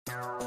Hey!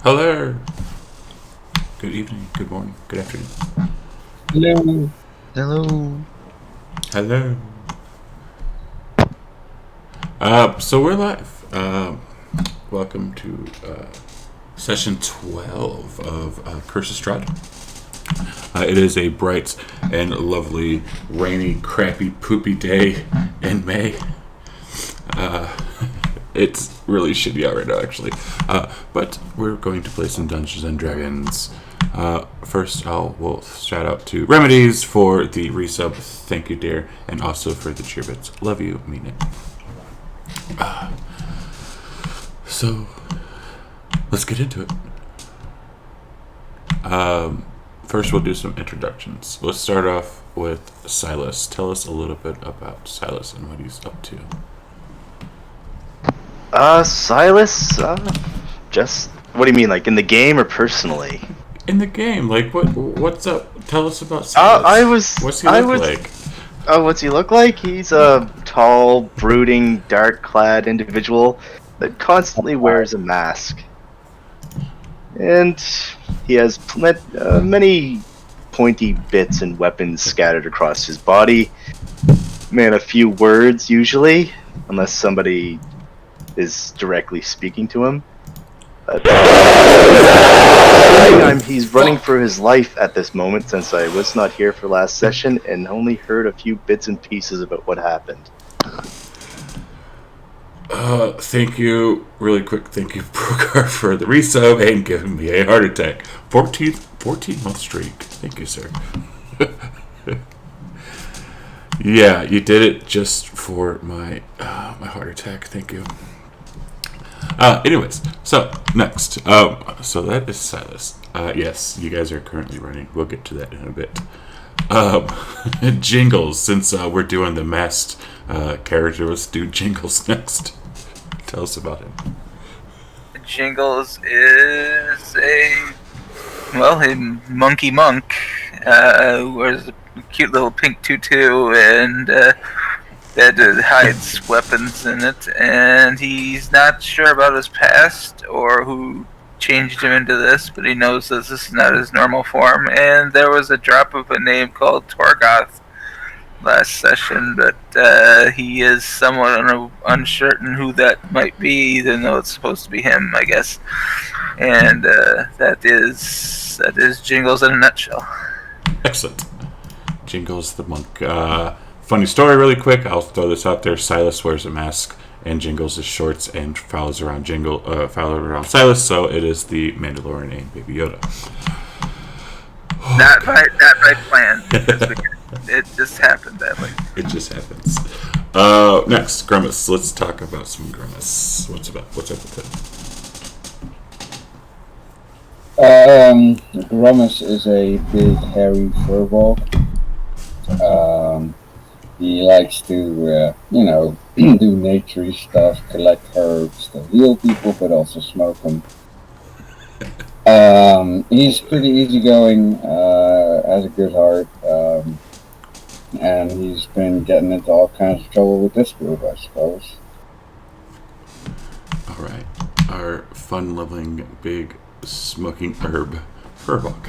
Hello. Good evening, good morning, good afternoon. Hello. Hello. Hello. So we're live. Welcome to session 12 of Curse of Strahd. It is a bright and lovely, rainy, crappy, poopy day in May. It's really shitty out right now, actually. But we're going to play some Dungeons and Dragons. First, we'll shout out to Remedies for the resub. Thank you, dear. And also for the cheer bits. Love you, mean it. So, let's get into it. First, we'll do some introductions. Let's start off with Silas. Tell us a little bit about Silas and what he's up to. Silas, just, what do you mean, like in the game or personally? In the game, like what's up? Tell us about Silas. What's he look like? What's he look like? He's a tall, brooding, dark-clad individual that constantly wears a mask. And he has many pointy bits and weapons scattered across his body. Man, a few words usually, unless somebody is directly speaking to him. He's running for his life at this moment since I was not here for last session and only heard a few bits and pieces about what happened. Thank you, really quick. Thank you, Brogar, for the resub and giving me a heart attack. 14-month streak. Thank you, sir. Yeah, you did it just for my heart attack. Thank you. Anyways, so next. So that is Silas. Yes, you guys are currently running. We'll get to that in a bit. Jingles, since we're doing the masked character, let's do Jingles next. Tell us about him. Jingles is a monkey monk who wears a cute little pink tutu and that hides weapons in it, and he's not sure about his past or who changed him into this, but he knows that this is not his normal form. And there was a drop of a name called Torgoth last session, but he is somewhat uncertain who that might be, even though it's supposed to be him, I guess. And that is Jingles in a nutshell. Excellent. Jingles the monk. Funny story, really quick. I'll throw this out there. Silas wears a mask, and Jingles is shorts and follows around Silas. So it is the Mandalorian and Baby Yoda. Not by plan. It just happened that way. It just happens. Next, Grimace. Let's talk about some Grimace. What's up with him? Grimace is a big, hairy furball. He likes to, do nature stuff, collect herbs to heal people, but also smoke them. He's pretty easygoing, has a good heart, and he's been getting into all kinds of trouble with this group, I suppose. All right, our fun-loving, big, smoking herb, Furbog.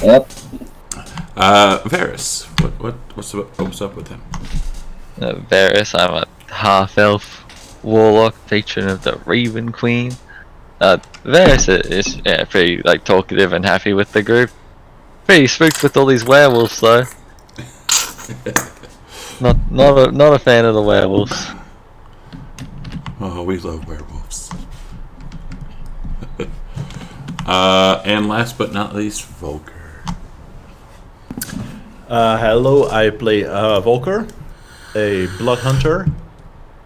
Yep. Varys, what's up with him? Varys, I'm a half-elf warlock, patron of the Raven Queen. Varys is pretty talkative and happy with the group. Pretty spooked with all these werewolves though. Not a fan of the werewolves. Oh, we love werewolves. And last but not least, Volker. Hello, I play Volker, a blood hunter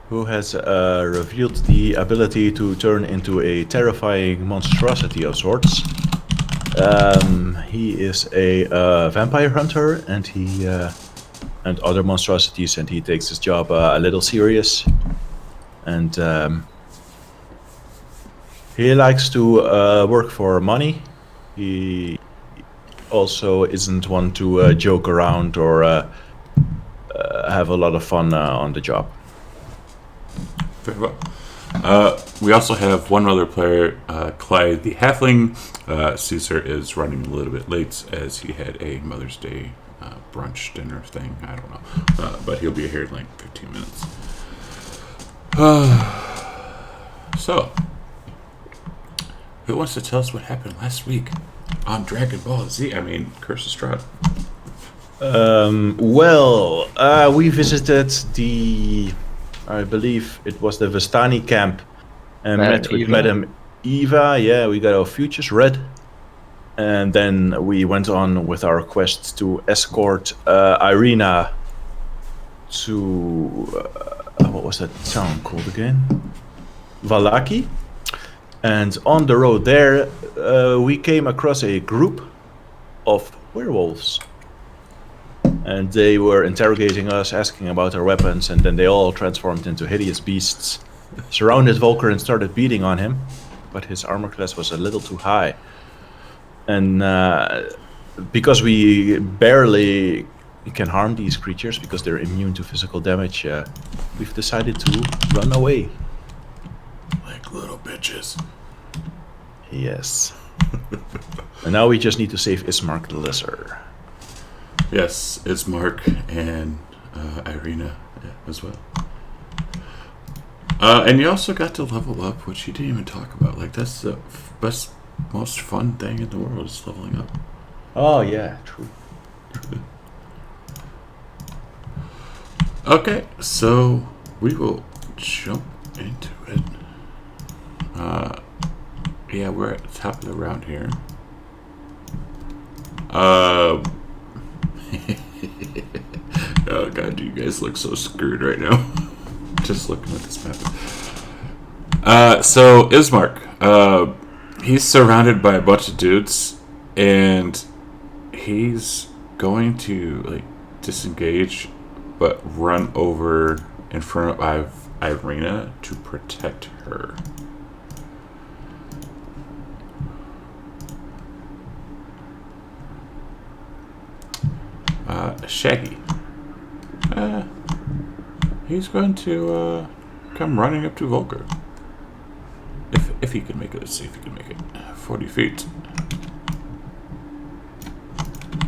who has revealed the ability to turn into a terrifying monstrosity of sorts. He is a vampire hunter, and and other monstrosities, and he takes his job a little serious. And he likes to work for money. He also isn't one to joke around or have a lot of fun on the job. Very well. We also have one other player, Clyde the Halfling. Caesar is running a little bit late as he had a Mother's Day brunch dinner thing. I don't know. But he'll be here in like 15 minutes. So, who wants to tell us what happened last week on Dragon Ball Z? I mean, Curse of Strahd. We visited I believe it was the Vestani camp and met with Madame Eva. Yeah, we got our futures read. And then we went on with our quest to escort Irina to... what was that town called again? Valaki. And on the road there, we came across a group of werewolves. And they were interrogating us, asking about our weapons, and then they all transformed into hideous beasts, surrounded Volker and started beating on him, but his armor class was a little too high. And because we barely can harm these creatures, because they're immune to physical damage, we've decided to run away. Like little bitches. Yes. And now we just need to save Ismark the Lesser. Yes, it's Mark and Irina as well. And you also got to level up, which you didn't even talk about. Like, that's the best, most fun thing in the world is leveling up. Oh, yeah, true. Okay, so we will jump into it. Yeah, we're at the top of the round here. Oh god, you guys look so screwed right now. Just looking at this map. So Ismark, he's surrounded by a bunch of dudes, and he's going to like disengage, but run over in front of Irina to protect her. Shaggy. He's going to come running up to Volker. If he can make it, let's see if he can make it. 40 feet.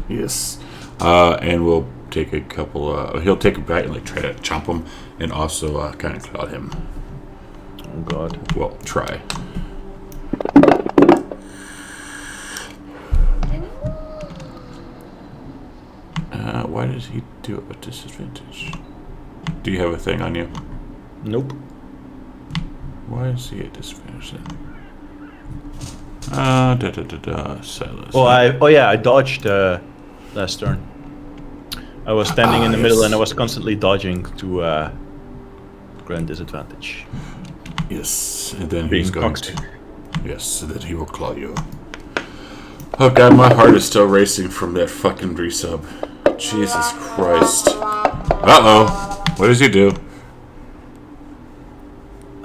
Yes. And we'll take a couple. He'll take a bite and like try to chomp him, and also kind of cloud him. Oh god. Well, try. Why does he do it with disadvantage? Do you have a thing on you? Nope. Why is he at disadvantage then? Silas. I dodged last turn. I was standing in the middle and I was constantly dodging to grant disadvantage. Yes, and then Being he's going cocked. to. Yes, so that he will claw you. Oh god, my heart is still racing from that fucking resub. Jesus Christ. Uh-oh. What does he do?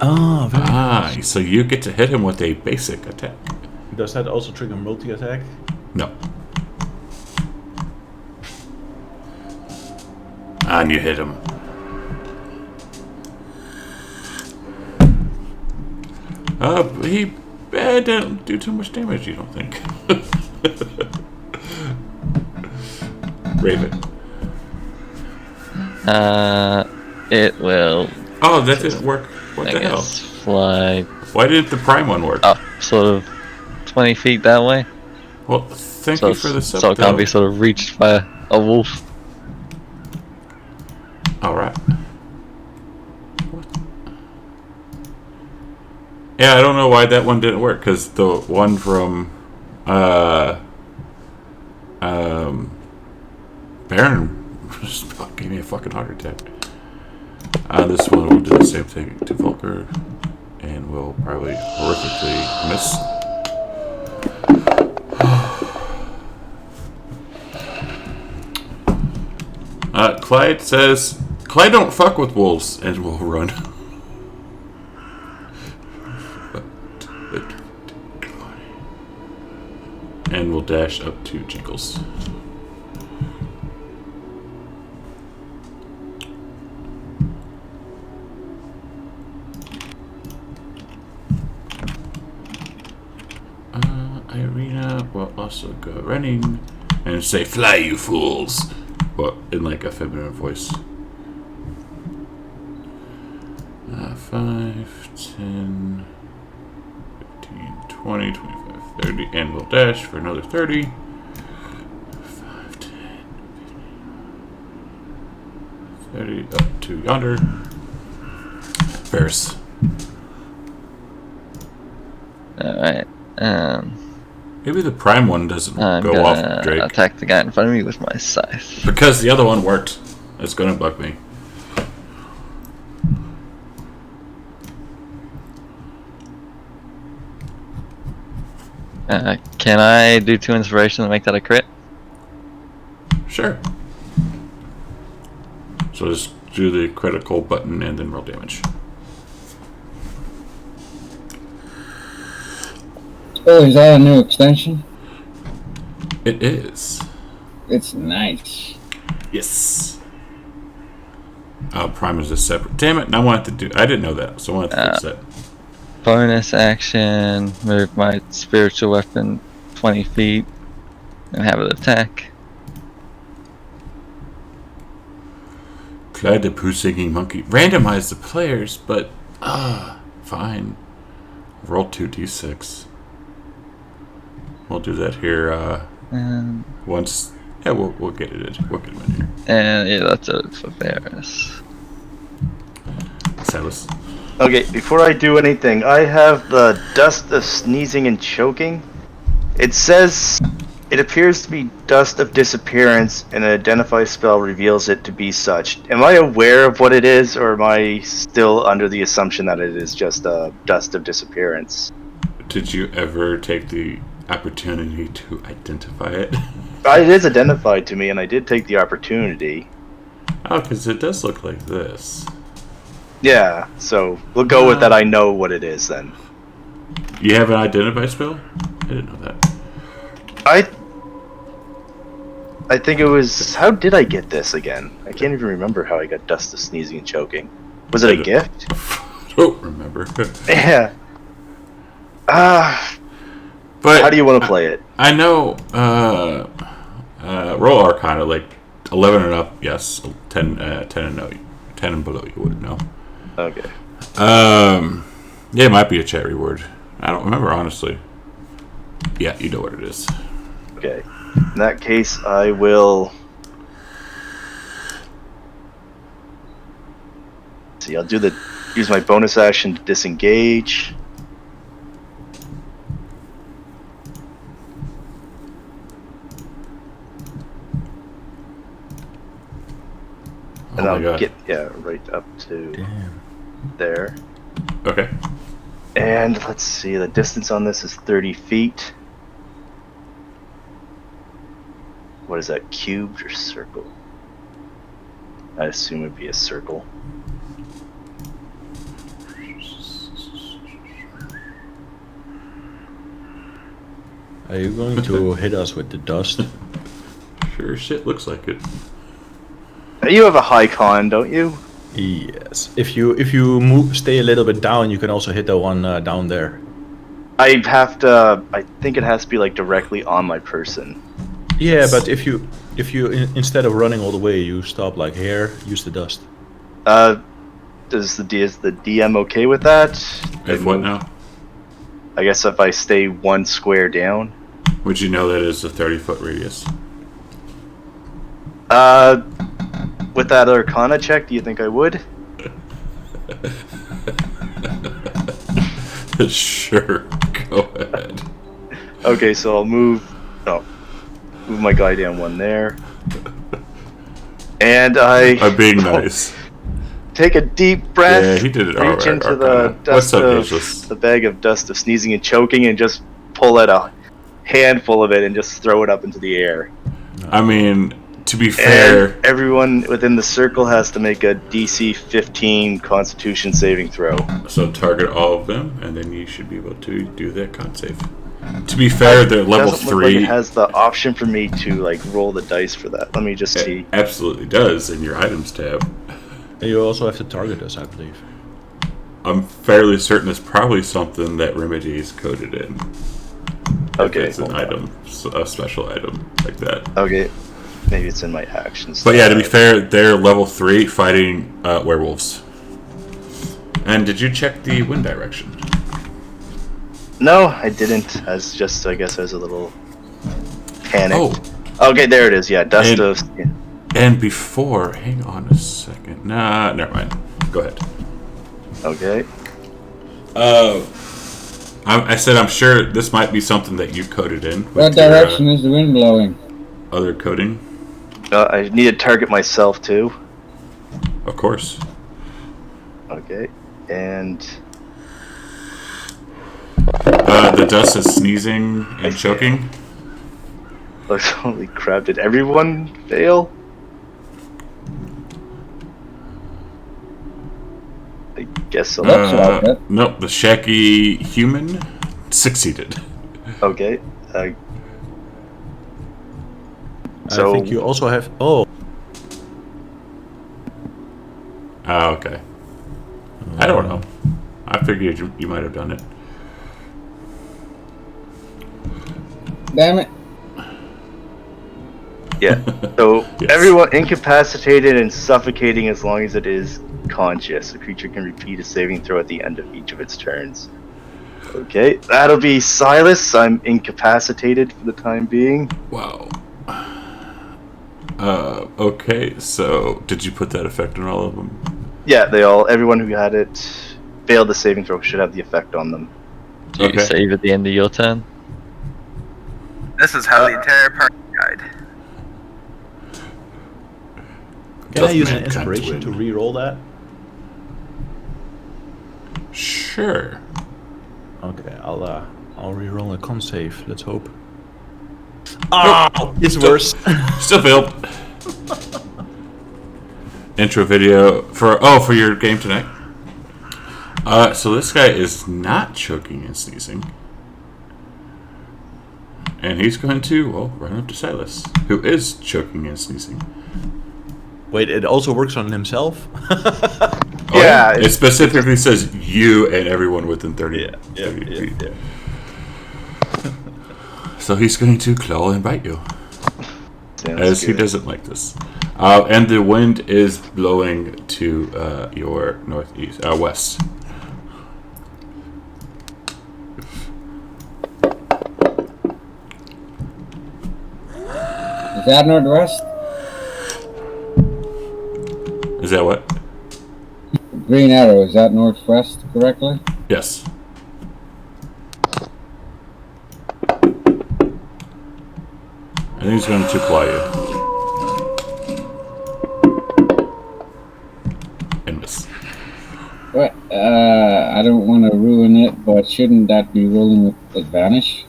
Oh, very nice. So you get to hit him with a basic attack. Does that also trigger multi-attack? No. And you hit him. He didn't do too much damage, you don't think? Raven. It will. Oh, that didn't work. What the hell? Fly. Why didn't the prime one work? Up sort of 20 feet that way. Well, thank you for the sub. So it can't be sort of reached by a wolf. Alright. Yeah, I don't know why that one didn't work, because the one from Baron gave me a fucking heart attack. This one will do the same thing to Volker, and will probably horrifically miss. Clyde says, Clyde don't fuck with wolves, and will run. And we'll dash up to Jingles. also go running and say, "Fly, you fools!" Well, in like a feminine voice. 5, 10, 15, 20, 25, 30, and we'll dash for another 30. 5, 10, 30, up to yonder. Ferris. Alright. Maybe the prime one doesn't I'm go gonna off, Drake. attack the guy in front of me with my scythe. Because the other one worked. It's gonna bug me. Can I do 2 inspiration to make that a crit? Sure. So just do the critical button and then roll damage. Oh, is that a new extension? It is. It's nice. Yes. Prime is a separate. Damn it! I wanted to do. I didn't know that, so I wanted to fix that. Bonus action, move my spiritual weapon 20 feet and have it attack. Clyde the Pooh singing monkey. Randomize the players, but fine. Roll 2d6. We'll do that here. Once. Yeah, we'll get it in. We'll get him in here. And yeah, that's it for Ferris. Silas. Okay, before I do anything, I have the Dust of Sneezing and Choking. It says it appears to be Dust of Disappearance, and an identify spell reveals it to be such. Am I aware of what it is, or am I still under the assumption that it is just a Dust of Disappearance? Did you ever take the opportunity to identify it? It is identified to me, and I did take the opportunity. Oh, because it does look like this. Yeah, so we'll go with that. I know what it is then. You have an identify spell? I didn't know that. I think it was. How did I get this again? I can't even remember how I got Dust of Sneezing and Choking. Was it a gift? Don't remember. Yeah. But How do you want to play it? I know. Roll Arcana, like 11 and up, yes. 10 and no. 10 and below, you wouldn't know. Okay. Yeah, it might be a chat reward. I don't remember, honestly. Yeah, you know what it is. Okay. In that case, I will. See, I'll use my bonus action to disengage. And I'll get right up to there. Okay. And let's see, the distance on this is 30 feet. What is that, cubed or circle? I assume it'd be a circle. Are you going to hit us with the dust? Sure shit looks like it. You have a high con, don't you? Yes. If you move, stay a little bit down, you can also hit the one down there. I have to. I think it has to be like directly on my person. Yeah, but if you instead of running all the way, you stop like here, use the dust. Is the DM okay with that? If what now? I guess if I stay one square down. Would you know that is a 30-foot radius? With that Arcana check, do you think I would? Sure, go ahead. Okay, so I'll move my guy down one there. And I'm being nice. Take a deep breath. Yeah, he did it all reach right, into Arcana. the What's dust up, of Ageless? the bag of Dust of Sneezing and Choking, and just pull out a handful of it and just throw it up into the air. I mean, to be fair, And everyone within the circle has to make a DC 15 Constitution saving throw. so target all of them, and then you should be able to do that con save. To be fair, they're level Doesn't look like 3. it has the option for me to like roll the dice for that. Let me just see. It absolutely does in your items tab. And you also have to target us, I believe. I'm fairly certain it's probably something that Remedy is coded in. Okay, If it's an item, a special item like that. Okay, maybe it's in my actions. But yeah, to be fair, they're level 3 fighting werewolves. And did you check the wind direction? No, I didn't. As just, I guess, as a little panic. Oh, Okay, there it is. Yeah, dust And- of. Yeah. and before, hang on a second. Nah, never mind. Go ahead. Okay. I said I'm sure this might be something that you coded in. What With your, direction is the wind blowing? other coding, I need to target myself too. of course. Okay, and The dust is sneezing and choking. holy crap! Did everyone fail? I guess so. Looks like it. Nope, the shaky human succeeded. Okay. I So think you also have. Oh, Okay. I don't know. I figured you might have done it. Damn it. yeah. So Yes. everyone incapacitated and suffocating as long as it is conscious. The creature can repeat a saving throw at the end of each of its turns. Okay, that'll be Silas. I'm incapacitated for the time being. Wow. Okay, so did you put that effect on all of them? Yeah, everyone who had it failed the saving throw should have the effect on them. Do you Okay. save at the end of your turn? This is how the entire party died. can I Does use an mankind inspiration to win? re-roll that? Sure. Okay, I'll re-roll a con save. Let's hope. Oh, it's Still- worse. Still failed. Intro video for your game tonight. So this guy is not choking and sneezing. And he's going to, run up to Silas, who is choking and sneezing. Wait, it also works on himself. Oh, Yeah, It specifically says you and everyone within 30, 30 feet. So he's going to claw and bite you, Sounds as he good. doesn't like this. And the wind is blowing to your northeast, west. Is that northwest? Is that what? Green arrow, is that northwest correctly? Yes. I think he's going to claw you. And miss. What? I don't want to ruin it, but shouldn't that be rolling with advantage?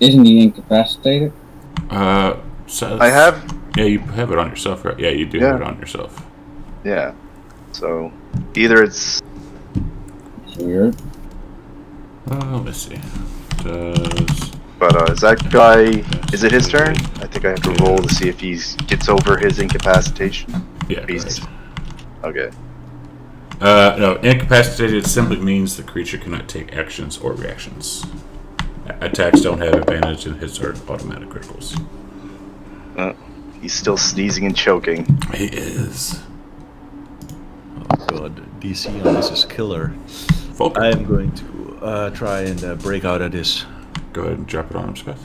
Isn't he incapacitated? Silas, I have. Yeah, you have it on yourself, right? Yeah, you do have it on yourself. Yeah. So either it's It's weird. Let's see. Does But is that guy? Is it his turn? I think I have to roll to see if he gets over his incapacitation. yeah? Go He's- ahead. Okay. No, incapacitated simply means the creature cannot take actions or reactions. Attacks don't have advantage and hits are automatic criticals. He's still sneezing and choking. He is. Oh god, DC on this is killer. Volker. I'm going to try and break out of this. Go ahead and drop it on him, Smith.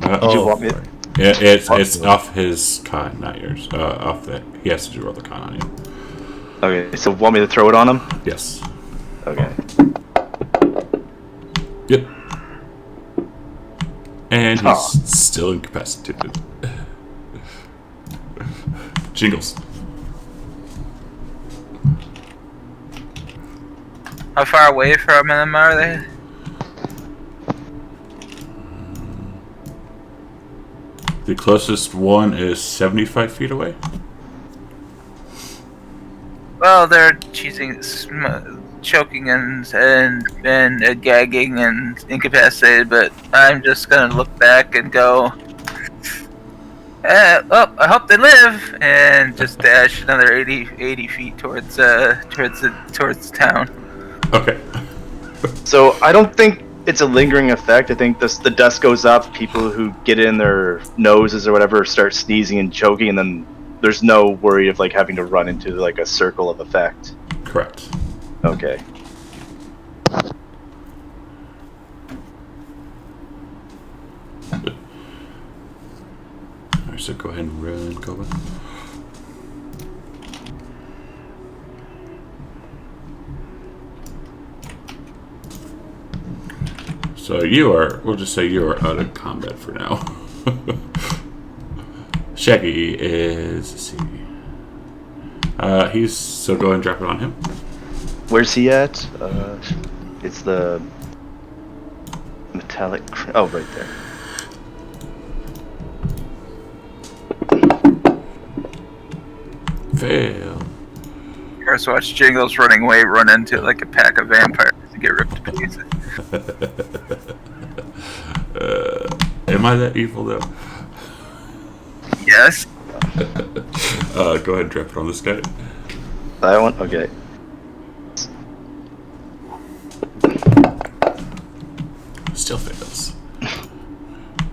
Did you want me? sorry. Yeah, it's off his con, not yours. Off that he has to roll the con on you. Okay. So want me to throw it on him? Yes. Okay. Yep. And he's Aw. still incapacitated. Jingles. How far away from them are they? The closest one is 75 feet away. Well, they're choking and gagging and incapacitated, but I'm just gonna look back and go. I hope they live, and just dash another 80 feet towards the town. Okay. So I don't think it's a lingering effect. I think the dust goes up. People who get it in their noses or whatever start sneezing and choking, and then there's no worry of like having to run into like a circle of effect. Correct. Okay. Alright, so go ahead and run, Koba. So we'll just say you are out of combat for now. Shaggy is, let's see. So go ahead and drop it on him. Where's he at? It's the metallic. Oh, right there. Fail. First watch Jingles running away, run into like a pack of vampires and get ripped to pieces. Am I that evil though? Yes. Go ahead and drop it on this guy. That one? Okay. Still fails.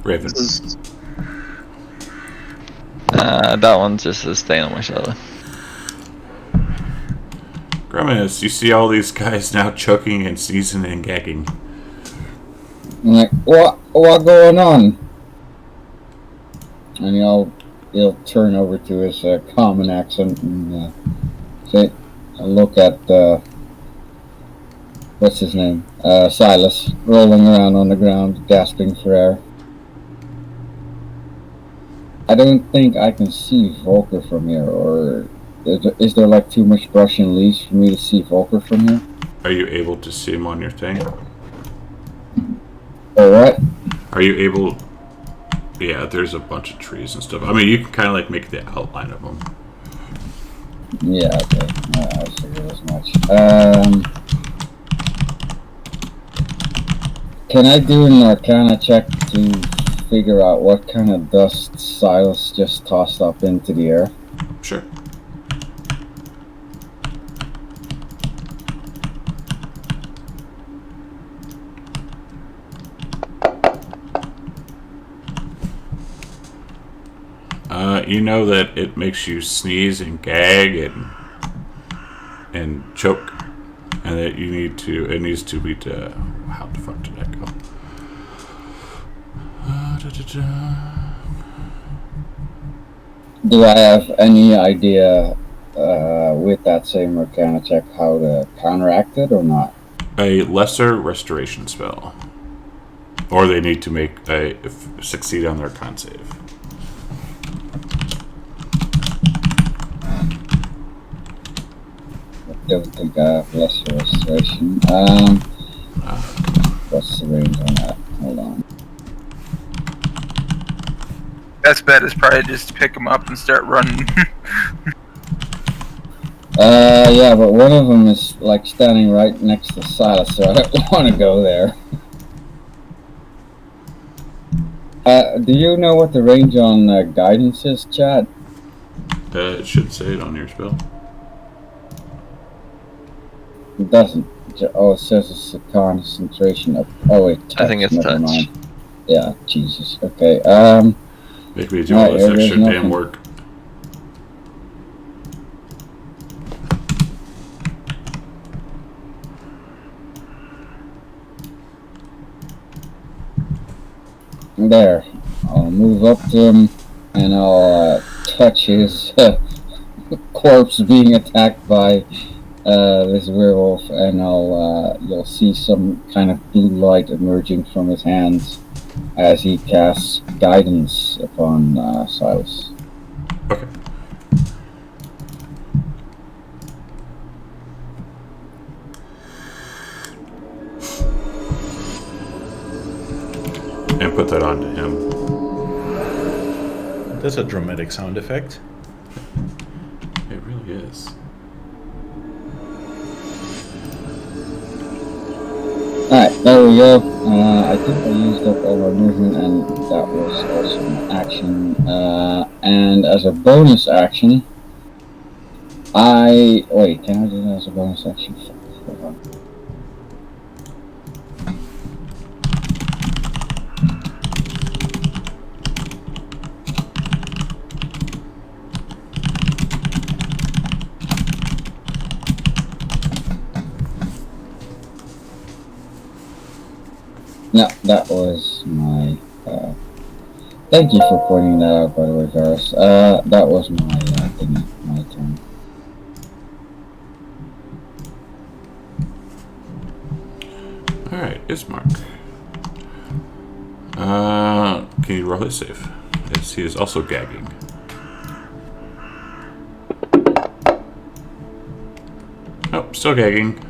Raven. That one's just a stain on my shoulder. Grimace, you see all these guys now choking and sneezing and gagging. I'm like, what going on? And he'll turn over to his common accent and say, look at what's his name? Silas, rolling around on the ground, gasping for air. I don't think I can see Volker from here, or is there like too much brush and leaves for me to see Volker from here? Are you able to see him on your thing? Or what? Are you able... Yeah, there's a bunch of trees and stuff. I mean, you can kind of like make the outline of them. Yeah, okay. I figured as much. Can I do an Arcana check to figure out what kind of dust Silas just tossed up into the air? Sure. You know that it makes you sneeze and gag and choke, and that it needs to be to, how the fuck did that go? Do I have any idea with that same Arcana check how to counteract it or not? A lesser restoration spell, or they need to succeed on their con save. I don't think I have lesser restoration. What's the range on that? Hold on. Best bet is probably just to pick them up and start running. Yeah, but one of them is like standing right next to Silas, so I don't want to go there. Do you know what the range on guidance is, Chad? It should say it on your spell. It doesn't. Oh, it says it's a concentration of. Oh, wait. I think it's never touch. mind. Yeah, Jesus. Okay. Make me do all this extra damn work. There. I'll move up to him and I'll touch his corpse being attacked by this werewolf, and you'll see some kind of blue light emerging from his hands as he casts guidance upon Silas. Okay. And put that onto him. That's a dramatic sound effect. It really is. Alright, there we go. I think I used up all my movement, and that was also an action. And as a bonus action, wait, can I do that as a bonus action? Hold on. that was my. Thank you for pointing that out, by the way, Varus. That was my thingy, my turn. Alright, Ismark. Can you roll his save? As he is also gagging. Oh, still gagging.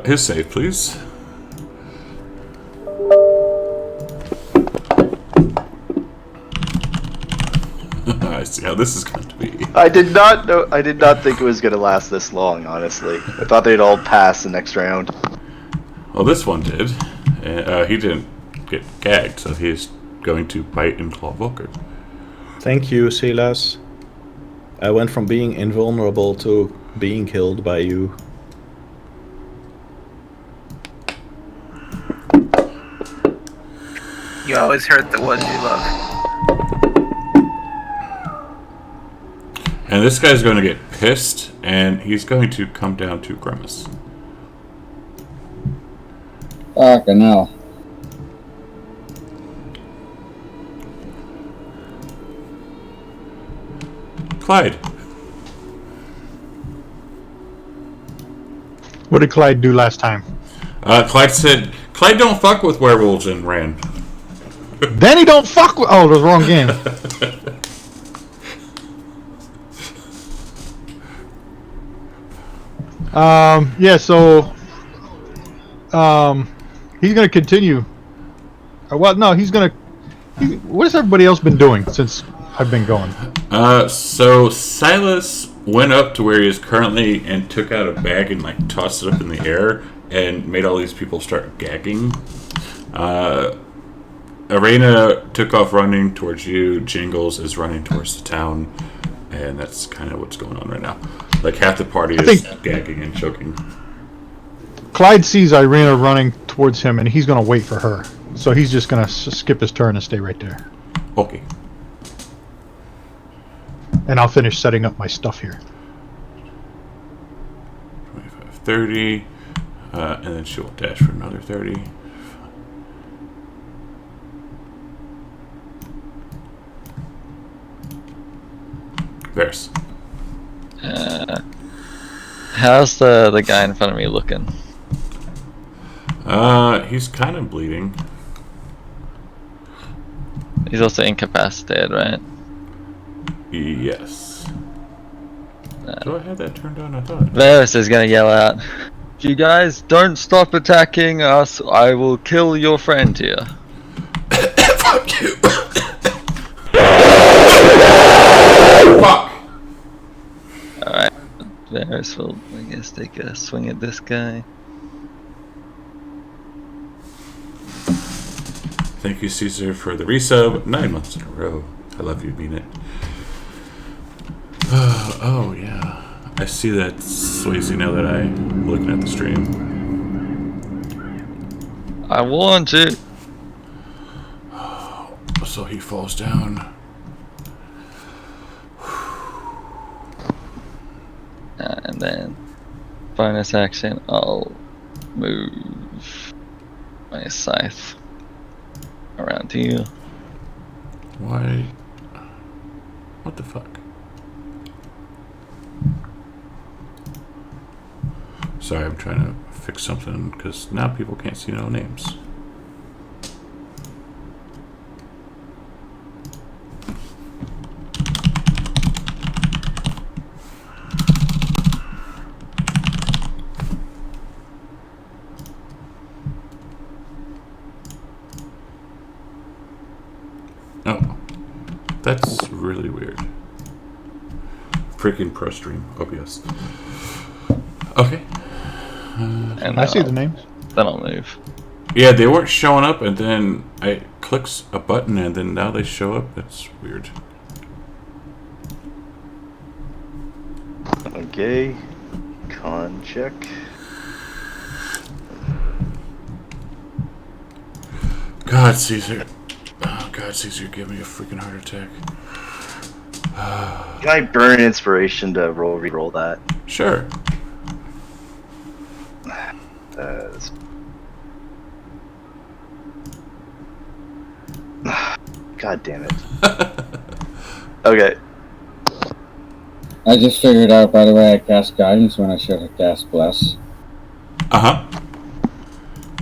His save, please. I see how this is going to be. I did not know. I did not think it was gonna last this long. Honestly, I thought they'd all pass the next round. Well, this one did. He didn't get gagged, so he's going to bite and claw Volker. Thank you, Silas. I went from being invulnerable to being killed by you. You always hurt the ones you love. And this guy's going to get pissed, and he's going to come down to Grimace. Fucking hell. Clyde. What did Clyde do last time? Clyde said, Clyde don't fuck with werewolves, and ran. Then he don't fuck with. Oh, the wrong game. Yeah. So, he's gonna continue. Well, no, he's gonna. What has everybody else been doing since I've been going? So Silas went up to where he is currently and took out a bag and like tossed it up in the air and made all these people start gagging. Arena took off running towards you. Jingles is running towards the town, and that's kind of what's going on right now. Like half the party is gagging and choking. Clyde sees Irina running towards him, and he's gonna wait for her. So he's just gonna skip his turn and stay right there. Okay. And I'll finish setting up my stuff here. 25, 30, and then she will dash for another 30. Varus. How's the guy in front of me looking? He's kind of bleeding. He's also incapacitated, right? Yes. Do I have that turned on? I thought. Varus is gonna yell out, "If you guys don't stop attacking us, I will kill your friend here." Fuck you. Fuck. Alright. Varus will, I guess, take a swing at this guy. Thank you, Caesar, for the resub. 9 months in a row. I love you, mean it. Oh, yeah. I see that, Swayze, now that I'm looking at the stream. I warned you. So he falls down. And then, bonus action, I'll move my scythe around here. Why? What the fuck? Sorry, I'm trying to fix something because now people can't see no names. Oh, that's really weird. Freaking Pro Stream OBS. Okay. And I see the names. Then I'll move. Yeah, they weren't showing up, and then I clicks a button, and then now they show up. That's weird. Okay. Con check. God, Caesar. Oh, God, Caesar, give me a freaking heart attack. Can I burn inspiration to re-roll that? Sure. God damn it. Okay. I just figured out, by the way, I cast guidance when I should have cast bless. I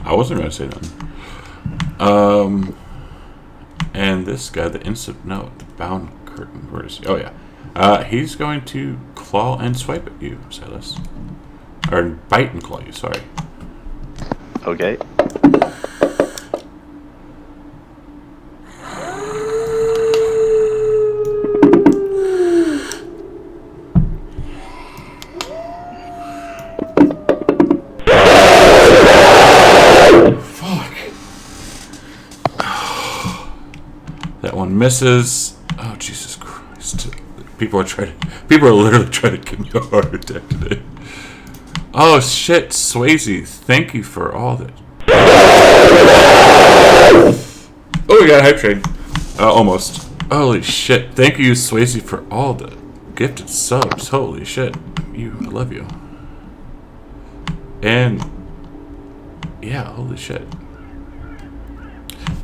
wasn't gonna say nothing. And this guy, the bound curtain. Where is he? Oh yeah. He's going to claw and swipe at you, Silas. Or bite and claw you. Sorry. Okay. That one misses. Oh Jesus Christ! People are literally trying to give me a heart attack today. Oh shit, Swayze! Thank you for all that. Oh, we got a hype train. Almost. Holy shit! Thank you, Swayze, for all the gifted subs. Holy shit! I love you. And yeah, holy shit.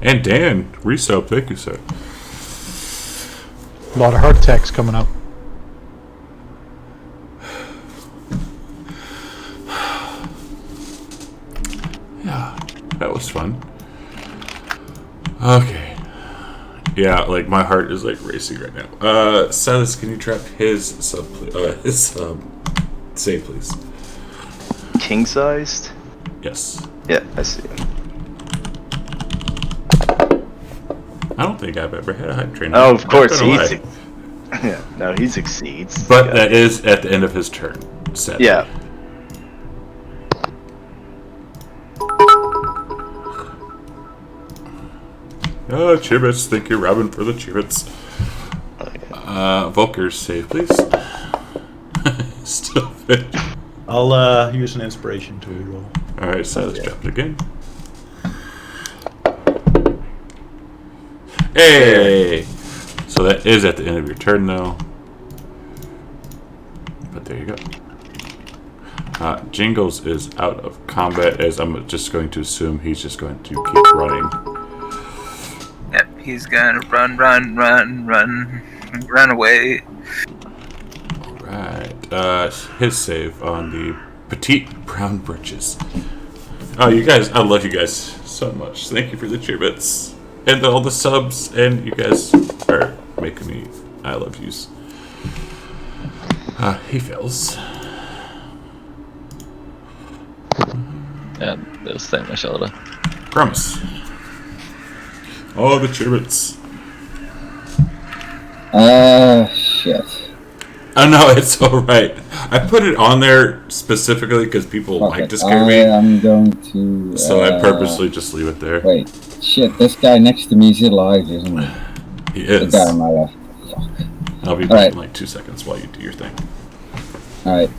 And Dan, resub, thank you, sir. A lot of heart attacks coming up. Yeah, that was fun. Okay. Yeah, like my heart is like racing right now. Silas, can you trap his save, please? King sized? Yes. Yeah, I see. I don't think I've ever had a hype train. Oh, of course, he yeah, no, he succeeds. But Yeah. that is at the end of his turn. Sadly. Yeah. Oh, Chibits. Thank you, Robin, for the Chibits. Volker's save, please. Still fit. I'll use an inspiration to roll. Alright, Silas, drop it again. Hey! So that is at the end of your turn, though. But there you go. Jingles is out of combat, as I'm just going to assume he's just going to keep running. Yep, he's gonna run away. Alright, his save on the petite brown britches. Oh, you guys, I love you guys so much. Thank you for the cheer bits. And all the subs, and you guys are making me, I love yous. He fails. Yeah, they'll stay on my shoulder. Grimace. Oh, the cheer bits. Shit. Oh no, it's alright. I put it on there specifically because people like to scare me. I'm going to... So I purposely just leave it there. Wait, shit, this guy next to me is alive, isn't he? He The is. guy on my left. Fuck. I'll be back Alright. in like 2 seconds while you do your thing. Alright.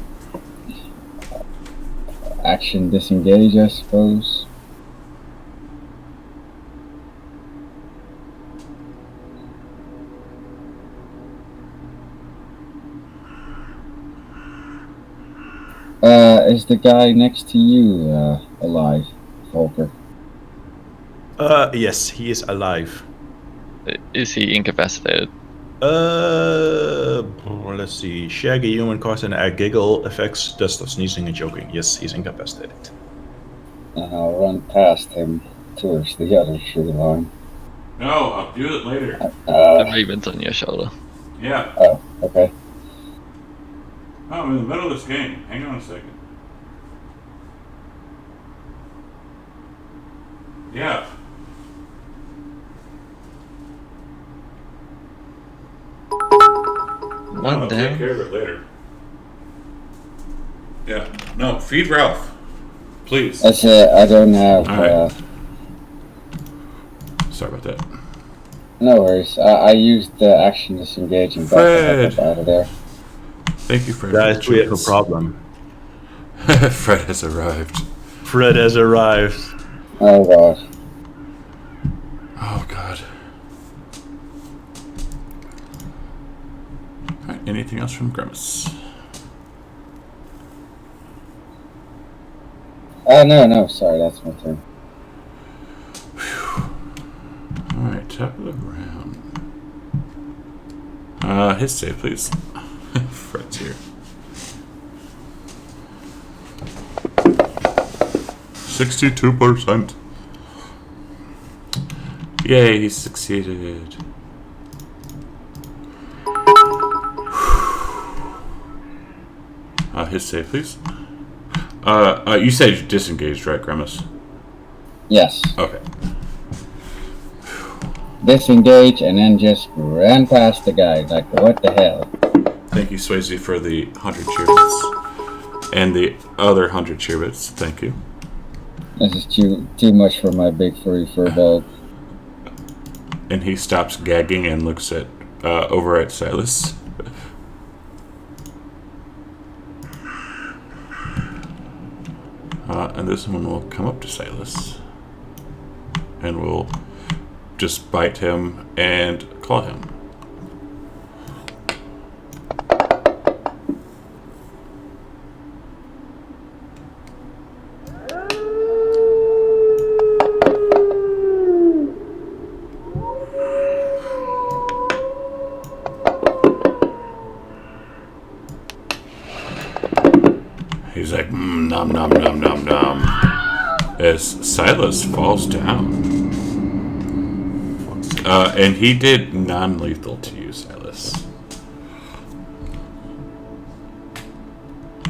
Action disengage, I suppose. Is the guy next to you alive, Volker? Yes, he is alive. Is he incapacitated? Let's see. Shaggy, human cause and a giggle effects dust of sneezing and choking. Yes, he's incapacitated. And I'll run past him towards the other tree line. No, I'll do it later. The raven's on your shoulder. Yeah. Oh, okay. Oh, I'm in the middle of this game. Hang on a second. Yeah. One I'll take down. care of it later. Yeah. No, feed Ralph. Please. That's it. I don't have. Alright. Sorry about that. No worries. I used the action disengage and got the heck Fred. up out of there. Thank you for Guys, we have a everything. problem. Fred has arrived. Fred has arrived. Oh god. Oh god. Alright, anything else from Grimace? No, sorry, that's my turn. Alright, top of the round. His save, please. Fred's here. 62%. Yay, he succeeded. His save, please. You said you disengaged, right, Grimace? Yes. Okay. Disengage and then just ran past the guy. Like, what the hell? Thank you, Swayze, for the 100 cheer bits. And the other 100 cheer bits. Thank you. This is too much for my big furry furball. And he stops gagging and looks at over at Silas. And this one will come up to Silas. And will just bite him and claw him. He's like, nom nom nom nom nom, as Silas falls down. And he did non-lethal to you, Silas.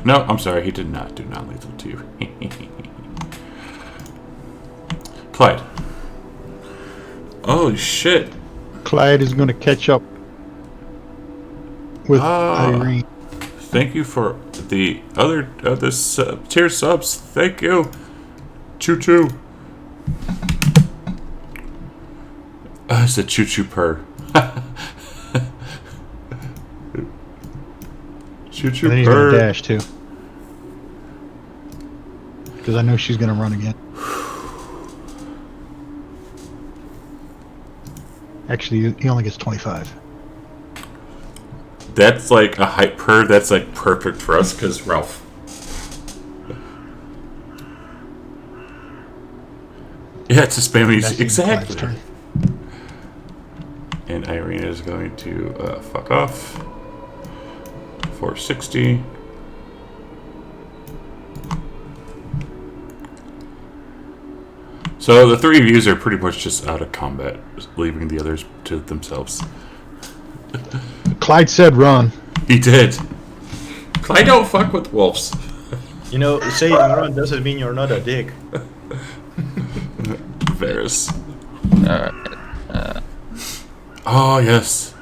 No, I'm sorry, he did not do non-lethal to you. Clyde. Oh shit. Clyde is going to catch up with Irene. Thank you for the other this tier subs. Thank you. Choo choo. It's a choo choo purr. Choo choo And then he's purr. going to dash too. Because I know she's going to run again. Actually, he only gets 25. That's like a hype purr. That's like perfect for us because Ralph. Yeah, it's a spammy. That's Exactly. Clyde's turn. And Irene is going to fuck off. 460. So the three of you are pretty much just out of combat, leaving the others to themselves. Clyde said run. He did. Clyde don't fuck with wolves. You know, saying run doesn't mean you're not a dick. Varys. Alright. Oh, yes.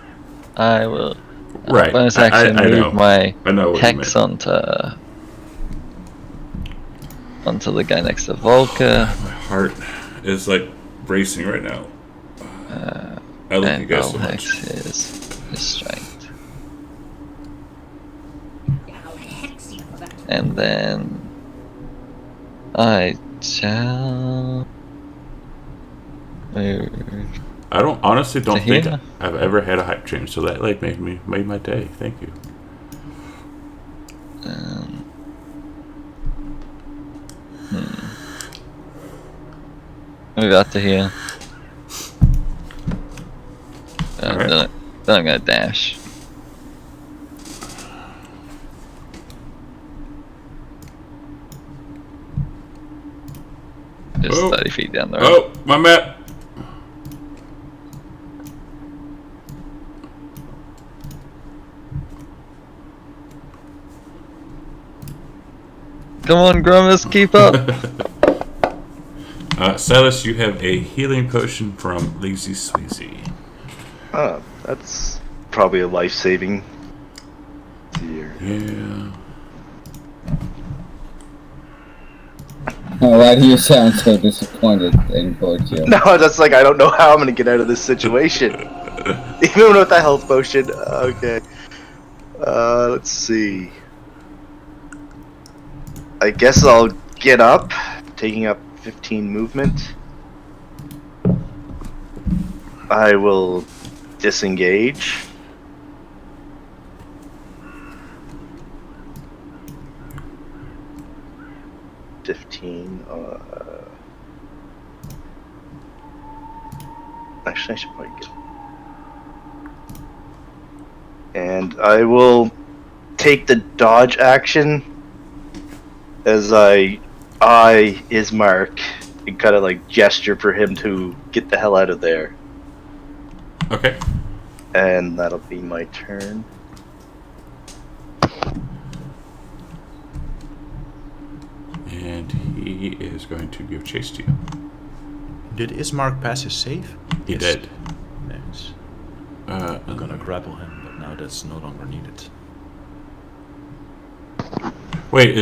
I will. Right. Bonus action I know. move my I know what you hex onto the guy next to Volca. My heart is like racing right now. I love you And guys I'll so hex much. his strength. And then I shall move. I honestly don't To think here? I've ever had a hype train, so that like made my day. Thank you. Move out to here. Alright. Then I'm gonna dash. Just Oh. 30 feet down the road. Oh, my map. Come on, Grimace, keep up! Silas, you have a healing potion from Lazy Sweezy. That's probably a life-saving. Dear. Yeah. Why do you sound so disappointed in Gorgio? No, that's like I don't know how I'm gonna get out of this situation. Even with the health potion. Okay. Let's see. I guess I'll get up, taking up 15 movement. I will disengage. $15. Actually, I should probably get. And I will take the dodge action as I Ismark and kind of like gesture for him to get the hell out of there. Okay. And that'll be my turn. And he is going to give chase to you. Did Ismark pass his save? He Yes. did. Nice. I'm gonna grapple him, but now that's no longer needed. Wait,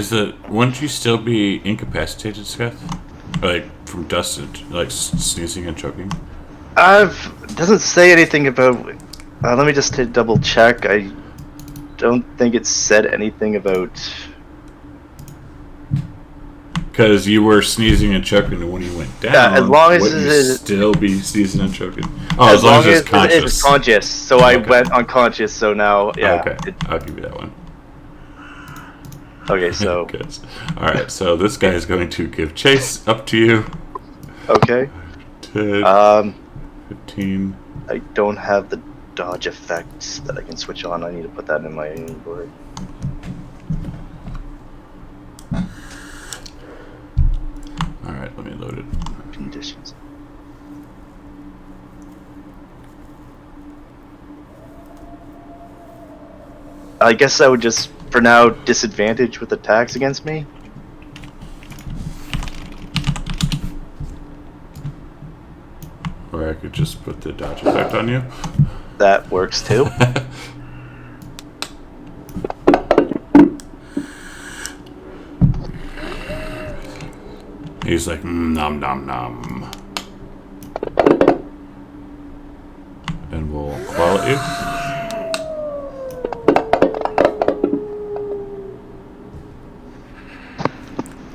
wouldn't you still be incapacitated, Seth? Like, from dust and, like, sneezing and choking? Doesn't say anything about. Let me just double check. I don't think it said anything about. Because you were sneezing and choking when you went down. Yeah, as long as wouldn't you it is- still be sneezing and choking. Oh, as long as it's conscious. It was conscious, so I Okay. went unconscious. So now, yeah. Okay, I'll give you that one. Okay, so Good. All right, so this guy is going to give chase up to you. okay. 10, 15. I don't have the dodge effects that I can switch on. I need to put that in my inventory. All right, let me load it. Conditions. I guess I would just, for now, disadvantage with attacks against me. Or I could just put the dodge effect on you. That works too. He's like, nom nom nom. And we'll claw at you.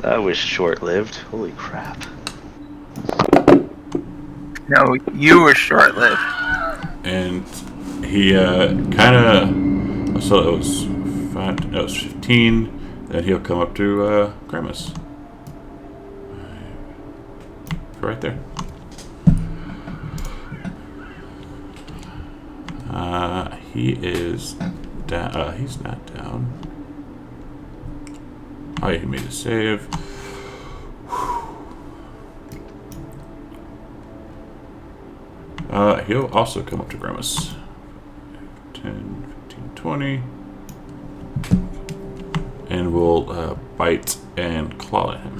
That was short-lived. Holy crap. No, you were short-lived. And he kind of. So it was 5. No, it was 15. Then he'll come up to Grimace. Right there. He is down. He's not down. Oh, yeah, he made a save. He'll also come up to Grimace. 10, 15, 20. And we'll bite and claw at him.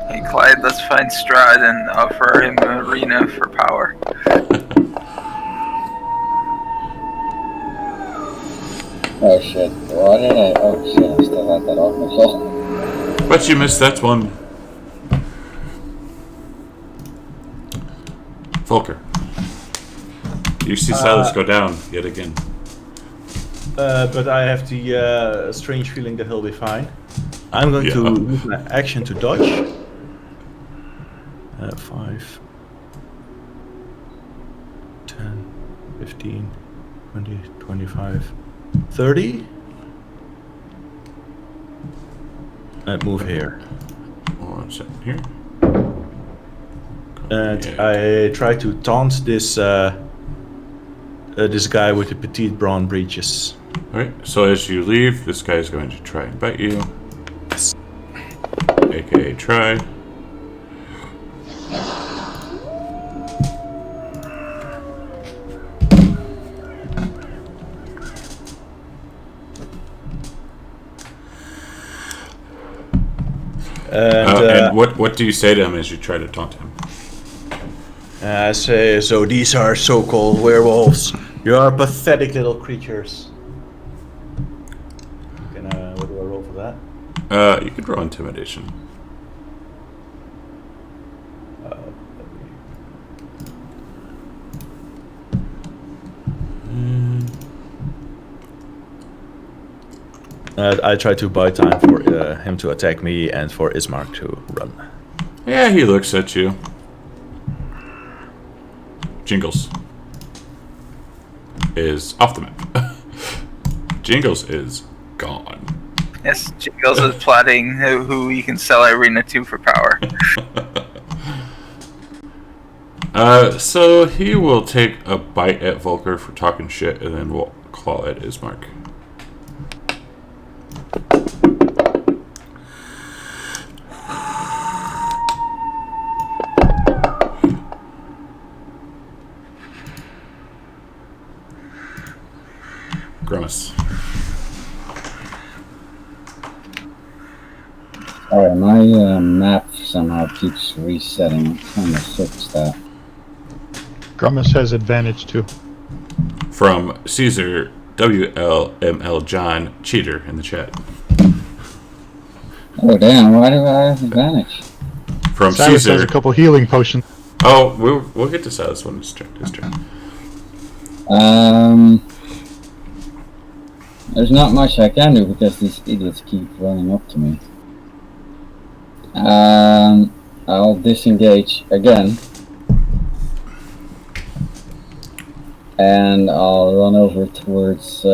Hey, Clyde, let's find Strahd and offer him an arena for power. Oh shit. Why did I? Oh shit, I still had that off myself. But you missed that one. Volker. You see Silas go down yet again. But I have the strange feeling that he'll be fine. I'm going to use my action to dodge. 5, 10, 15, 20, 25, 30. And move here. 1 second here. And Yeah. I try to taunt this this guy with the petite brawn breeches. Alright, so as you leave, this guy is going to try and bite you. AKA try. And what do you say to him as you try to taunt him? I say, so these are so-called werewolves. You are pathetic little creatures. What do I roll for that? You could roll intimidation. I try to buy time for him to attack me and for Ismark to run. Yeah, he looks at you. Jingles is off the map. Jingles is gone. Yes, Jingles is plotting who he can sell Irina to for power. So he will take a bite at Volker for talking shit, and then we'll claw at Ismark. Grimace. Alright, my map somehow keeps resetting. I'm trying to fix that. Grummus has advantage too. From Caesar WLML John Cheater in the chat. Oh damn, why do I have advantage? From Silas Caesar. has a couple healing potions. Oh, we'll get to Silas when it's his turn. There's not much I can do because these idiots keep running up to me. I'll disengage again. And I'll run over towards,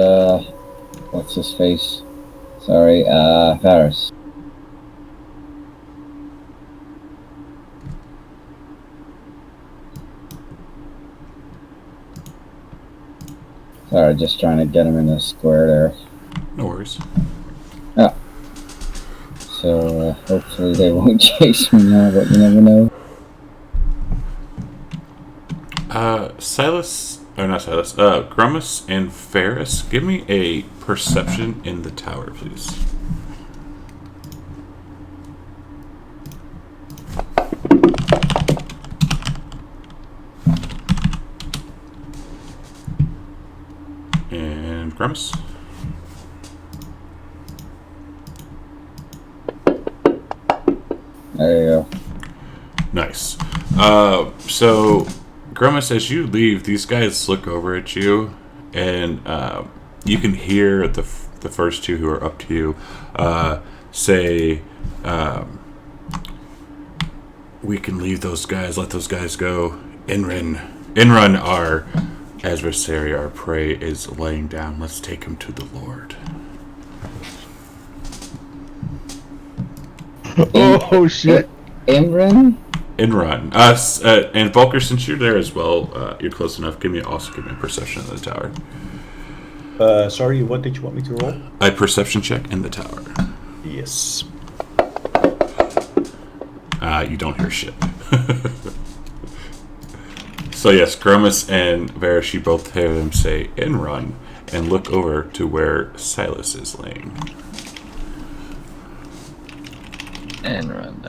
what's his face? Sorry, Varus. Sorry, just trying to get him in the square there. No worries. Yeah. So, hopefully they won't chase me now, but you never know. Silas, or not Silas, Grummus and Ferris, give me a perception in the tower, please. And Grummus. There you go. Nice. So, Grummus, as you leave, these guys look over at you, and you can hear the first two who are up to you say, "We can leave those guys. Let those guys go. Inrun, our adversary, our prey, is laying down. Let's take him to the Lord." Oh shit! Imran? Inrun. And Volker, since you're there as well, you're close enough. Give me a perception in the tower. Sorry, what did you want me to roll? A perception check in the tower. Yes. You don't hear shit. So yes, Grummus and Varus, you both hear them say "Inrun" and look over to where Silas is laying. And run.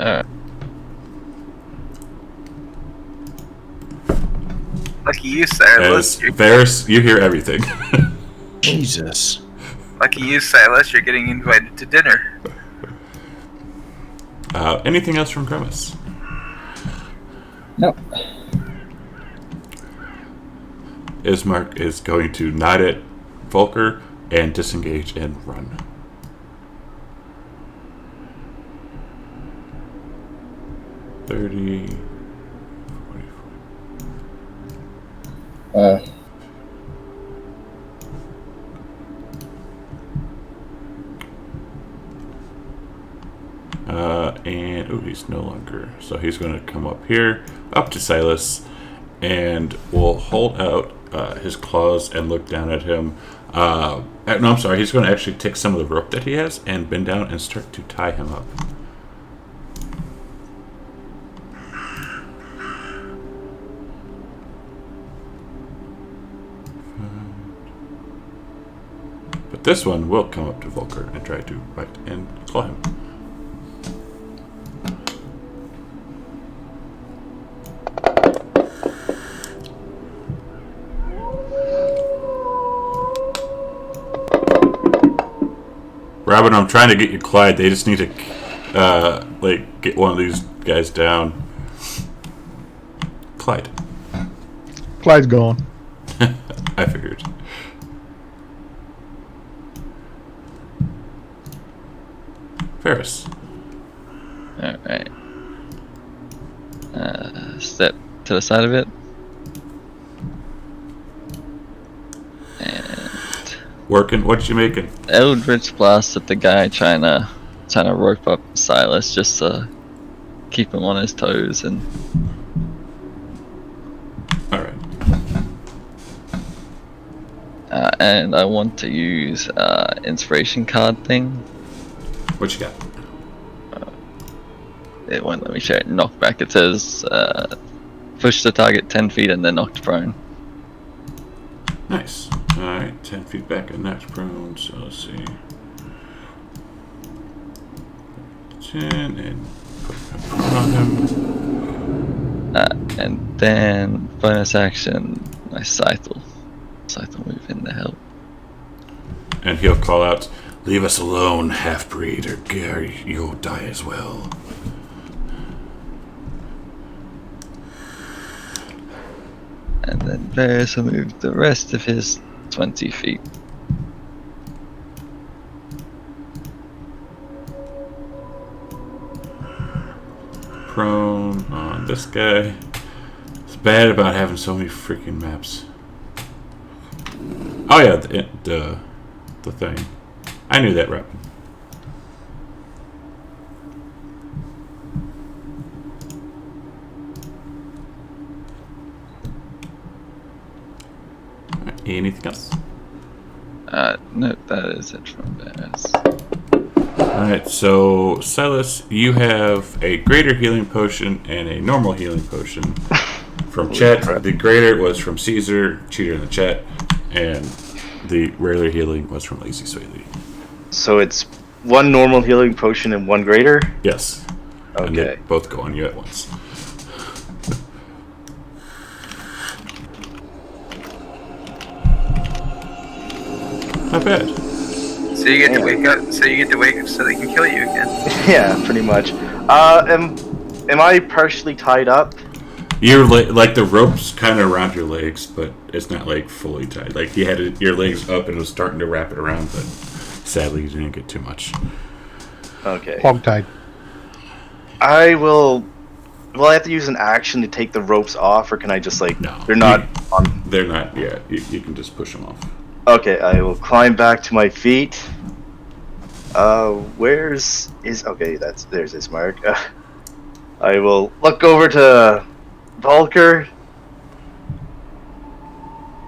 Lucky you, Silas. As Varus, you hear everything. Jesus. Lucky you, Silas. You're getting invited to dinner. Anything else from Grummus? Nope. Ismark is going to nod at Volker and disengage and run. $30, and he's no longer. So he's going to come up here, up to Silas, and will hold out his claws and look down at him. No, I'm sorry. He's going to actually take some of the rope that he has and bend down and start to tie him up. But this one will come up to Volker and try to bite and claw him. Robin, I'm trying to get you Clyde. They just need to, get one of these guys down. Clyde. Clyde's gone. I figured. Ferris. Alright. Step to the side of it. And working? What you making? Eldritch Blast at the guy trying to rope up Silas just to keep him on his toes and. All right. And I want to use inspiration card thing. What you got? It won't let me share it. Knockback. It says push the target 10 feet and then knocked prone. Nice. All right, 10 feet back and knocked prone. So let's see. 10 and put on him. And then bonus action, my Scythe move in to help. And he'll call out, "Leave us alone, half-breed, or Gary, you'll die as well." And then Varys will move the rest of his 20 feet. Prone on this guy. It's bad about having so many freaking maps. Oh yeah, the thing. I knew that rep. Anything else? No, that is it from Varys. Alright, so Silas, you have a greater healing potion and a normal healing potion. From chat, the greater was from Caesar, cheater in the chat, and the regular healing was from Lazy Swaley. So it's one normal healing potion and one greater? Yes. And they Okay. both go on you at once. Not bad. So you get to wake up. So you get to wake up so they can kill you again. Yeah, pretty much. Am I partially tied up? You're like the rope's kind of around your legs, but it's not like fully tied. Like you had your legs up and it was starting to wrap it around, but sadly you didn't get too much. Okay. Hogtied. I will. Will I have to use an action to take the ropes off, or can I just like? No. They're not on. They're not. Yeah, you can just push them off. Okay, I will climb back to my feet. Where's is okay? There's his mark. I will look over to Volker.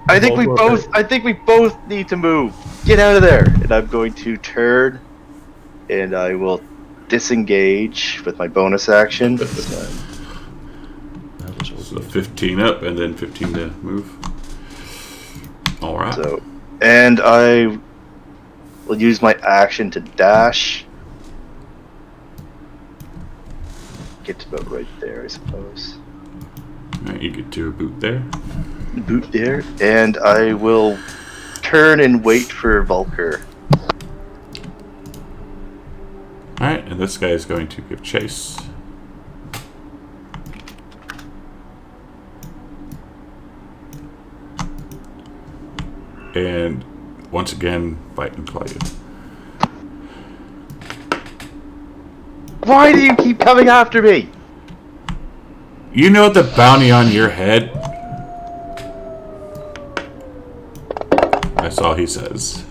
I think we both need to move. Get out of there! And I'm going to turn, and I will disengage with my bonus action. So 15 up and then 15 to move. All right. So, and I will use my action to dash. Get to about right there, I suppose. All right, you get to a boot there. Boot there, and I will turn and wait for Volker. All right, and this guy is going to give chase. And once again, bite and claw you. Why do you keep coming after me? You know the bounty on your head? That's all he says.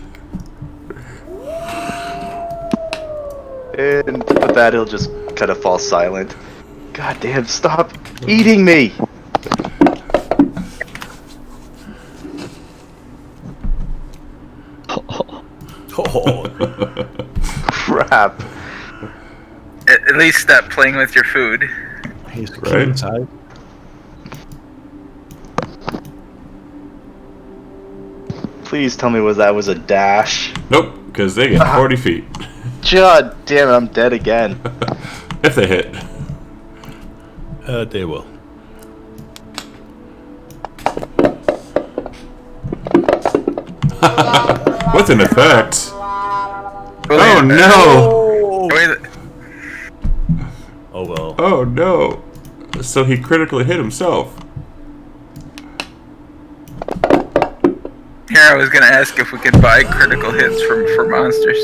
And with that, he'll just kind of fall silent. God damn, stop eating me! Oh, Crap. At least stop playing with your food. he's Right. inside. Please tell me that was a dash. Nope, because they get 40 feet. God damn it, I'm dead again. If they hit. They will. With an effect. Well, Oh no! Oh well. Oh no! So he critically hit himself. Here, I was gonna ask if we could buy critical hits for monsters.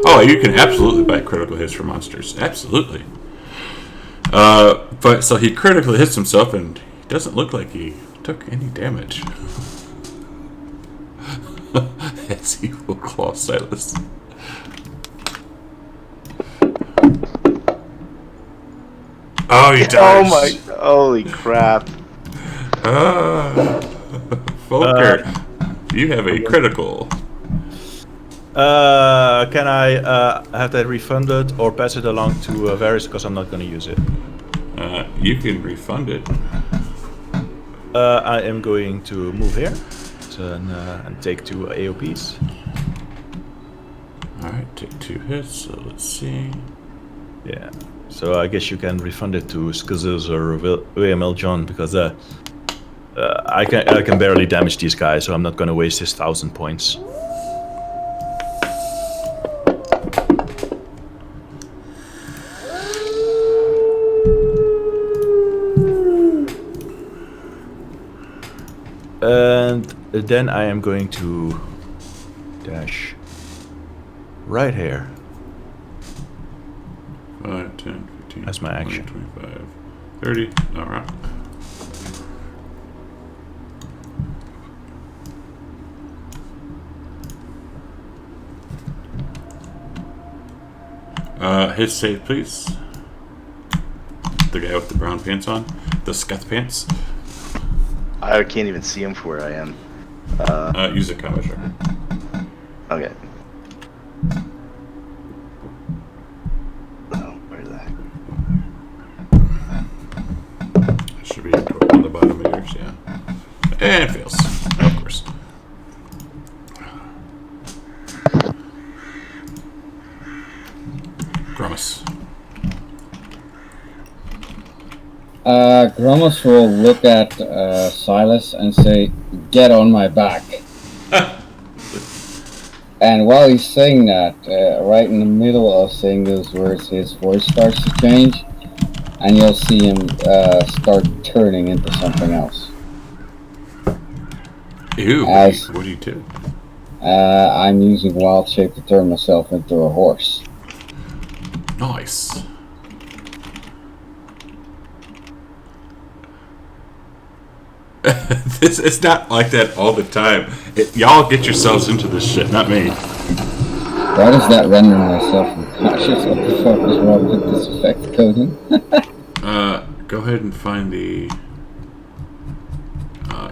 Oh, you can absolutely buy critical hits for monsters. Absolutely. But so he critically hits himself, and he doesn't look like he took any damage. As he will claw Silas. Oh, you Oh dodged! my! Holy crap! Volker, you have a critical. Can I have that refunded or pass it along to Varys because I'm not going to use it? You can refund it. I am going to move here and take 2 AOPs. Alright, take 2 hits, so let's see. Yeah. So I guess you can refund it to Skazuz or William L. John because I can barely damage these guys, so I'm not going to waste his 1,000 points. And then I am going to dash right here. 5, 10, 15, That's my 20, action. 25, 30. Alright. Hit save, please. The guy with the brown pants on. The scuff pants. I can't even see him from where I am. Use a combat tracker. Okay. Oh, where's that? It should be on the bottom of yours, yeah. And it fails. Of course. Gromus. Gromos will look at Silas and say, "Get on my back." And while he's saying that, right in the middle of saying those words, his voice starts to change, and you'll see him start turning into something else. Ew, As- what do you do? I'm using wild shape to turn myself into a horse. Nice. It's not like that all the time. Y'all get yourselves into this shit, not me. Why does that render myself unconscious? What the fuck is wrong with this effect coding? Go ahead and find the...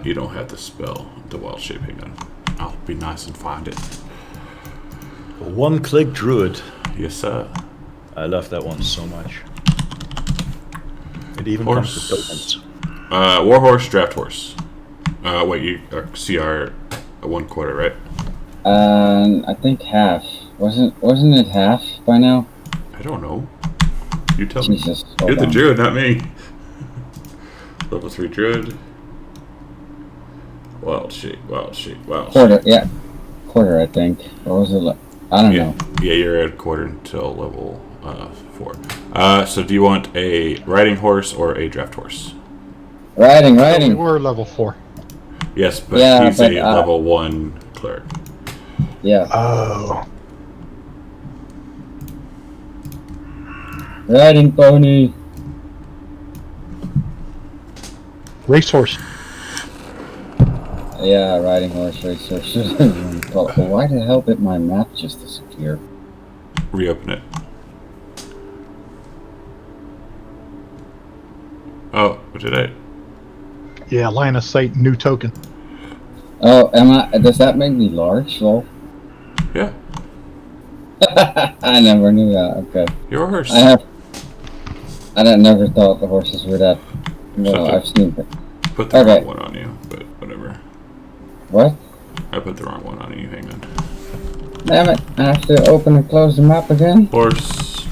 you don't have the spell, the wild shape. Hang on. I'll be nice and find it. One-click druid. Yes, sir. I love that one so much. It even Horse. comes with tokens. Warhorse, draft horse. Wait, you CR 1/4, right? I think half. Wasn't it half by now? I don't know. You tell me. Jesus. You're hold the on. druid, not me. Level 3 druid. Wild shape, wild shape, wild shape. Quarter, yeah. Quarter, I think. Or was it? I don't Yeah, know. yeah, you're at quarter until level 4. So do you want a riding horse or a draft horse? Riding. We're level 4. Yes, but Yeah, he's but, a level 1 cleric. Yeah. Oh. Riding pony. Racehorse. Yeah, riding horse, racehorse. Why the hell did my map just disappear? Reopen it. Oh, what did I? Yeah, line of sight, new token. Oh, does that make me large, lol? Yeah, I never knew that, okay. you're a horse. I never thought the horses were that. Well, Something. I've seen them. Put the Okay. wrong one on you, but whatever. What? I put the wrong one on you, hang on. Damn it, I have to open and close the map again? Horse.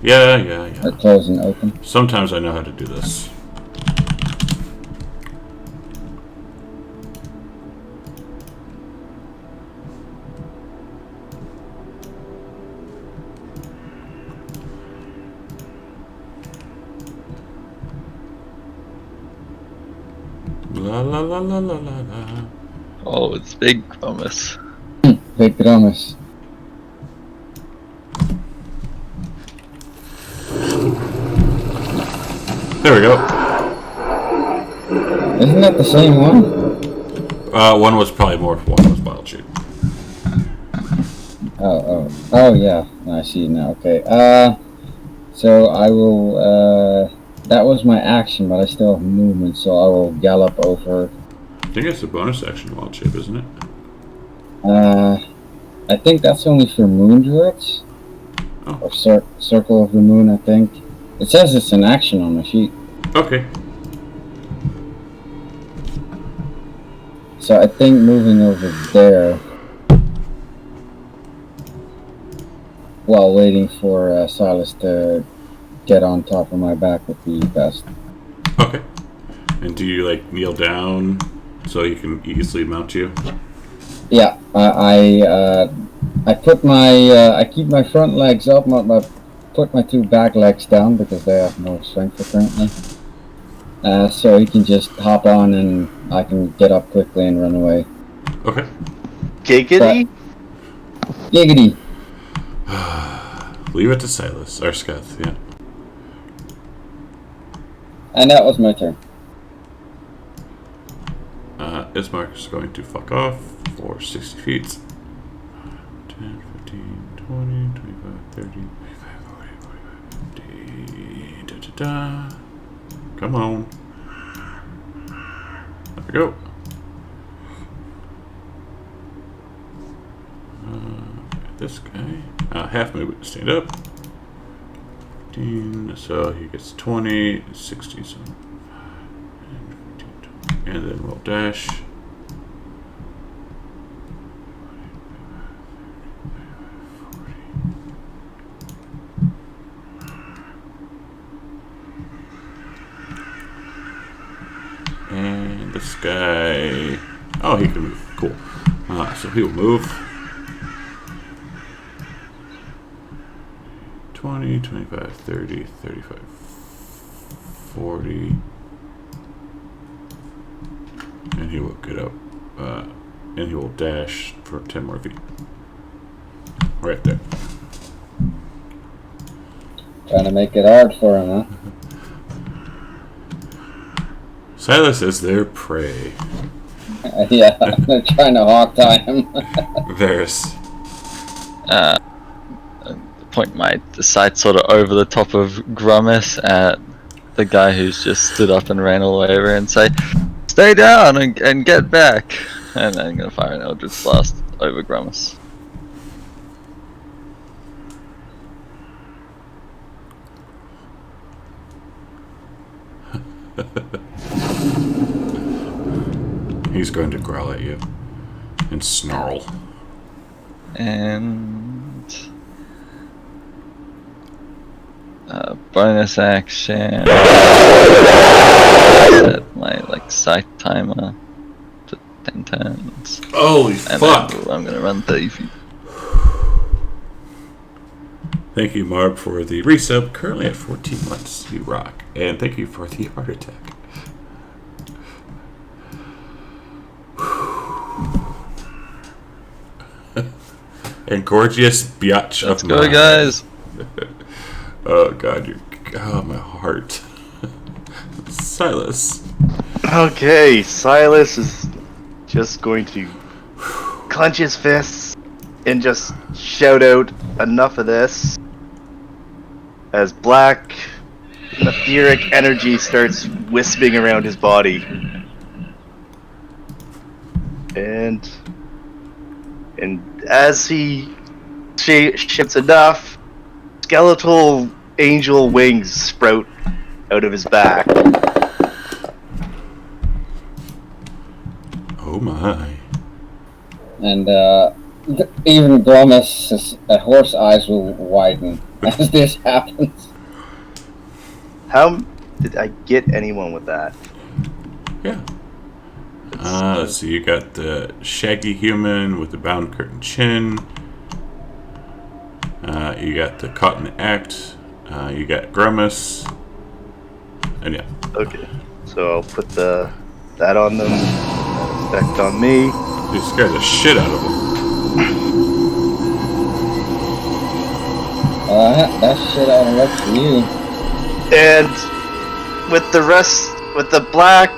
Yeah. Or close and open. Sometimes I know how to do this. La la la la la la la. Oh, it's big promise. Big promise. There we go. Isn't that the same one? One was probably more. One was wild shape. Oh, yeah. I see now. Okay. So I will. That was my action, but I still have movement, so I will gallop over. I think it's a bonus action wild shape, isn't it? I think that's only for moon druids. Oh. Or circle of the moon, I think. It says it's an action on the sheet. Okay. So I think moving over there, while waiting for Silas to get on top of my back, would be best. Okay. And do you like kneel down so he can easily mount you? Yeah, I put my I keep my front legs up, put my two back legs down because they have more strength apparently. So he can just hop on and I can get up quickly and run away. Okay. Giggity? Giggity! Leave it to Silas, or Scuth, yeah. And that was my turn. Ismark's going to fuck off for 60 feet. 10, 15, 20, 25, 30, 45, 40, 50, da. Come on. There we go. This guy. Half movement to stand up. 15, so he gets 20, 60, so. And then we'll dash. And this guy, oh, he can move. Cool. So he will move. 20, 25, 30, 35, 40. And he will get up. And he will dash for 10 more feet. Right there. Trying to make it hard for him, huh? Silas is their prey. Yeah, they're trying to hawk tie him. Varys. Point my sight sort of over the top of Grummus at the guy who's just stood up and ran all over and say, "Stay down and get back!" And then I'm gonna fire an Eldritch Blast over Grummus. He's going to growl at you and snarl. And bonus action. Set my sight timer to 10 turns. Holy And fuck! then I'm gonna run 30 feet. Thank you, Marb, for the resub. Currently at 14 months. You rock. And thank you for the heart attack. And gorgeous biatch Let's of go, mine. guys! Oh god, my heart. Silas. Okay, Silas is just going to clench his fists and just shout out, "Enough of this," as black etheric energy starts wisping around his body. And as he shouts enough, skeletal angel wings sprout out of his back. Oh my. And even Grummus' horse eyes will widen as this happens. How did I get anyone with that? Yeah. Let's see, you got the shaggy human with the bound curtain chin. You got the caught in the act. You got Grummus. And yeah. Okay, so I'll put that on them. Effect on me. You scared the shit out of him. That shit out of luck for you. And with the black,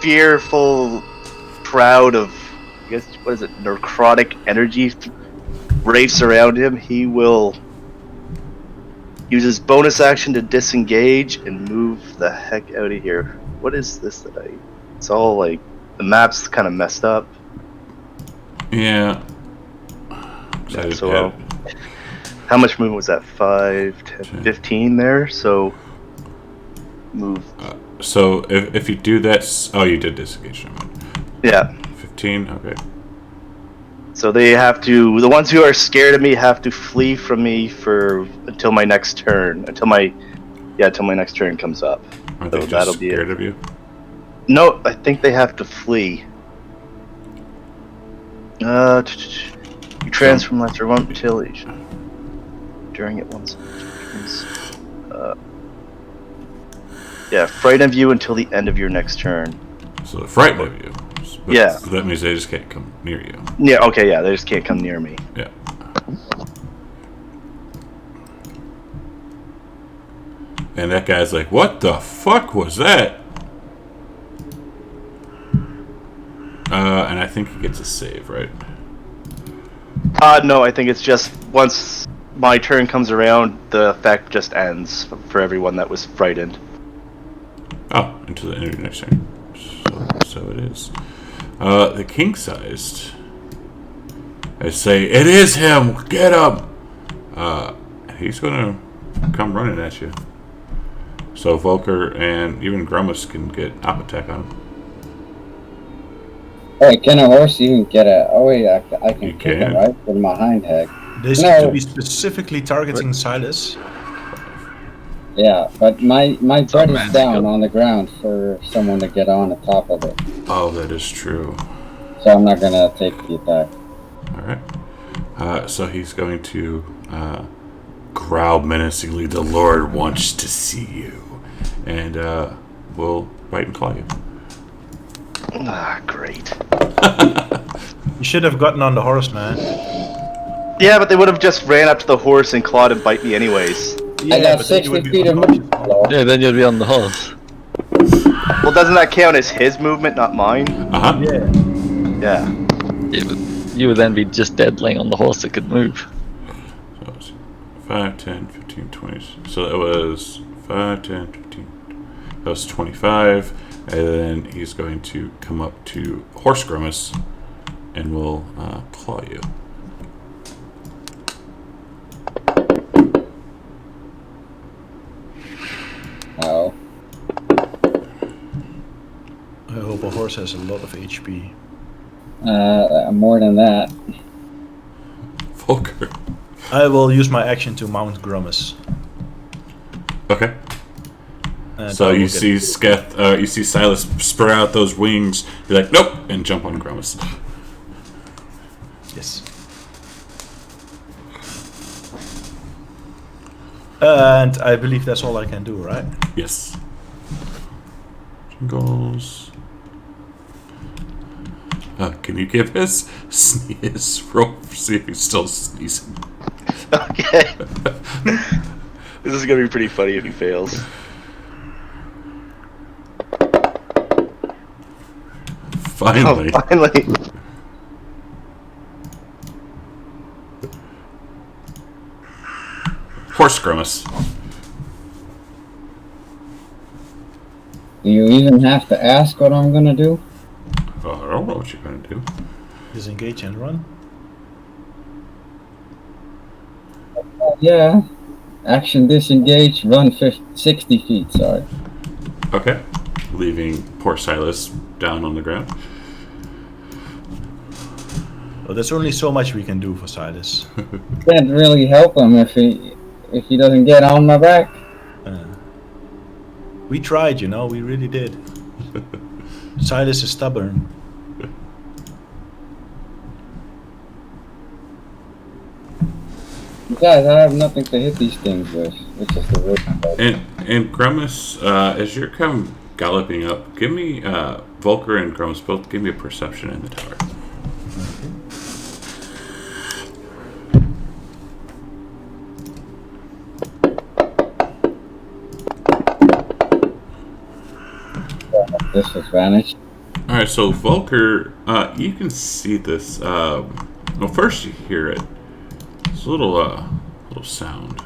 fearful crowd of, I guess, what is it, necrotic energy wraiths around him, he will use his bonus action to disengage and move the heck out of here. What is this that I... It's all like... The map's kind of messed up. Yeah. So, how much movement was that? 5, 10, 15 there? So, move. So if you do that... Oh, you did disengage. Yeah. 15? Okay. So they have to... The ones who are scared of me have to flee from me until my next turn. Until my next turn comes up. Aren't So they that'll just be scared it. of you? No, I think they have to flee. You transform lesser one until during it once. Frighten of you until the end of your next turn. So they're frightened of you. But Yeah. So that means they just can't come near you. Yeah, okay, yeah, they just can't come near me. Yeah. And that guy's like, what the fuck was that? And I think he gets a save, right? No, I think it's just once my turn comes around, the effect just ends for everyone that was frightened. Oh, until the end of your next turn. So it is. The king-sized. I say, it is him! Get him! He's gonna come running at you. So Volker and even Grumus can get op attack on him. Wait, can a horse even get a... Oh wait, I can You kick can. him, right? With my hind leg. They seem No. to be specifically targeting Silas. Yeah, but my bread is magical. down on the ground for someone to get on the top of it. Oh, that is true. So I'm not gonna take the attack. Alright. So he's going to growl menacingly, the Lord wants to see you. And will bite and claw you. Ah, great. You should have gotten on the horse, man. Yeah, but they would have just ran up to the horse and clawed and bite me anyways. I got but then you 60 would be feet of unconscious. movement. Yeah, then you'd be on the horse. Well, doesn't that count as his movement, not mine? Uh-huh. Yeah. Yeah. Yeah, but you would then be just dead laying on the horse that could move. So it was 5, 10, 15, 20. So that was 5, 10, 15. That was 25. And then he's going to come up to Horse Grimace and will claw you. Oh. I hope a horse has a lot of HP. More than that. Volker. I will use my action to mount Grumus. Okay. And So I will you get- see Sketh, you see Silas spread out those wings. You're like, nope, and jump on Grumus. Yes. And I believe that's all I can do, right? Yes. Jingles. Can you give his sneeze roll? See if he's still sneezing. Okay. This is gonna be pretty funny if he fails. Finally. Oh, finally. Horse Grimace. Do you even have to ask what I'm gonna do? Oh, I don't know what you're going to do. Disengage and run. Yeah. Action disengage, run 60 feet, sorry. Okay. Leaving poor Silas down on the ground. Well, there's only so much we can do for Silas. Can't really help him if he doesn't get on my back. We tried, you know, we really did. Silas is stubborn. Guys, I have nothing to hit these things with, which is the worst part. And Grumus, as you're come galloping up, give me, Volker and Grumus both give me a perception in the tower. Disadvantage. Alright, so Volker, you can see this. Well, first you hear it. There's a little sound.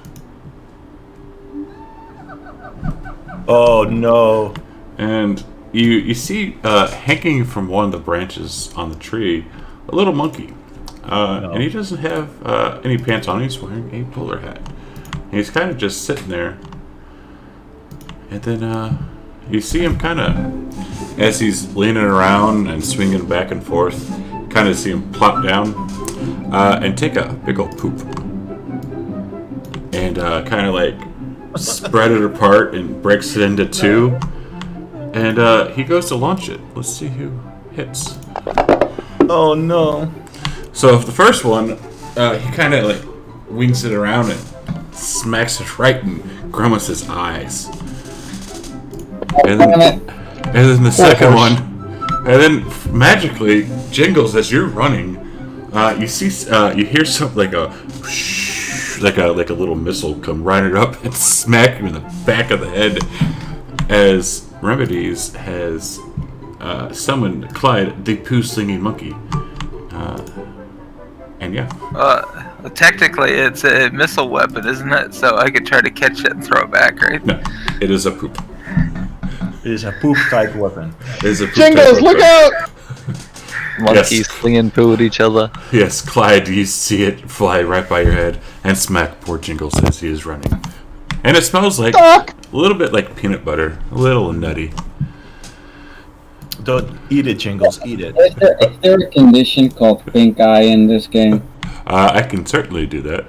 Oh no. And you see hanging from one of the branches on the tree a little monkey. And he doesn't have any pants on. He's wearing a bowler hat. And he's kind of just sitting there. And then you see him kind of, as he's leaning around and swinging back and forth, kind of see him plop down and take a big old poop. And kind of like spread it apart and breaks it into two. And he goes to launch it. Let's see who hits. Oh no. So the first one, he kind of like wings it around and smacks it right in Grimace's eyes. And then the second one, and then magically, Jingles, as you're running, you see, you hear something like a whoosh, like a little missile come right up and smack you in the back of the head, as Remedies has summoned Clyde, the poo-slinging monkey. And yeah. Technically, it's a missile weapon, isn't it? So I could try to catch it and throw it back, right? No, it is a poop. It is a poop type weapon. It is a poop Jingles, type look weapon. out! Monkeys flinging poo at each other. Yes, Clyde, you see it fly right by your head and smack poor Jingles as he is running. And it smells like a little bit like peanut butter, a little nutty. Don't eat it, Jingles. Eat it. Is there a condition called pink eye in this game? I can certainly do that.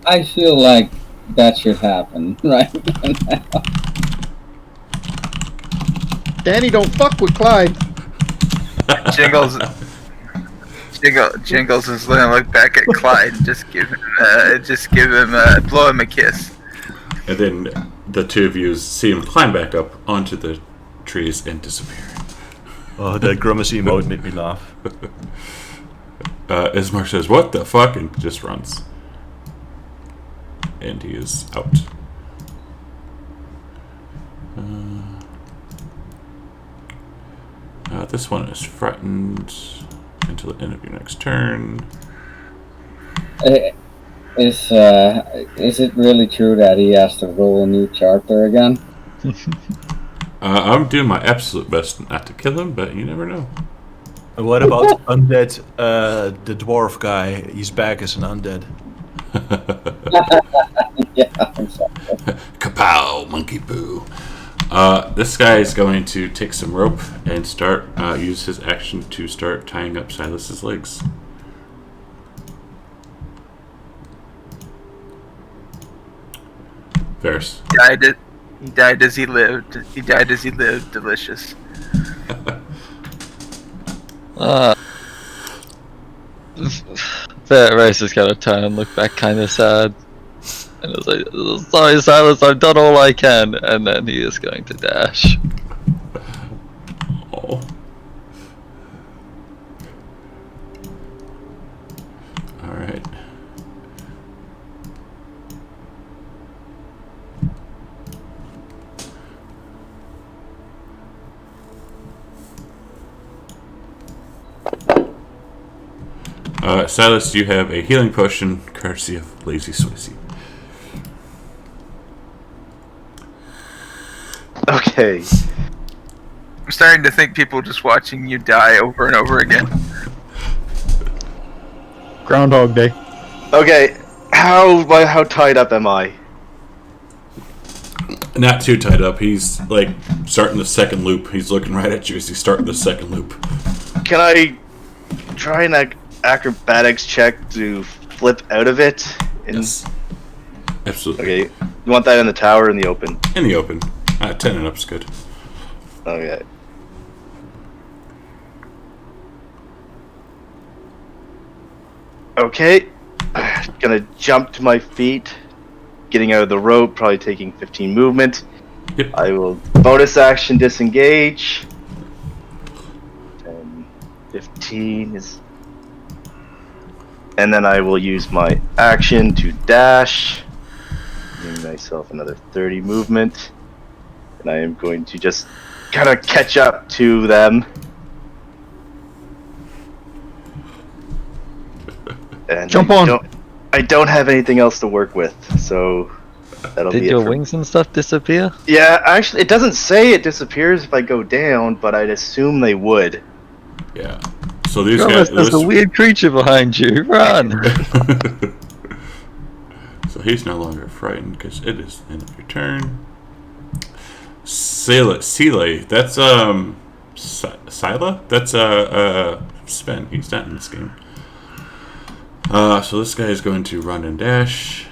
I feel like that should happen right now. Danny, don't fuck with Clyde. Jingles is gonna look back at Clyde and just give him, blow him a kiss. And then the two of you see him climb back up onto the trees and disappear. Oh, that grimace emote made me laugh. Ismar says, "What the fuck?" and just runs. And he is out. This one is frightened until the end of your next turn. Is it really true that he has to roll a new charter again? I'm doing my absolute best not to kill him, but you never know. What about undead? The dwarf guy. He's back as an undead. Yeah, exactly. Kapow, monkey poo. This guy is going to take some rope and start use his action to start tying up Silas's legs. Varys. He died as he lived. He died as he lived. Delicious. Race is gonna turn and look back kind of sad. And it's like, sorry Silas, I've done all I can. And then he is going to dash. Oh. Alright. Silas, you have a healing potion courtesy of Lazy Swissy. Okay. I'm starting to think people just watching you die over and over again. Groundhog Day. Okay. How tied up am I? Not too tied up. He's like starting the second loop. He's looking right at you as he's starting the second loop. Can I try an acrobatics check to flip out of it? Yes. Absolutely. Okay. You want that in the tower or in the open? In the open. 10 and up's good. Okay. Okay. Gonna jump to my feet, getting out of the rope, probably taking 15 movement. Yep. I will bonus action disengage. 10, 15 is... And then I will use my action to dash. Giving myself another 30 movement. And I am going to just kind of catch up to them. And Jump on. I don't have anything else to work with, so that'll Did be it your for- wings and stuff disappear? Yeah, actually, it doesn't say it disappears if I go down, but I'd assume they would. Yeah. So these Grumus, guys. there's a weird creature behind you. Run! So he's no longer frightened because it is the end of your turn. Sela. That's Sila. That's Sven. He's not in this game. So this guy is going to run and dash.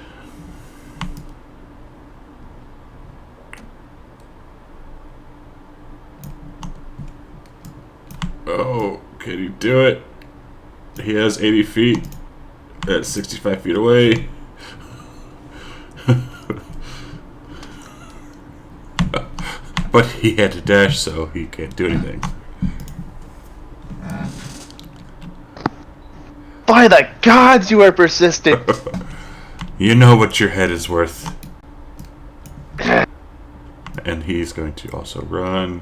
Oh, can he do it? He has 80 feet. That's 65 feet away. But he had to dash, so he can't do anything. By the gods, you are persistent! You know what your head is worth. And he's going to also run.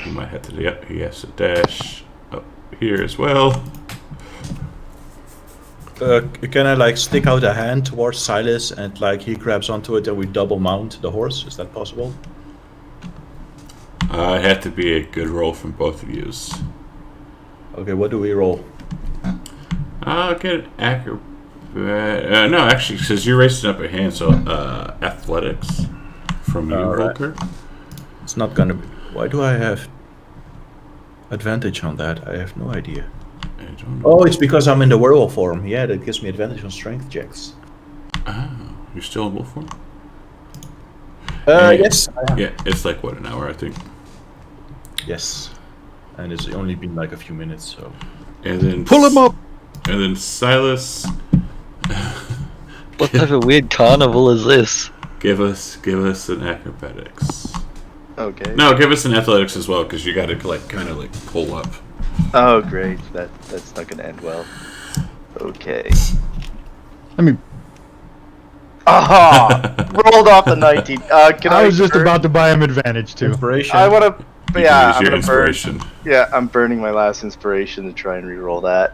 He might have to. Yep, he has to dash up here as well. Can I like stick out a hand towards Silas and like he grabs onto it and we double mount the horse? Is that possible? It had to be a good roll from both of you. Okay, what do we roll? I'll get an acrobat. No, actually, because you're raising up a hand, so athletics from you, Alright. Volker. It's not gonna be. Why do I have advantage on that? I have no idea. I don't know. Oh, it's because I'm in the werewolf form. Yeah, that gives me advantage on strength checks. Oh, you're still in wolf form? Yes. I am. Yeah, it's like, what, an hour, I think. Yes. And it's only been like a few minutes, so. And then Pull him up. And then Silas, What type of weird carnival is this? give us an acrobatics. Okay. No, give us an athletics as well, because you got to like kind of like pull up. Oh, great. That's not gonna end well. Okay. Let me. Aha! Rolled off the 19. Can I was just burn- about to buy him advantage too. Inspiration. I want to. You Yeah, can use I'm your gonna burn. inspiration. Yeah, I'm burning my last inspiration to try and re-roll that.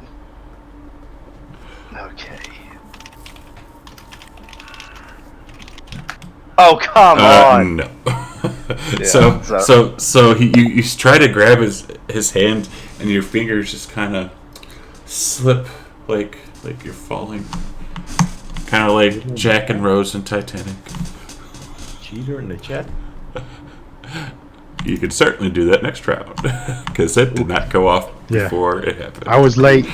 Okay. Oh, come on! No. Yeah, so you try to grab his hand, and your fingers just kind of slip like you're falling, kind of like Jack and Rose in Titanic. Cheater in the chat. You could certainly do that next round, because it did not go off Yeah. before it happened. I was late.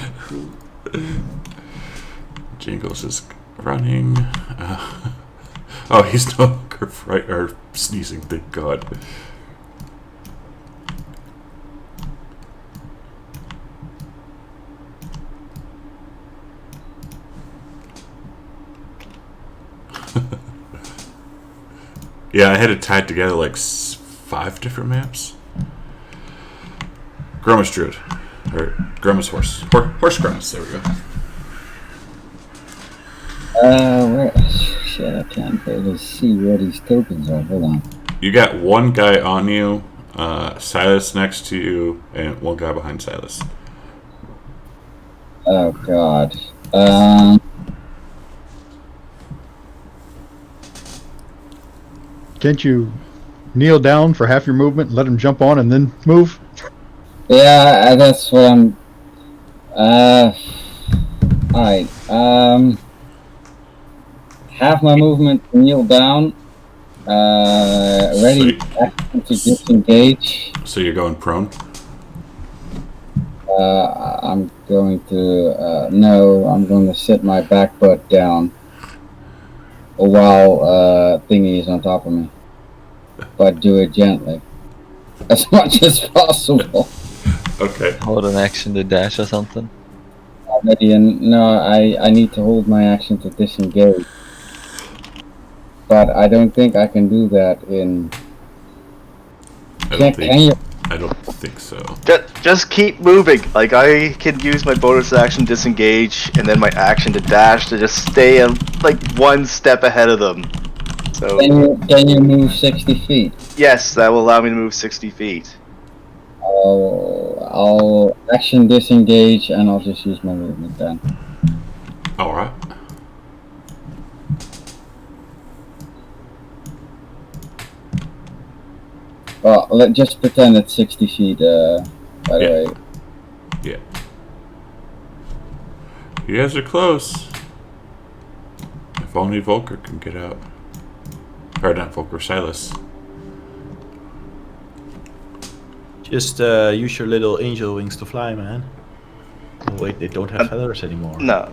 Jingles is running. Oh, he's no longer or sneezing. Thank God. Yeah, I had it tied together like 5 different maps. Grumus Druid. Or Grumus Horse. Horse Grumus, there we go. Where? Shit, I can't barely see where these tokens are. Hold on. You got one guy on you, Silas next to you, and one guy behind Silas. Oh God. Can't you kneel down for half your movement, let him jump on, and then move? Yeah, that's what I'm. Alright. Half my movement to kneel down. Ready to disengage. So you're going prone? I'm going to. No, I'm going to sit my back butt down while Thingy is on top of me. But do it gently. As much as possible. Okay. Hold an action to dash or something? No, I need to hold my action to disengage. But I don't think I can do that in. I don't think so. Just keep moving. Like, I can use my bonus action disengage and then my action to dash to just stay like one step ahead of them. So Can you move 60 feet? yes, that will allow me to move 60 feet. I'll action disengage and I'll just use my movement then. All right. Well, let's just pretend it's 60 feet, by the Yeah. way. Yeah. You guys are close. If only Volker can get out. Or not Volker, Silas. Just use your little angel wings to fly, man. Oh, wait, they don't have feathers anymore. No,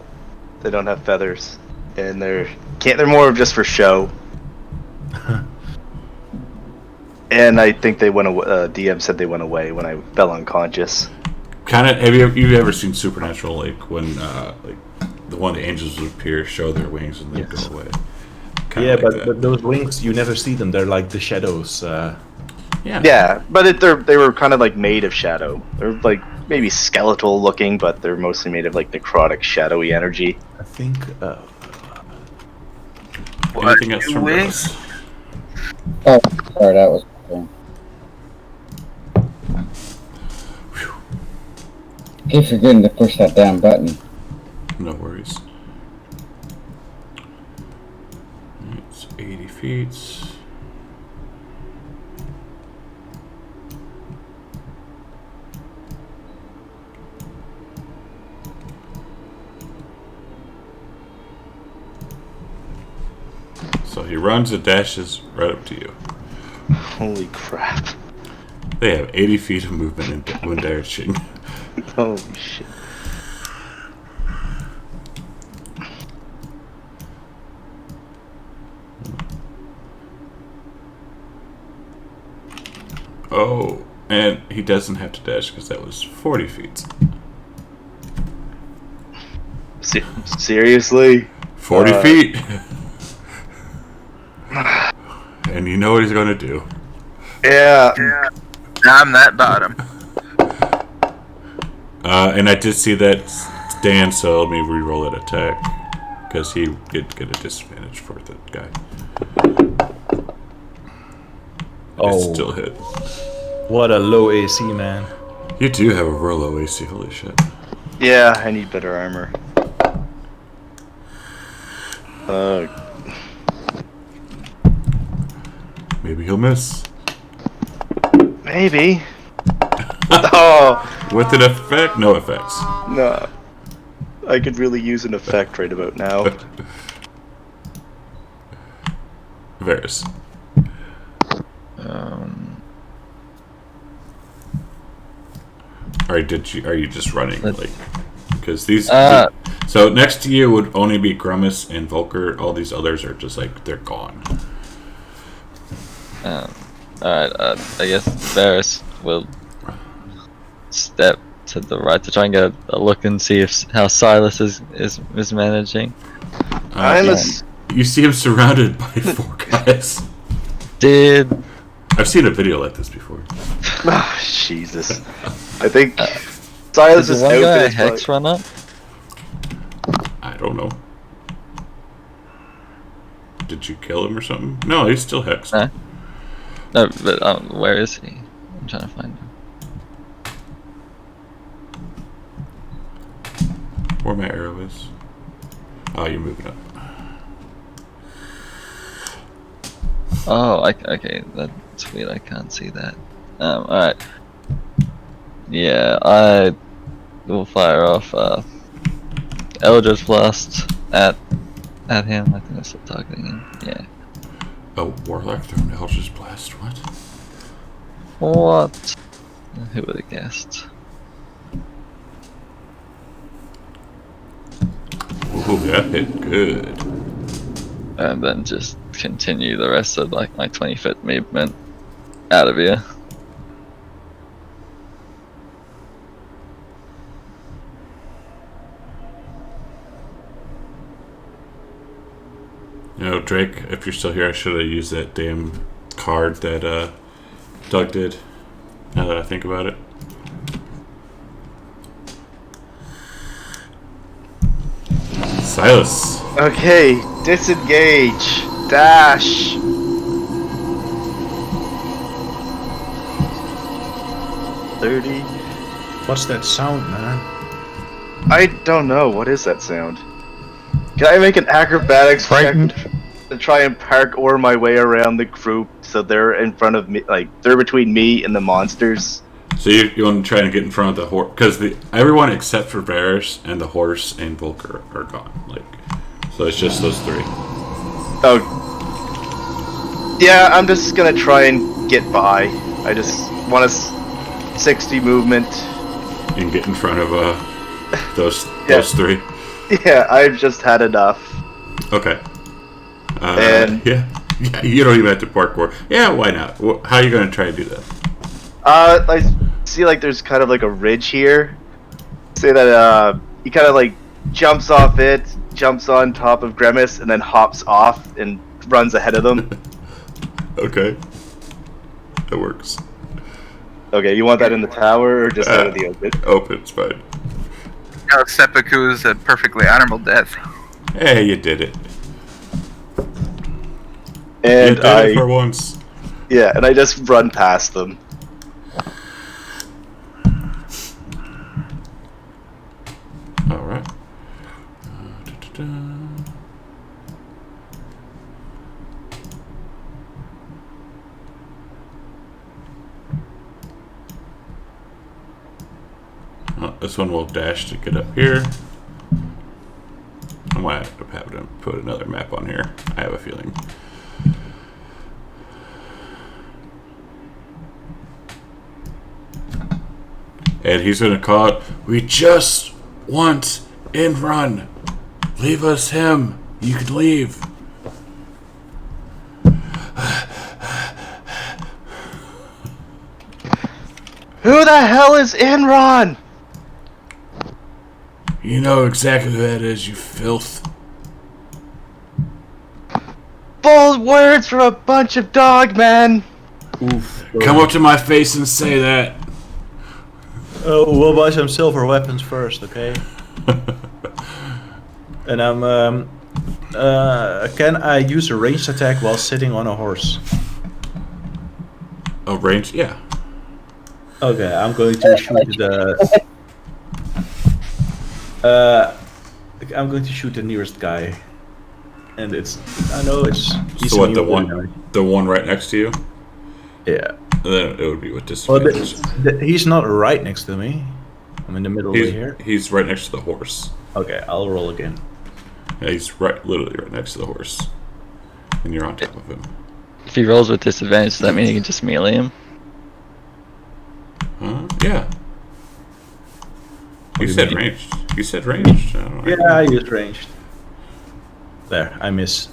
they don't have feathers, and they're more just for show. And I think they went away. DM said they went away when I fell unconscious. Kind of. Have you ever seen Supernatural? Like when like the one of the angels would appear, show their wings, and then Yes. go away. Kinda Yeah, like but those wings, you never see them. They're like the shadows. Yeah, but they were kind of like made of shadow. They're like maybe skeletal looking, but they're mostly made of like necrotic, shadowy energy. I think. Anything else from doing? us? Oh, sorry, that was cool. Keep forgetting to push that damn button. No worries. It's 80 feet. So he runs and dashes right up to you. Holy crap! They have 80 feet of movement in one direction. Holy shit! Oh, and he doesn't have to dash because that was 40 feet. Seriously? 40 feet! And you know what he's going to do. Yeah. I'm that bottom. And I did see that stand, so let me re-roll that attack. Because he did get a disadvantage for the guy. Oh. It still hit. What a low AC, man. You do have a real low AC, holy shit. Yeah, I need better armor. Maybe he'll miss. Maybe. Oh With an effect? No effects. no! I could really use an effect right about now. Varys. Or are you just running? Like, because these. So next to you would only be Grummus and Volker. All these others are just like, they're gone. Alright, I guess Varys will step to the right to try and get a look and see if how Silas is managing. I'm a You see him surrounded by 4 guys. I've seen a video like this before. Oh, Jesus. I think Silas Is is the one out guy a there. hex run up? I don't know. Did you kill him or something? No, he's still hexed. No, but where is he? I'm trying to find him. Where my arrow is. Oh, you're moving up. Oh, okay, that's weird. I can't see that. Alright. Yeah, I will fire off Eldritch Blast at him. I think that's still targeting him. Yeah. Oh, Warlock thrown Eldritch Blast. What? What? Who would have guessed? Ooh, that hit good. And then just continue the rest of like my 20-foot movement out of here. You know, Drake, if you're still here, I should have used that damn card that Doug did. Now that I think about it. Silas. Okay, disengage. Dash. $30. What's that sound, man? I don't know. What is that sound? Can I make an acrobatics Frightened? check to try and parkour my way around the group so they're in front of me, like they're between me and the monsters? So you want to try and get in front of the horse because everyone except for Varys and the horse and Volker are gone. So it's just those three. Oh, yeah. I'm just gonna try and get by. I just want a 60 movement. And get in front of those three. Yeah, I've just had enough. Okay. And- yeah, you don't even have to parkour. Yeah, why not? How are you going to try to do that? I see like there's kind of like a ridge here. Say that he kind of like jumps off it, jumps on top of Grimace, and then hops off and runs ahead of them. Okay. That works. Okay, you want that in the tower or just out of the open? Open, it's fine. No, seppuku's a perfectly honorable death. Hey, you did it. And you did it for once. Yeah, and I just run past them. Alright. This one will dash to get up here. I might have to put another map on here. I have a feeling. And he's gonna call it, "We just want in run. Leave us him. You can leave." Who the hell is Enron? You know exactly who that is, you filth. Bold words from a bunch of dog men. Oof. Come up to my face and say that. Oh, we'll buy some silver weapons first, okay? And can I use a ranged attack while sitting on a horse? Oh, range? Yeah. Okay, I'm going to shoot the. I'm going to shoot the nearest guy, and I know it's. So what? The one right next to you? Yeah. Then it would be with Well, disadvantage. he's not right next to me. I'm in the middle over here. He's right next to the horse. Okay, I'll roll again. Yeah, he's literally right next to the horse, and you're on top of him. If he rolls with disadvantage, does that mean he can just melee him? Yeah. You do you said mean? ranged. You said ranged. I don't know. Yeah, I used ranged. There, I miss.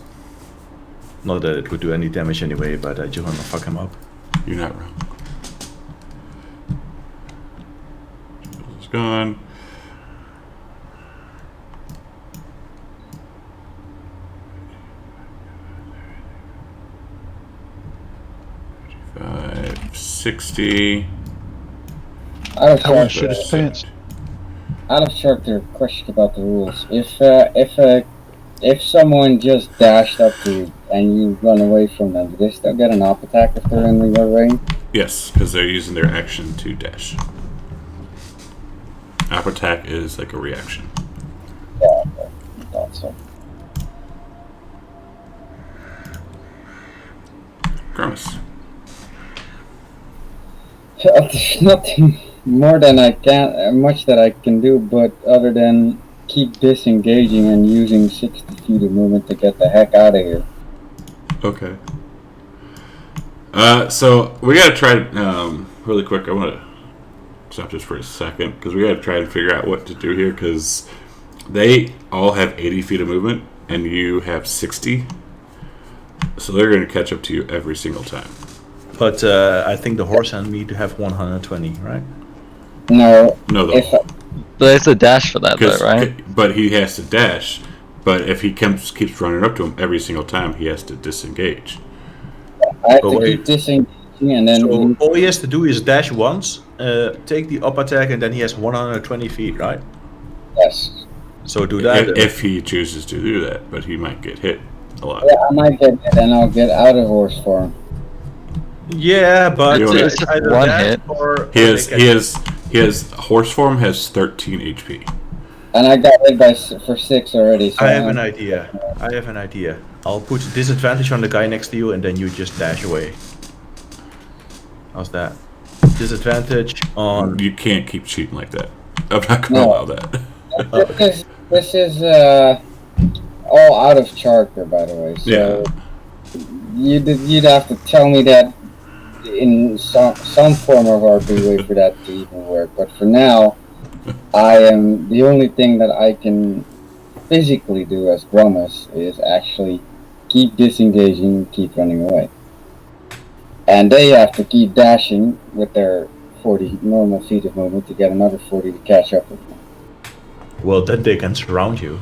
Not that it would do any damage anyway, but I just want to fuck him up. You're not wrong. It's gone. $5, 60. Out of That one character, shit his pants. out of character question about the rules. If someone just dashed up to you and you run away from them, do they still get an op attack if they're in your range? Yes, because they're using their action to dash. Op attack is like a reaction. Yeah, okay. I thought so. Grimace. There's nothing more than much that I can do, but other than keep disengaging and using 60 feet of movement to get the heck out of here. Okay. So we gotta try really quick. I want to stop this for a second because we gotta try and figure out what to do here because they all have 80 feet of movement and you have 60. So they're gonna catch up to you every single time. But I think the horse and me to have 120, right? No, No, if But there's a dash for that, though, right? But he has to dash. But if he keeps running up to him every single time, he has to disengage. I have Oh, to wait. keep disengaging and then So all he has to do is dash once, take the up attack, and then he has 120 feet, right? yes. So do that. If he chooses to do that, but he might get hit a lot. Yeah, I might get it and I'll get out of horse form. Yeah, but You only- It's just either one that hit. or He has horse form has 13 HP. And I got hit for 6 already. So I have an idea. I'll put disadvantage on the guy next to you, and then you just dash away. How's that? Disadvantage on. You can't keep cheating like that. I'm not gonna No. allow that. This is all out of character, by the way. So you'd have to tell me that in some form of RP for that to even work. But for now, I am the only thing that I can physically do as Grummus is actually keep disengaging, keep running away, and they have to keep dashing with their 40 normal feet of movement to get another 40 to catch up with me. Well, then they can surround you.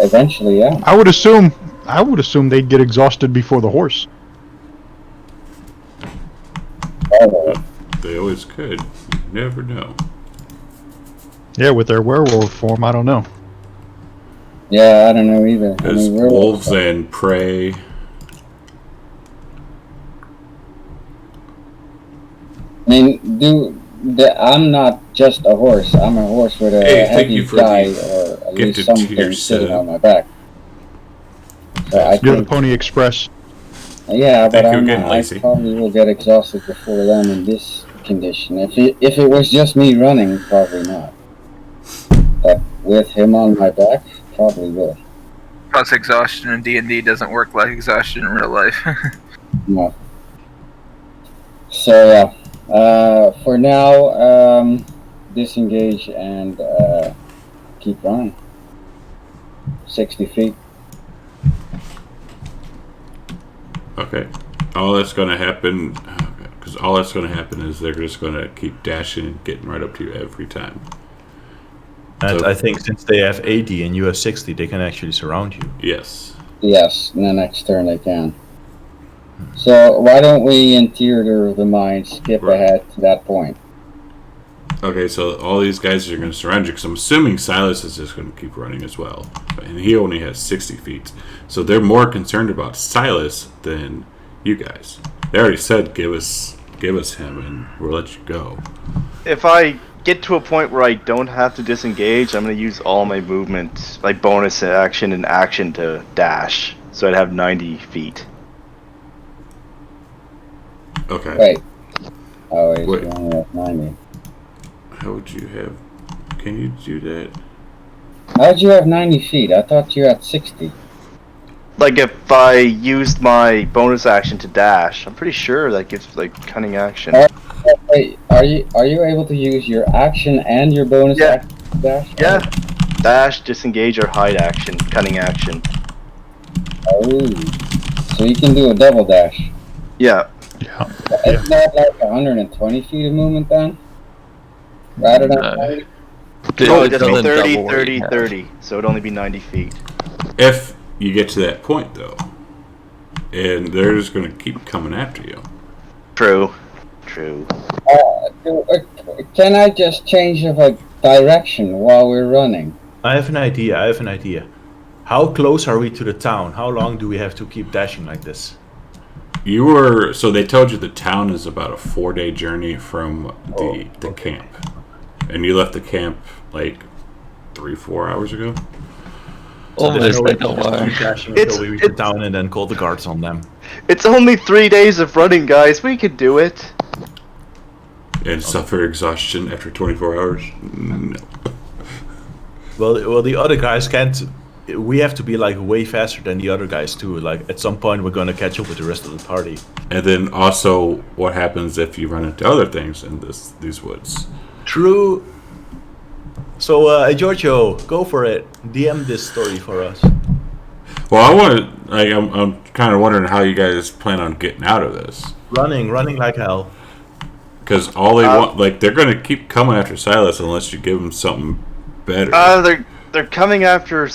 Eventually, yeah. I would assume they'd get exhausted before the horse. They always could. You never know. Yeah, with their werewolf form, I don't know. Yeah, I don't know either. There's wolves and prey. I mean, I'm not just a horse. I'm a horse with a heavy guy or at least something sitting on my back. So You're the Pony Express. Yeah, but I probably will get exhausted before then in this condition. If it was just me running, probably not. But with him on my back, probably will. Plus, exhaustion in D&D doesn't work like exhaustion in real life. No. So yeah. For now, disengage and keep running. 60 feet. Okay. All that's going to happen, because all that's going to happen is they're just going to keep dashing and getting right up to you every time. And so, I think since they have 80 and you have 60, they can actually surround you. Yes. Yes, in the next turn they can. So why don't we, in theater of the mind, skip ahead to that point? Okay, so all these guys are going to surround you, because I'm assuming Silas is just going to keep running as well. And he only has 60 feet. So they're more concerned about Silas than you guys. They already said, give us him, and we'll let you go. If I get to a point where I don't have to disengage, I'm going to use all my movement, like bonus action and action to dash. So I'd have 90 feet. Okay. Wait. Oh, wait. You only have 90. How would you have... Can you do that? How'd you have 90 feet? I thought you had 60. Like, if I used my bonus action to dash, I'm pretty sure that gives, like, cunning action. Wait, are you able to use your action and your bonus action to dash? Yeah. Dash, disengage, or hide action. Cunning action. Oh. So you can do a double dash. Yeah. Yeah. Isn't that like 120 feet of movement then? Rather than 90? No, it'd be 30, 30, 30. So it'd only be 90 feet. If you get to that point, though, and they're just going to keep coming after you. True. Can I just change of a direction while we're running? I have an idea. How close are we to the town? How long do we have to keep dashing like this? So they told you the town is about a 4-day journey from the camp. And you left the camp like 3-4 hours ago? Almost like a while. Dashing until we reach the town and then call the guards on them. It's only 3 days of running, guys. We can do it. And suffer exhaustion after 24 hours? No. Well, the other guys can't. We have to be like way faster than the other guys too. Like at some point, we're gonna catch up with the rest of the party. And then also, what happens if you run into other things in these woods? True. So, Giorgio, go for it. DM this story for us. Well, I'm kind of wondering how you guys plan on getting out of this. Running like hell. Because all they want, like, they're gonna keep coming after Silas unless you give them something better. They're coming after.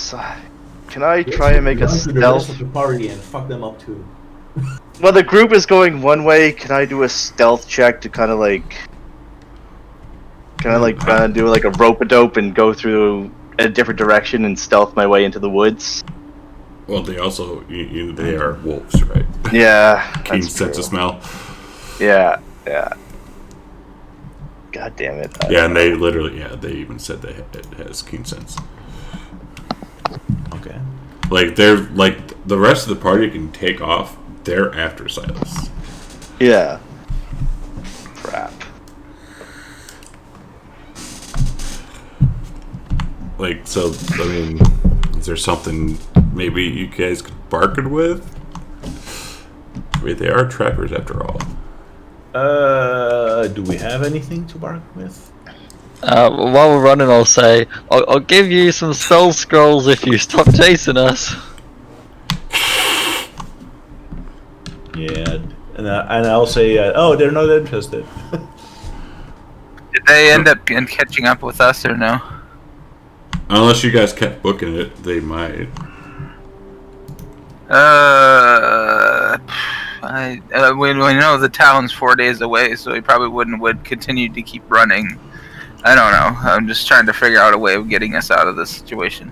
Can I try and make a stealth? The rest of the party and fuck them up too. Well, the group is going one way. Can I do a stealth check to kind of do like a rope-a-dope and go through a different direction and stealth my way into the woods? Well, they also they are wolves, right? Yeah. Keen sense of smell. Yeah. God damn it. Yeah, and they literally, they even said that it has keen sense. Okay. Like, they're, like, the rest of the party can take off. They're after Silas. Yeah. Crap. Like, so, I mean, is there something maybe you guys could bargain with? I mean, they are trappers after all. Do we have anything to bargain with? While we're running, I'll say, I'll give you some spell scrolls if you stop chasing us. Yeah, and I'll say, oh, they're not interested. Did they end up catching up with us or no? Unless you guys kept booking it, they might. We know the town's 4 days away, so he probably would continue to keep running. I don't know. I'm just trying to figure out a way of getting us out of this situation.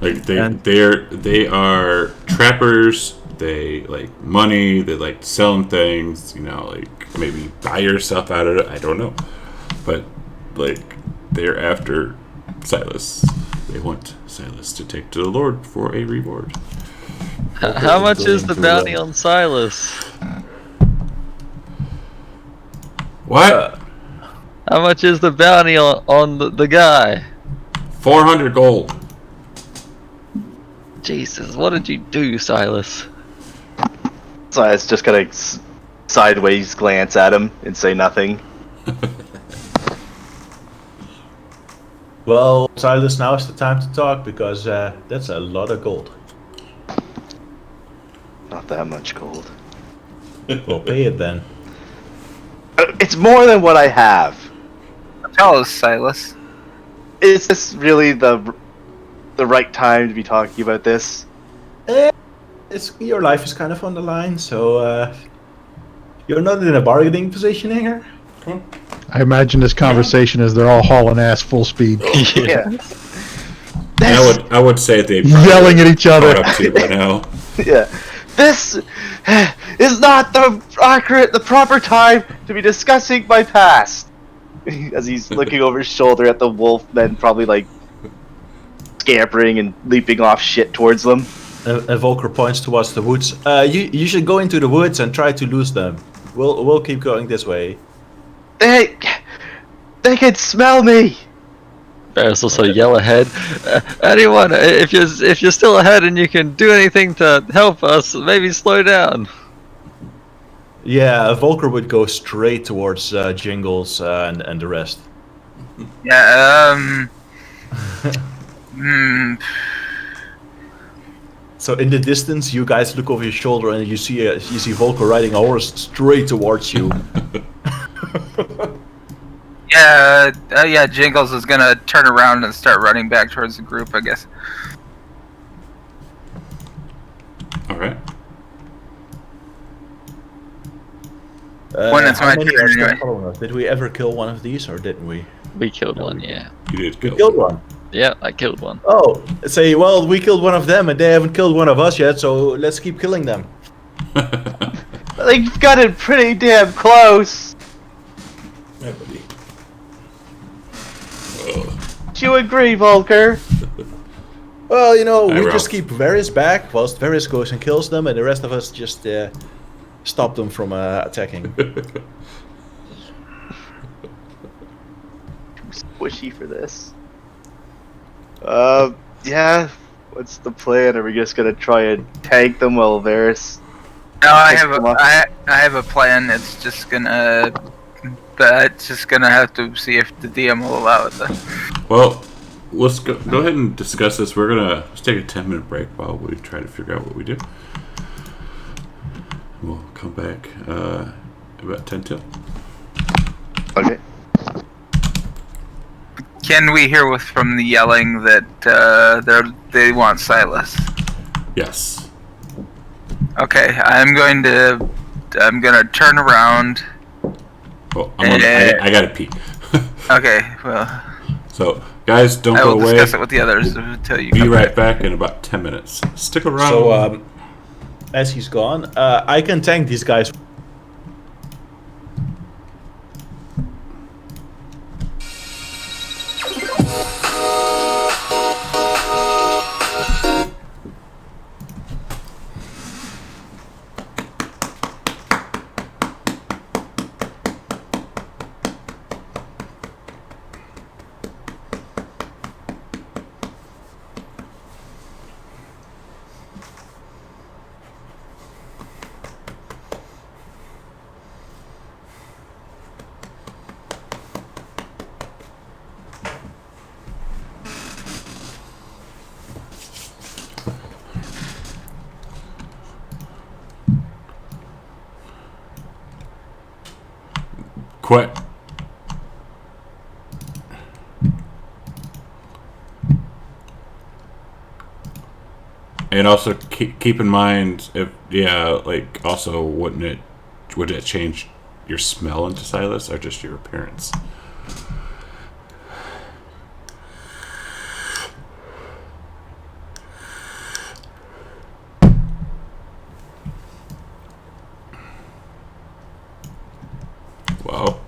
Like, they are trappers. They like money. They like selling things. You know, like maybe buy yourself out of it. I don't know, but like they're after Silas. They want Silas to take to the Lord for a reward. How much is the bounty on Silas? What? How much is the bounty on the guy? 400 gold. Jesus, what did you do, Silas? So I was just gonna sideways glance at him and say nothing. Well, Silas, now is the time to talk because that's a lot of gold. Not that much gold. We'll pay it then. It's more than what I have. Tell us, Silas. Is this really the right time to be talking about this? Your life is kind of on the line, so you're not in a bargaining position here. I imagine this conversation is they're all hauling ass full speed, Yeah. I would say they yelling at each other. up to by now. Yeah. This is not the proper time to be discussing my past. As he's looking over his shoulder at the wolf men, probably like scampering and leaping off shit towards them. And Volker points towards the woods. You should go into the woods and try to lose them. We'll keep going this way. They can smell me. There's also yell ahead. Anyone, if you're still ahead and you can do anything to help us, maybe slow down. Yeah, Volker would go straight towards Jingles and the rest. Yeah. So in the distance, you guys look over your shoulder and you see Volker riding a horse straight towards you. Yeah. Jingles is gonna turn around and start running back towards the group, I guess. All right. When it's how my many turn, are still anyway. following us? Did we ever kill one of these, or didn't we? We killed one, yeah. You did We kill. killed one. Yeah, I killed one. Oh, say, well, we killed one of them, and they haven't killed one of us yet, so let's keep killing them. They've got it pretty damn close. Yeah, buddy. Do you agree, Volker? Well, you know, Hey, we Ralph. just keep Varys back, whilst Varys goes and kills them, and the rest of us just stop them from attacking. Squishy for this. Yeah. What's the plan? Are we just gonna try and tank them while Varys? No, I have a plan. It's just gonna have to see if the DM will allow it. Then. Well, let's go ahead and discuss this. Let's take a 10-minute break while we try to figure out what we do. We'll come back about 10 till. Okay. Can we hear from the yelling that they want Silas? Yes. Okay, I'm gonna turn around. Well, I gotta pee. Okay, well, So, guys, don't I go will away. discuss it with the others until you Be come right back. back in about 10 minutes. Stick around. So, as he's gone, I can tank these guys. quite. And also keep in mind if like also would it change your smell into Silas or just your appearance? Wow.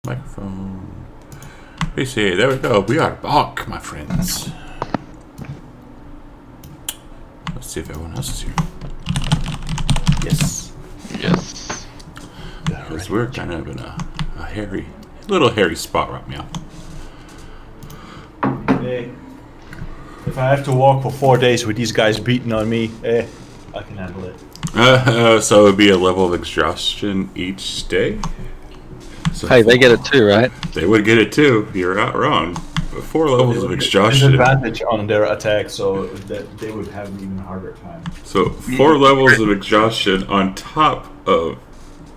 Microphone. PC, there we go. We are back, my friends. Let's see if everyone else is here. Yes. Yes. Because we're kind of in a little hairy spot right now. Hey, if I have to walk for 4 days with these guys beating on me, I can handle it. So it would be a level of exhaustion each day. So Hey, they get it too, right? They would get it too. You're not wrong. 4 levels of An exhaustion. advantage on their attack, so that they would have an even harder time. So 4 levels of exhaustion on top of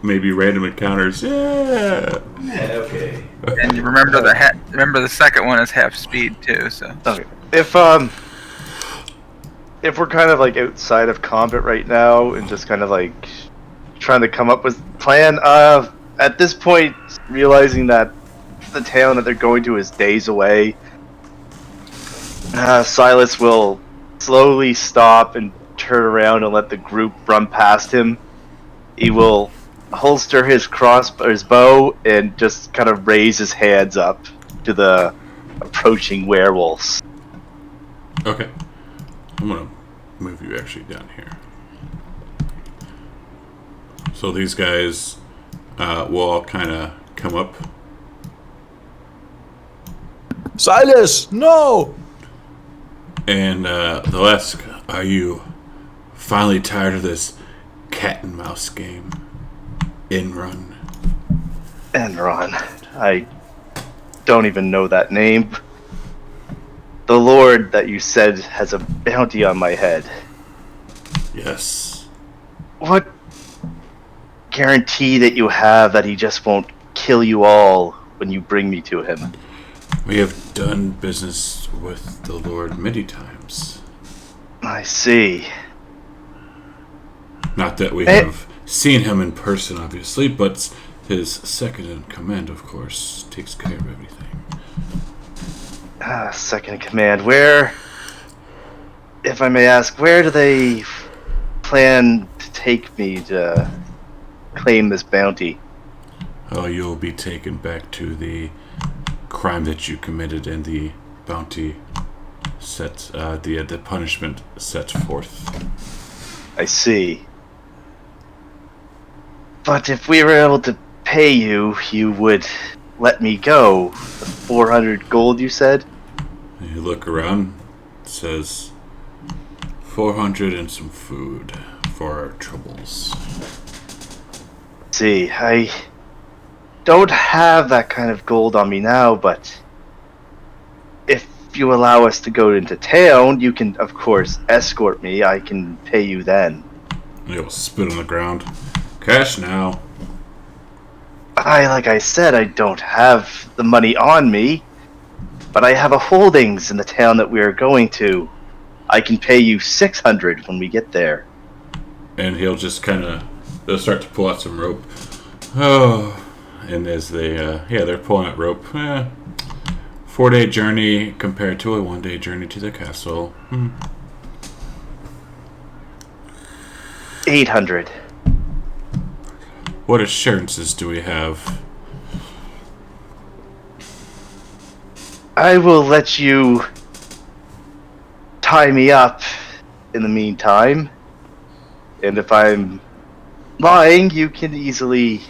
maybe random encounters. Yeah. Yeah, okay. And you remember the second one is half speed too. So Okay. If we're kind of like outside of combat right now and just kind of like trying to come up with a plan, at this point, realizing that the town that they're going to is days away, Silas will slowly stop and turn around and let the group run past him. He will holster his bow and just kind of raise his hands up to the approaching werewolves. Okay. I'm going to move you actually down here. So these guys will all kind of come up. Silas, no! And they'll ask, are you finally tired of this cat and mouse game? Enron. Enron. I don't even know that name. The Lord that you said has a bounty on my head. Yes. What guarantee that you have that he just won't kill you all when you bring me to him? We have done business with the Lord many times. I see. Not that we have seen him in person, obviously, but his second in command, of course, takes care of everything. Second in command. Where, if I may ask, where do they plan to take me to claim this bounty? Oh, you'll be taken back to the crime that you committed and the bounty set, the punishment set forth. I see. But if we were able to pay you, you would let me go. The 400 gold you said? You look around, it says 400 and some food for our troubles. See, I don't have that kind of gold on me now, but if you allow us to go into town, you can, of course, escort me. I can pay you then. You'll spit on the ground. Cash now. Like I said, I don't have the money on me, but I have a holdings in the town that we are going to. I can pay you 600 when we get there. And he'll just they'll start to pull out some rope. Oh, and as they're pulling out rope. 4-day journey compared to a 1-day journey to the castle. 800. What assurances do we have? I will let you tie me up in the meantime. And if I'm lying, you can easily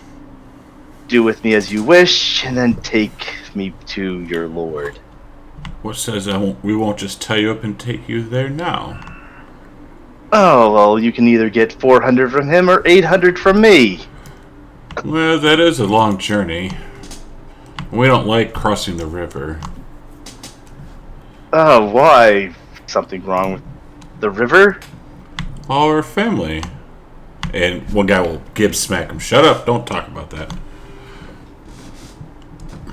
do with me as you wish, and then take me to your lord. What says we won't just tie you up and take you there now? Oh, well, you can either get 400 from him or 800 from me. Well, that is a long journey. We don't like crossing the river. Oh, why? Something wrong with the river? Our family. And one guy will smack him. Shut up, don't talk about that.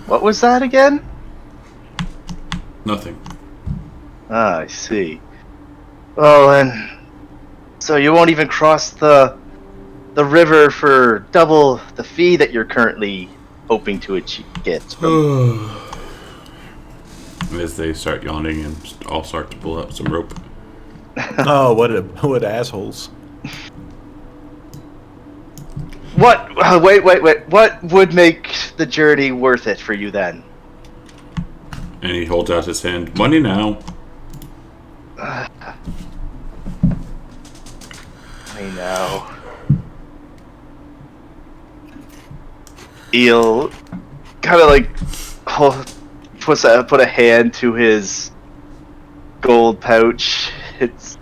What was that again? Nothing. Ah, I see. Well, then, so you won't even cross the river for double the fee that you're currently hoping to get from. As they start yawning and all start to pull out some rope. Oh, what assholes. What? Wait. What would make the journey worth it for you then? And he holds out his hand. Money now. I know. He'll kind of like put a hand to his gold pouch. It's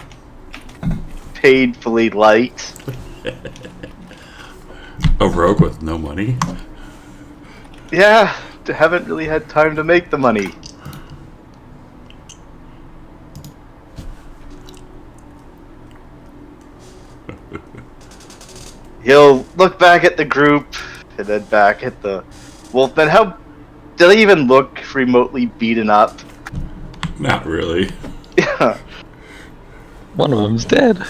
painfully light. A rogue with no money? Yeah, haven't really had time to make the money. He'll look back at the group and then back at the wolfmen. How do they even look remotely beaten up? Not really. Yeah. One of them's dead.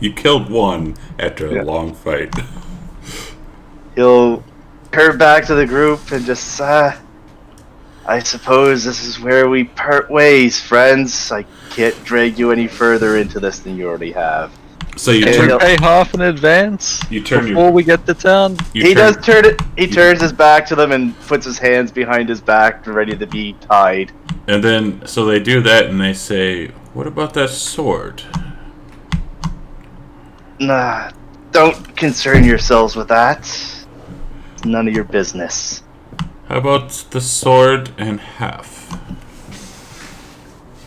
You killed one after a Yeah. long fight. He'll turn back to the group and just, I suppose this is where we part ways, friends. I can't drag you any further into this than you already have. So you Can turn. we pay half in advance You turn before your. we get to town? You He turn, does turn it. He turns his back to them and puts his hands behind his back, ready to be tied. And then, so they do that, and they say, "What about that sword?" Nah, don't concern yourselves with that. It's none of your business. How about the sword and half?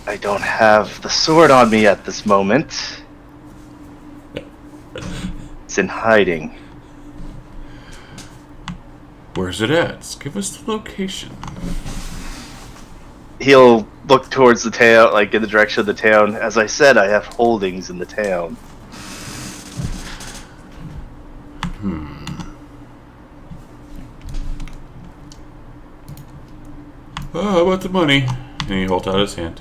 I don't have the sword on me at this moment. It's in hiding. Where's it at? Give us the location. He'll look towards the town, like in the direction of the town. As I said, I have holdings in the town. Oh, how about the money? And he holds out his hand.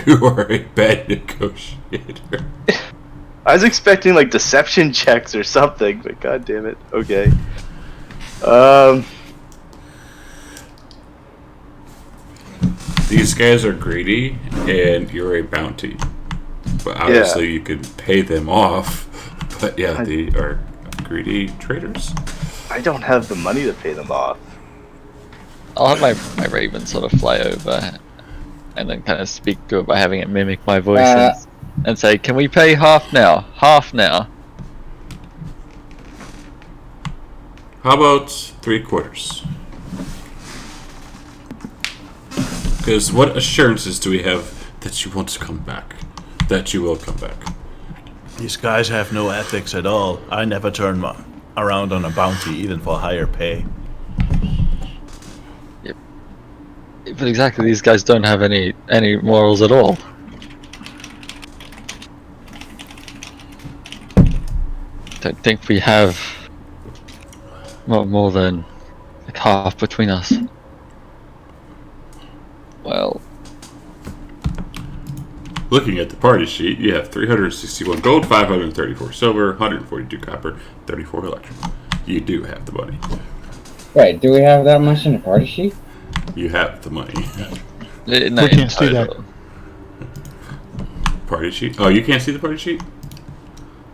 You are a bad negotiator. I was expecting like deception checks or something, but god damn it. Okay. These guys are greedy, and you're a bounty. But obviously, you can pay them off. But yeah, they are greedy traders. I don't have the money to pay them off. I'll have my raven sort of fly over and then kind of speak to it by having it mimic my voice and say, "Can we pay half now? Half now." How about 3/4? Because what assurances do we have that you won't come back? That you will come back? These guys have no ethics at all. I never turn around on a bounty, even for higher pay. But exactly, these guys don't have any morals at all. Don't think we have more than like half between us. Well, Looking at the party sheet, you have 361 gold, 534 silver, 142 copper, 34 electric. You do have the money. Wait, do we have that much in the party sheet? You have the money. no, We can't see that. Party sheet? Oh, you can't see the party sheet?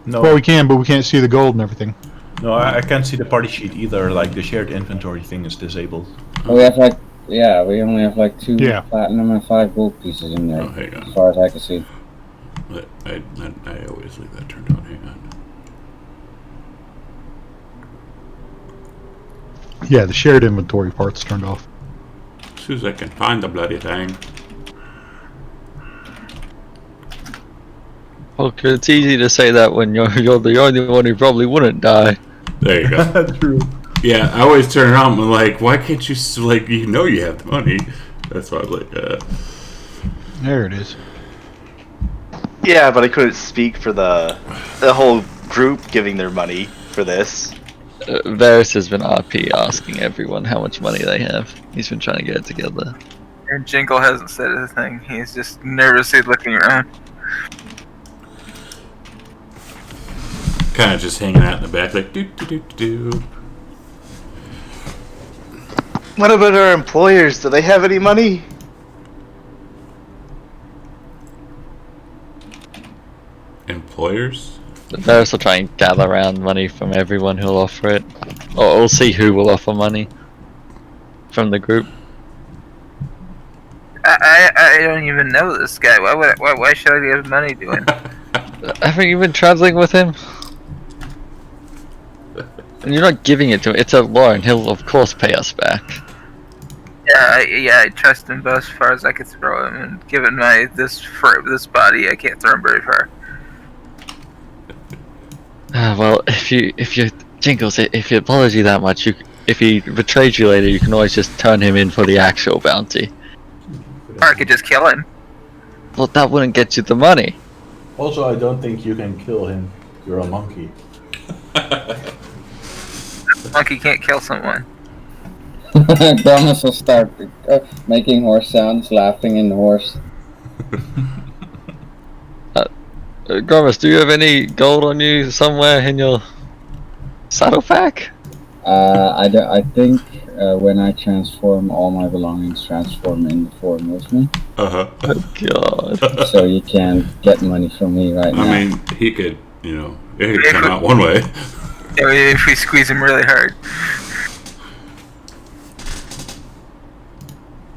No, Well, we can, but we can't see the gold and everything. no, I can't see the party sheet either. Like the shared inventory thing is disabled. We have like, yeah, we only have like 2 Yeah. platinum and 5 gold pieces in there, Oh, hang on. as far as I can see. I always leave that turned on. Hang on. Yeah, the shared inventory part's turned off. As soon as I can find the bloody thing. Okay, it's easy to say that when you're the only one who probably wouldn't die. There you go. True. Yeah, I always turn around and I'm like, why can't you, like, you know you have the money. That's why I'm like, There it is. Yeah, but I couldn't speak for the whole group giving their money for this. Varys has been RP asking everyone how much money they have. He's been trying to get it together. And Jingle hasn't said a thing. He's just nervously looking around. kind of just hanging out in the back, like, doo doo doo doo doo. What about our employers? Do they have any money? employers. The Varys will try and gather around money from everyone who'll offer it. Or we'll see who will offer money from the group. I don't even know this guy. Why should I give money to him? Haven't you been traveling with him? And you're not giving it to him, it's a loan. He'll of course pay us back. Yeah, I trust him about as far as I can throw him, and given this body, I can't throw him very far. Well, if you Jingles, if he bothers you that much, if he betrays you later, you can always just turn him in for the actual bounty. Or I could just kill him. Well, that wouldn't get you the money. Also, I don't think you can kill him. You're a monkey. Monkey can't kill someone. Grummus will start making horse sounds, laughing in the horse. Grummus, do you have any gold on you somewhere in your saddle pack? I think when I transform, all my belongings transform in the form with me. Uh-huh. Oh god. So you can't get money from me right now. I mean, he could, it could come out one way. If we squeeze him really hard.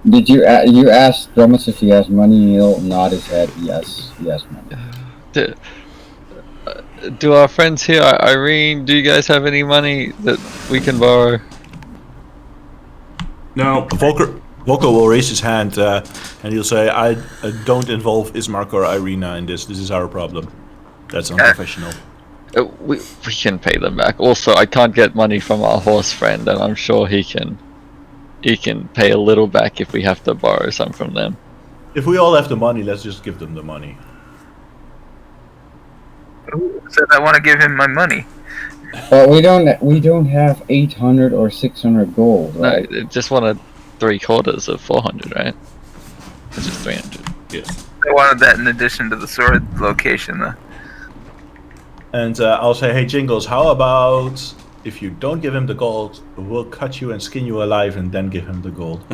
Did you you asked Grummus if he has money? He'll nod his head. Yes, he has money. Do our friends here, Irene, do you guys have any money that we can borrow? No. Volker will raise his hand and he'll say, I don't involve Ismark or Irina in this. This is our problem. That's unprofessional. We can pay them back. Also, I can't get money from our horse friend, and I'm sure he can pay a little back if we have to borrow some from them. If we all have the money, let's just give them the money. Who said I want to give him my money? But we don't have 800 or 600 gold, right? No, just wanted 3/4 of 400, right? Which is 300. Yes. I wanted that in addition to the sword location, though. And I'll say, hey Jingles, how about if you don't give him the gold, we'll cut you and skin you alive and then give him the gold.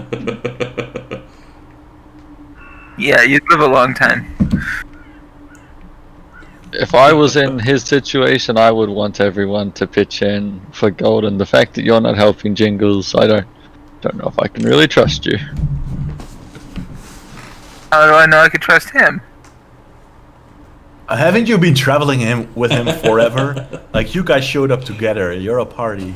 Yeah, you'd live a long time. If I was in his situation, I would want everyone to pitch in for gold, and the fact that you're not helping Jingles, I don't know if I can really trust you. How do I know I could trust him? Haven't you been traveling with him forever? Like, you guys showed up together, you're a party.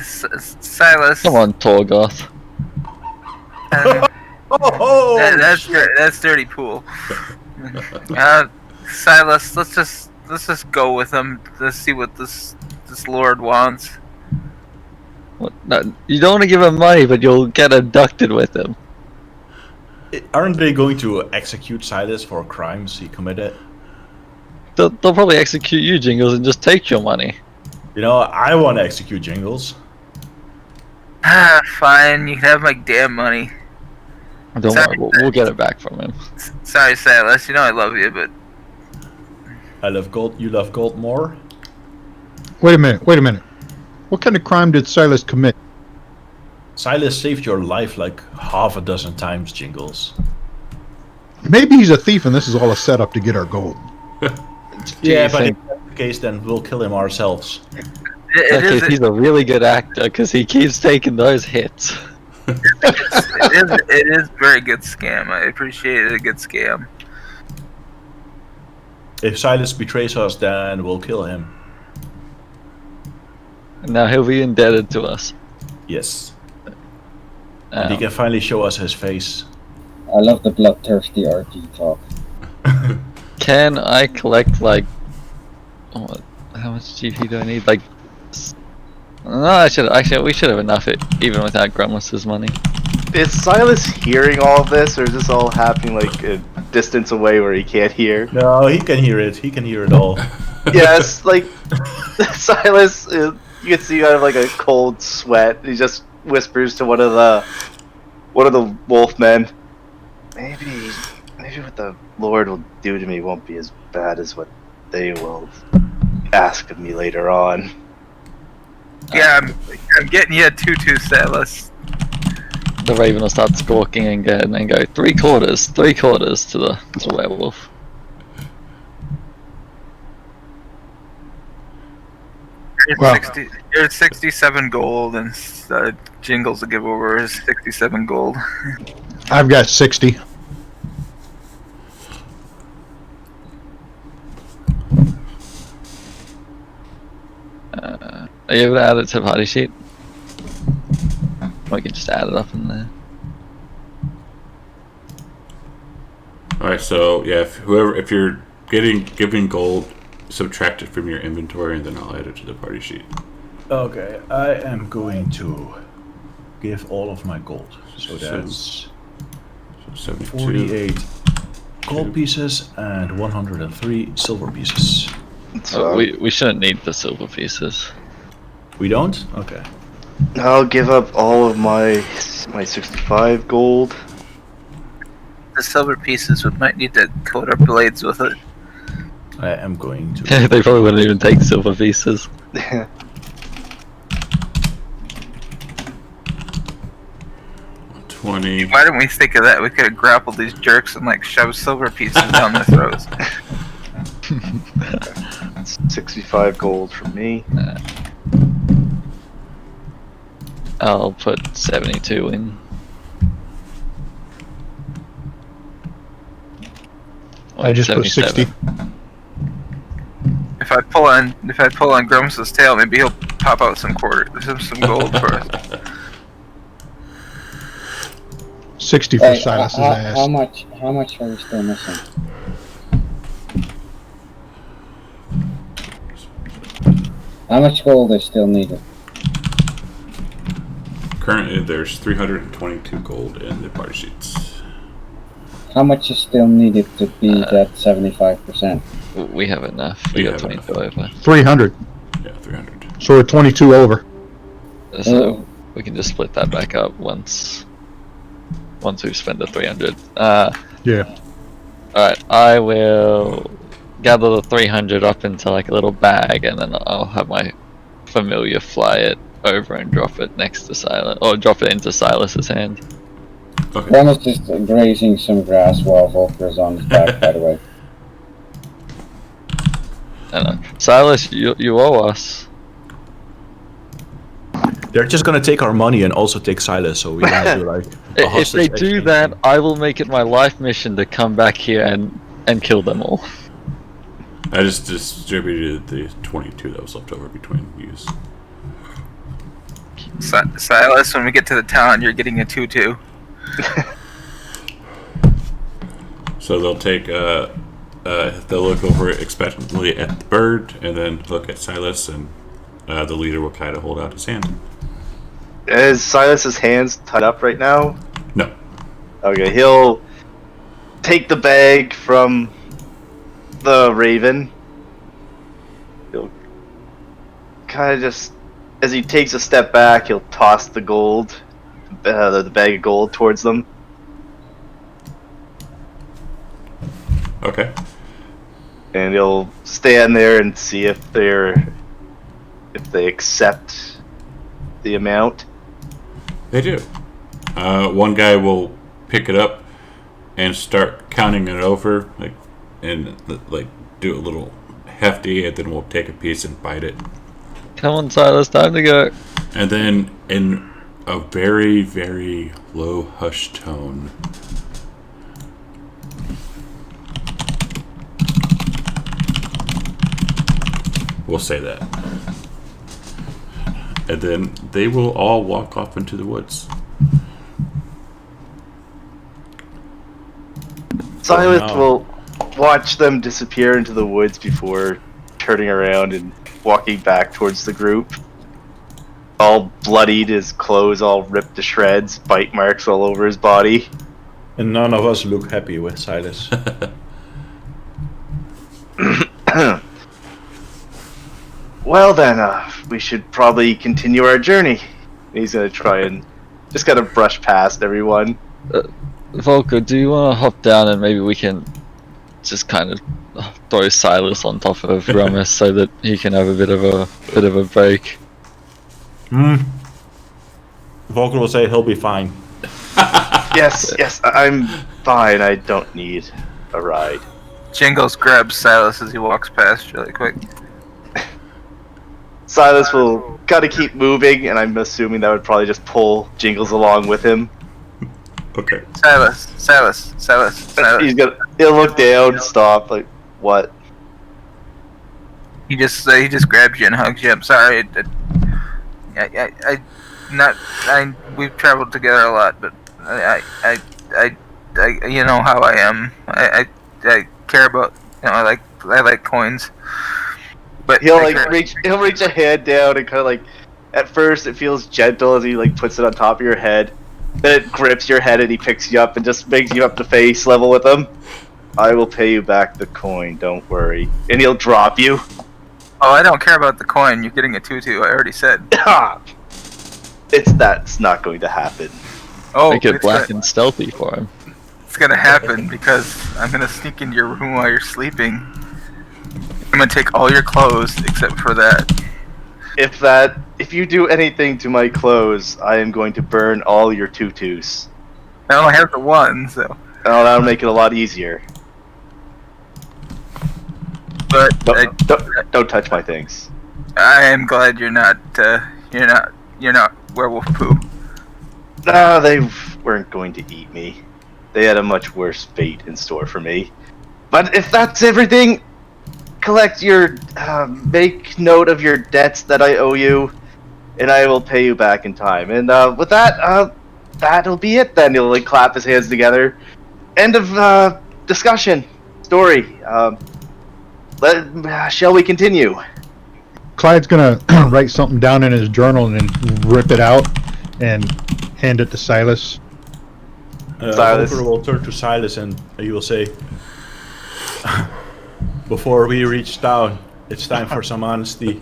Silas. Come on, Torgoth. That's dirty pool. Silas, let's just go with him. Let's see what this lord wants. What? No, you don't want to give him money, but you'll get abducted with him. Aren't they going to execute Silas for crimes he committed? They'll probably execute you, Jingles, and just take your money. I want to execute Jingles. Fine, you can have my damn money. Don't worry, we'll get it back from him. Sorry, Silas. I love you, but I love gold. You love gold more? Wait a minute. What kind of crime did Silas commit? Silas saved your life like half a dozen times, Jingles. Maybe he's a thief and this is all a setup to get our gold. Yeah, but if that's the case, then we'll kill him ourselves. He's a really good actor because he keeps taking those hits. it is very good scam. I appreciate it. A good scam. If Silas betrays us, then we'll kill him. Now he'll be indebted to us. Yes. And he can finally show us his face. I love the bloodthirsty RP talk. Can I collect how much GP do I need? No, we should have enough even without Grummus's money. Is Silas hearing all of this, or is this all happening like a distance away where he can't hear? No, he can hear it. He can hear it all. Yes, Silas, you can see kind of like a cold sweat. He just whispers to one of the wolfmen. Maybe what the Lord will do to me won't be as bad as what they will ask of me later on. Yeah, I'm getting you a tutu, Silas. the raven will start squawking again and go 3/4 to the werewolf. Well- You're at 67 gold, and Jingles to give over is 67 gold. I've got 60. Are you able to add it to the party sheet? Or we can just add it up in there. All right, so yeah, if you're giving gold, subtract it from your inventory, and then I'll add it to the party sheet. Okay, I am going to give all of my gold. So that's 72. 48 gold pieces and 103 silver pieces. So We shouldn't need the silver pieces. We don't? Okay. I'll give up all of my 65 gold. The silver pieces we might need to coat our blades with it. I am going to. They probably wouldn't even take silver pieces. 20. Why didn't we think of that? We could have grappled these jerks and like shoved silver pieces down their throats. 65 gold from me. I'll put 72 in. I just put 60. If I pull on Grimace's tail, maybe he'll pop out some some gold for us. 60 for Hey, Silas's how ass. much are we still missing? How much gold is still needed? Currently, there's 322 gold in the party sheets. How much is still needed to be that 75%? We have enough. We We got have enough. 25 left. 300. Yeah, 300. So we're 22 over. So we can just split that back up once we've spent the 300. Yeah. Alright, I will gather the 300 up into like a little bag, and then I'll have my familiar fly it over and drop it next to Silas, or drop it into Silas's hand. Okay. One is just grazing some grass while Volker's on his back, by the way. I don't know. Silas, you owe us. They're just gonna take our money and also take Silas, so we have to like. a If they hostage do exchange that, thing. I will make it my life mission to come back here and kill them all. I just distributed the 22 that was left over between use. Silas, when we get to the town, you're getting a 2-2. So they'll take they'll look over expectantly at the bird, and then look at Silas, and the leader will kind of hold out his hand. Is Silas's hands tied up right now? No. Okay, he'll take the bag from the raven. He'll kind of just, as he takes a step back, he'll toss the gold, the bag of gold towards them. Okay. And he'll stand there and see if they accept the amount. They do. One guy will pick it up and start counting it over, and do a little hefty, and then we'll take a piece and bite it. Come on, Silas, time to go. And then, in a very, very low, hushed tone, we'll say that. And then they will all walk off into the woods. Silas no. will watch them disappear into the woods before turning around and walking back towards the group. All bloodied, his clothes all ripped to shreds, bite marks all over his body. And none of us look happy with Silas. Well then, we should probably continue our journey. He's gonna try and just kind of brush past everyone. Volker, do you want to hop down and maybe we can just kind of throw Silas on top of Ramus so that he can have a bit of a break? Volker will say he'll be fine. Yes, I'm fine. I don't need a ride. Jingles grabs Silas as he walks past really quick. Silas will gotta keep moving, and I'm assuming that would probably just pull Jingles along with him. Okay. Silas. He'll look down, stop, like, what? He just grabs you and hugs you. I'm sorry. We've traveled together a lot, but I you know how I am. I care about, I like coins. But He'll reach a hand down and kind of like, at first it feels gentle as he like puts it on top of your head. Then it grips your head and he picks you up and just brings you up to face level with him. I will pay you back the coin, don't worry. And he'll drop you. Oh, I don't care about the coin. You're getting a tutu. I already said. That's not going to happen. Oh, Make it black and stealthy for him. It's gonna happen because I'm gonna sneak into your room while you're sleeping. I'm gonna take all your clothes except for that. If you do anything to my clothes, I am going to burn all your tutus. I only have the one, so. Oh, that'll make it a lot easier. But Don't touch my things. I am glad you're not werewolf poo. No, they weren't going to eat me. They had a much worse fate in store for me. But if that's everything, make note of your debts that I owe you, and I will pay you back in time. And with that, that'll be it then. He'll like clap his hands together. End of discussion. Story. Shall we continue? Clyde's gonna write something down in his journal and then rip it out and hand it to Silas. Silas Volker will turn to Silas and he will say, "Before we reach town, it's time for some honesty.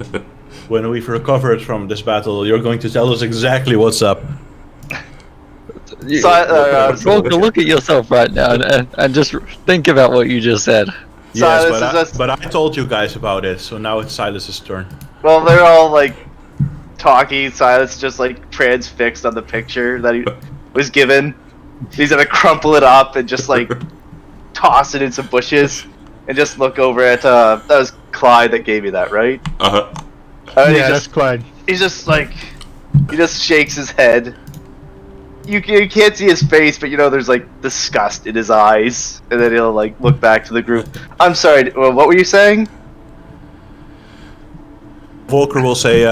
When we've recovered from this battle, you're going to tell us exactly what's up." Volker, look at yourself right now and just think about what you just said. Yes, but I told you guys about it, so now it's Silas's turn. Well, they're all like talking. Silas just like transfixed on the picture that he was given. He's gonna crumple it up and just like toss it in some bushes and just look over at that was Clyde that gave you that, right? Yeah, that's Clyde. He's just like, he just shakes his head. You can't see his face, but there's like disgust in his eyes, and then he'll like look back to the group. I'm sorry, what were you saying? Volker will say,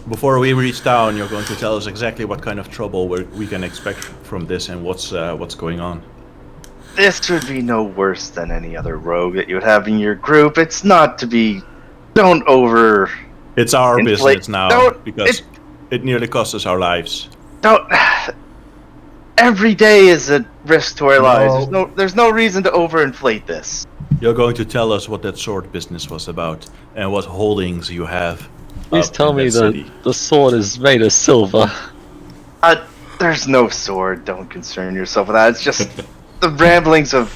before we reach town, you're going to tell us exactly what kind of trouble we can expect from this and what's going on. This would be no worse than any other rogue that you would have in your group. It's not to be. Don't over. It's our business now because it nearly cost us our lives. Don't. Every day is a risk to our lives. There's no reason to overinflate this. You're going to tell us what that sword business was about and what holdings you have. Please tell me the sword is made of silver. There's no sword. Don't concern yourself with that. It's just the ramblings of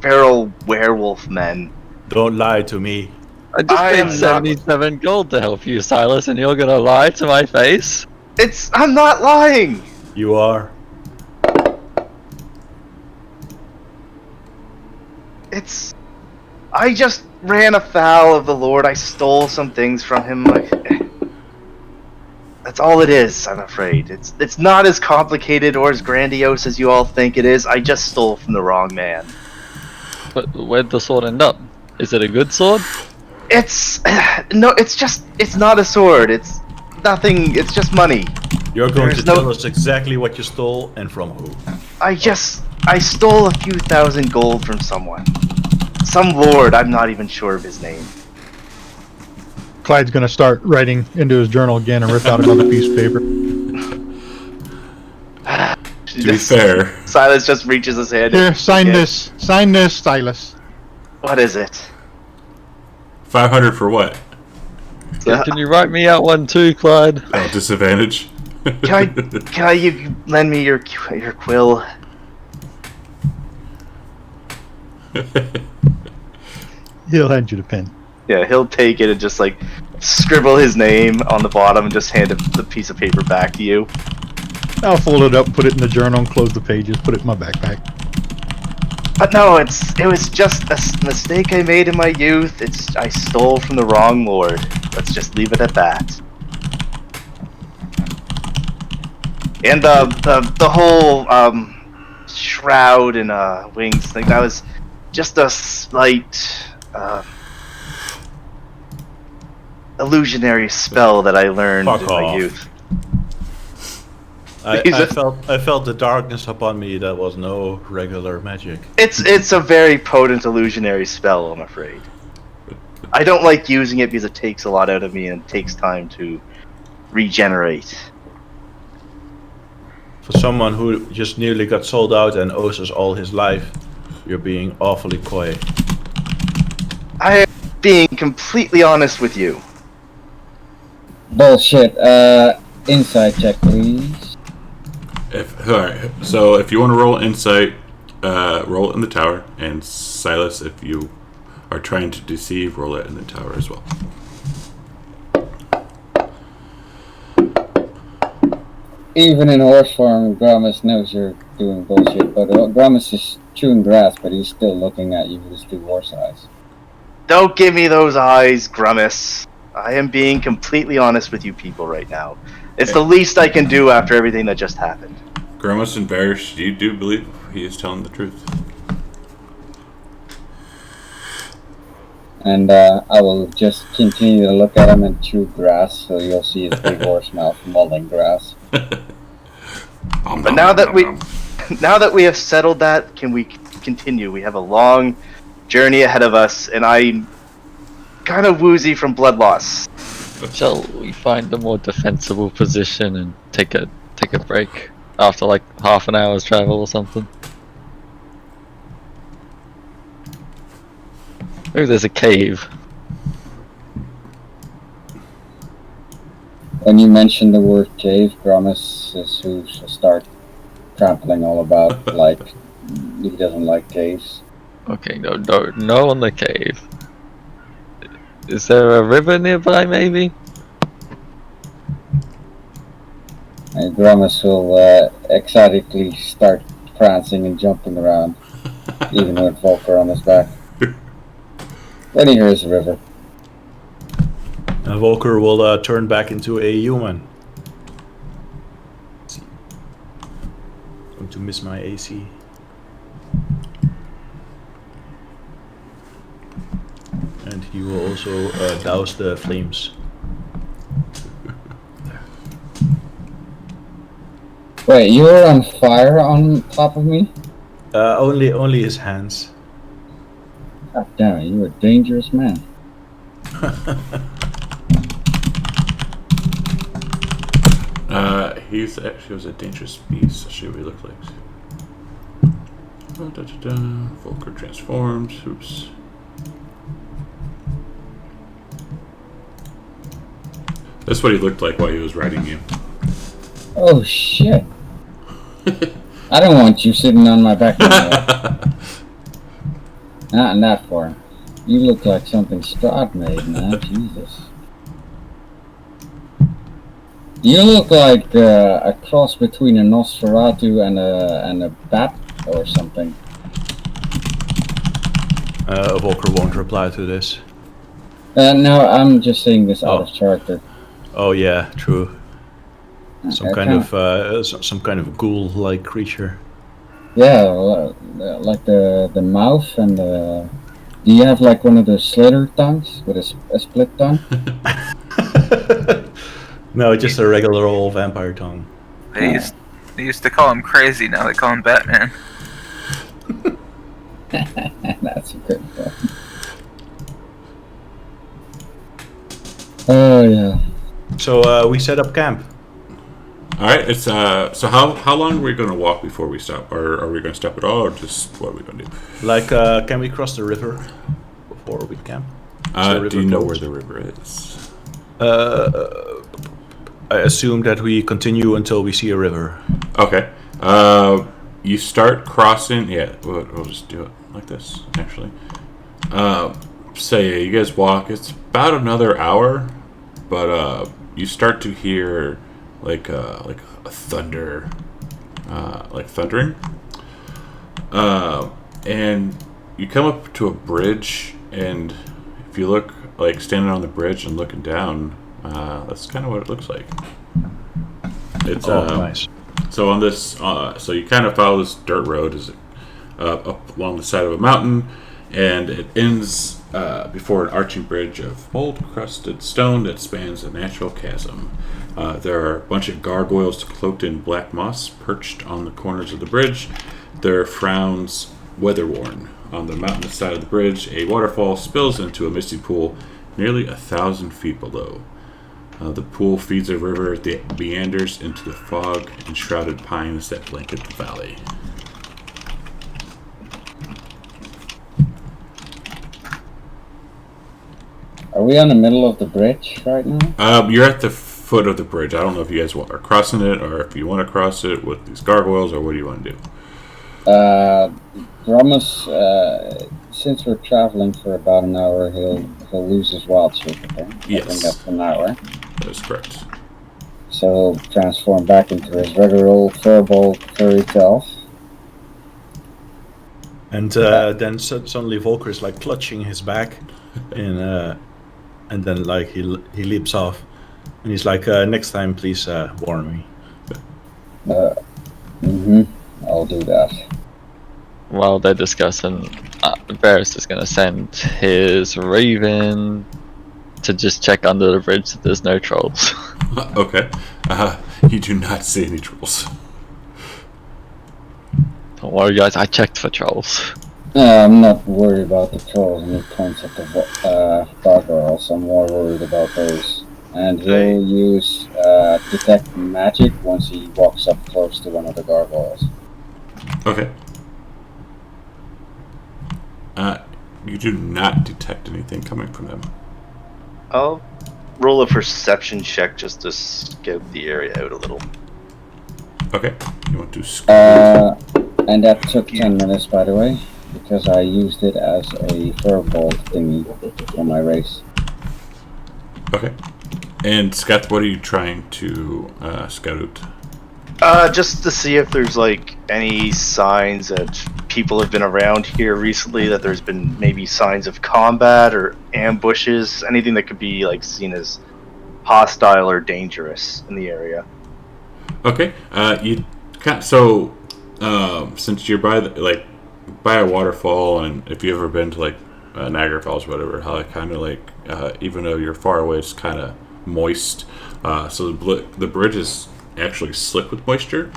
feral werewolf men. Don't lie to me. I just paid 77 gold to help you, Silas, and you're gonna lie to my face? I'm not lying! You are. I just ran afoul of the Lord. I stole some things from him. That's all it is, I'm afraid. It's not as complicated or as grandiose as you all think it is. I just stole from the wrong man. But where'd the sword end up? Is it a good sword? It's not a sword. It's nothing. It's just money. You're going to tell us exactly what you stole and from who. I stole a few thousand gold from someone. Some lord, I'm not even sure of his name. Clyde's gonna start writing into his journal again and rip out another piece of paper. To be fair, Silas just reaches his hand. Here, sign this. Sign this, Silas. What is it? 500 for what? Can you write me out one too, Clyde? Oh, disadvantage. Can you lend me your quill? He'll hand you the pen. Yeah, he'll take it and just like scribble his name on the bottom and just hand the piece of paper back to you. I'll fold it up, put it in the journal, and close the pages, put it in my backpack. But no, it was just a mistake I made in my youth. I stole from the wrong lord. Let's just leave it at that. And the whole shroud and wings thing, that was just a slight illusionary spell that I learned Fuck in my off. youth. I felt the darkness upon me. That was no regular magic. It's a very potent illusionary spell, I'm afraid. I don't like using it because it takes a lot out of me and it takes time to regenerate. For someone who just nearly got sold out and owes us all his life, you're being awfully coy. I am being completely honest with you. Bullshit. Insight check, please. Alright, so if you want to roll insight, roll it in the tower, and Silas, if you are trying to deceive, roll it in the tower as well. Even in horse form, Gramus knows you're doing bullshit, but Gramus is chewing grass, but he's still looking at you with his 2 horse eyes. Don't give me those eyes, Grummus. I am being completely honest with you people right now. It's the least I can do after everything that just happened. Grimace and Barish, you do believe he is telling the truth? And I will just continue to look at him and chew grass, so you'll see his big horse mouth mulling grass. But now that we have settled that, can we continue? We have a long journey ahead of us, and I'm kind of woozy from blood loss. Shall we find a more defensible position and take a break after like half an hour's travel or something? Maybe there's a cave. When you mention the word cave, Gramus is who shall start trampling all about, like he doesn't like caves. Okay, no on the cave. Is there a river nearby, maybe? And Gramus will excitedly start prancing and jumping around, even with Volker on his back. Then he hears the river. And Volker will turn back into a human. Let's see. Going to miss my AC. And he will also douse the flames. Wait, you were on fire on top of me? Only his hands. God damn it, you're a dangerous man. He's actually was a dangerous beast. Let's see what he looked like. Volker transforms. Oops. That's what he looked like while he was riding you. Oh shit. I don't want you sitting on my back anymore. Not in that form. You look like something Strahd made, man. Jesus. You look like a cross between a Nosferatu and a bat or something. Volker won't reply to this. No, I'm just saying this out of character. Oh yeah, true. Some I kind of ghoul-like creature. Yeah, like the mouth and the. Do you have like one of those slither tongues with a split tongue? No, just a regular old vampire tongue. They used to call him crazy, now they call him Batman. That's a good one. Oh yeah. So we set up camp. All right. It's so how long are we going to walk before we stop, or are we going to stop at all, or just what are we going to do? Like, can we cross the river before we camp? Do you know where the river is? I assume that we continue until we see a river. Okay. You start crossing. Yeah, we'll just do it like this. Actually, say you guys walk. It's about another hour, but you start to hear like a thunder, like thundering. And you come up to a bridge, and if you look, like standing on the bridge and looking down, that's kind of what it looks like. It's Nice. so on this, so you kind of follow this dirt road as up along the side of a mountain, and it ends before an arching bridge of mold-crusted stone that spans a natural chasm. There are a bunch of gargoyles cloaked in black moss perched on the corners of the bridge, their frowns weather-worn. On the mountainous side of the bridge, a waterfall spills into a misty pool nearly 1,000 feet below. The pool feeds a river that meanders into the fog and shrouded pines that blanket the valley. Are we on the middle of the bridge right now? You're at the foot of the bridge. I don't know if you guys are crossing it, or if you want to cross it with these gargoyles, or what do you want to do? Grummus, since we're traveling for about an hour, he'll lose his wild shape. Okay? Yes. I think that's an hour. That is correct. So he'll transform back into his regular old furbolg furry self. And then suddenly Volker is like clutching his back, and then like he leaps off, and he's like, "Next time, please warn me." I'll do that. While they're discussing, Varys is going to send his Raven to just check under the bridge that there's no trolls. Okay. You do not see any trolls. Don't worry, guys. I checked for trolls. I'm not worried about the trolls and the points at the gargoyles. I'm more worried about those. And he'll use detect magic once he walks up close to one of the gargoyles. Okay. You do not detect anything coming from them. I'll roll a perception check just to scope the area out a little. Okay. You want to And that took 10 minutes, by the way, because I used it as a furbolg thingy for my race. Okay. And Scott, what are you trying to scout? Just to see if there's like any signs that people have been around here recently, that there's been maybe signs of combat or ambushes, anything that could be like seen as hostile or dangerous in the area. Okay. Since you're by a waterfall, and if you've ever been to like Niagara Falls or whatever, how it kind of like even though you're far away, it's kind of moist. So the bridge is actually slick with moisture,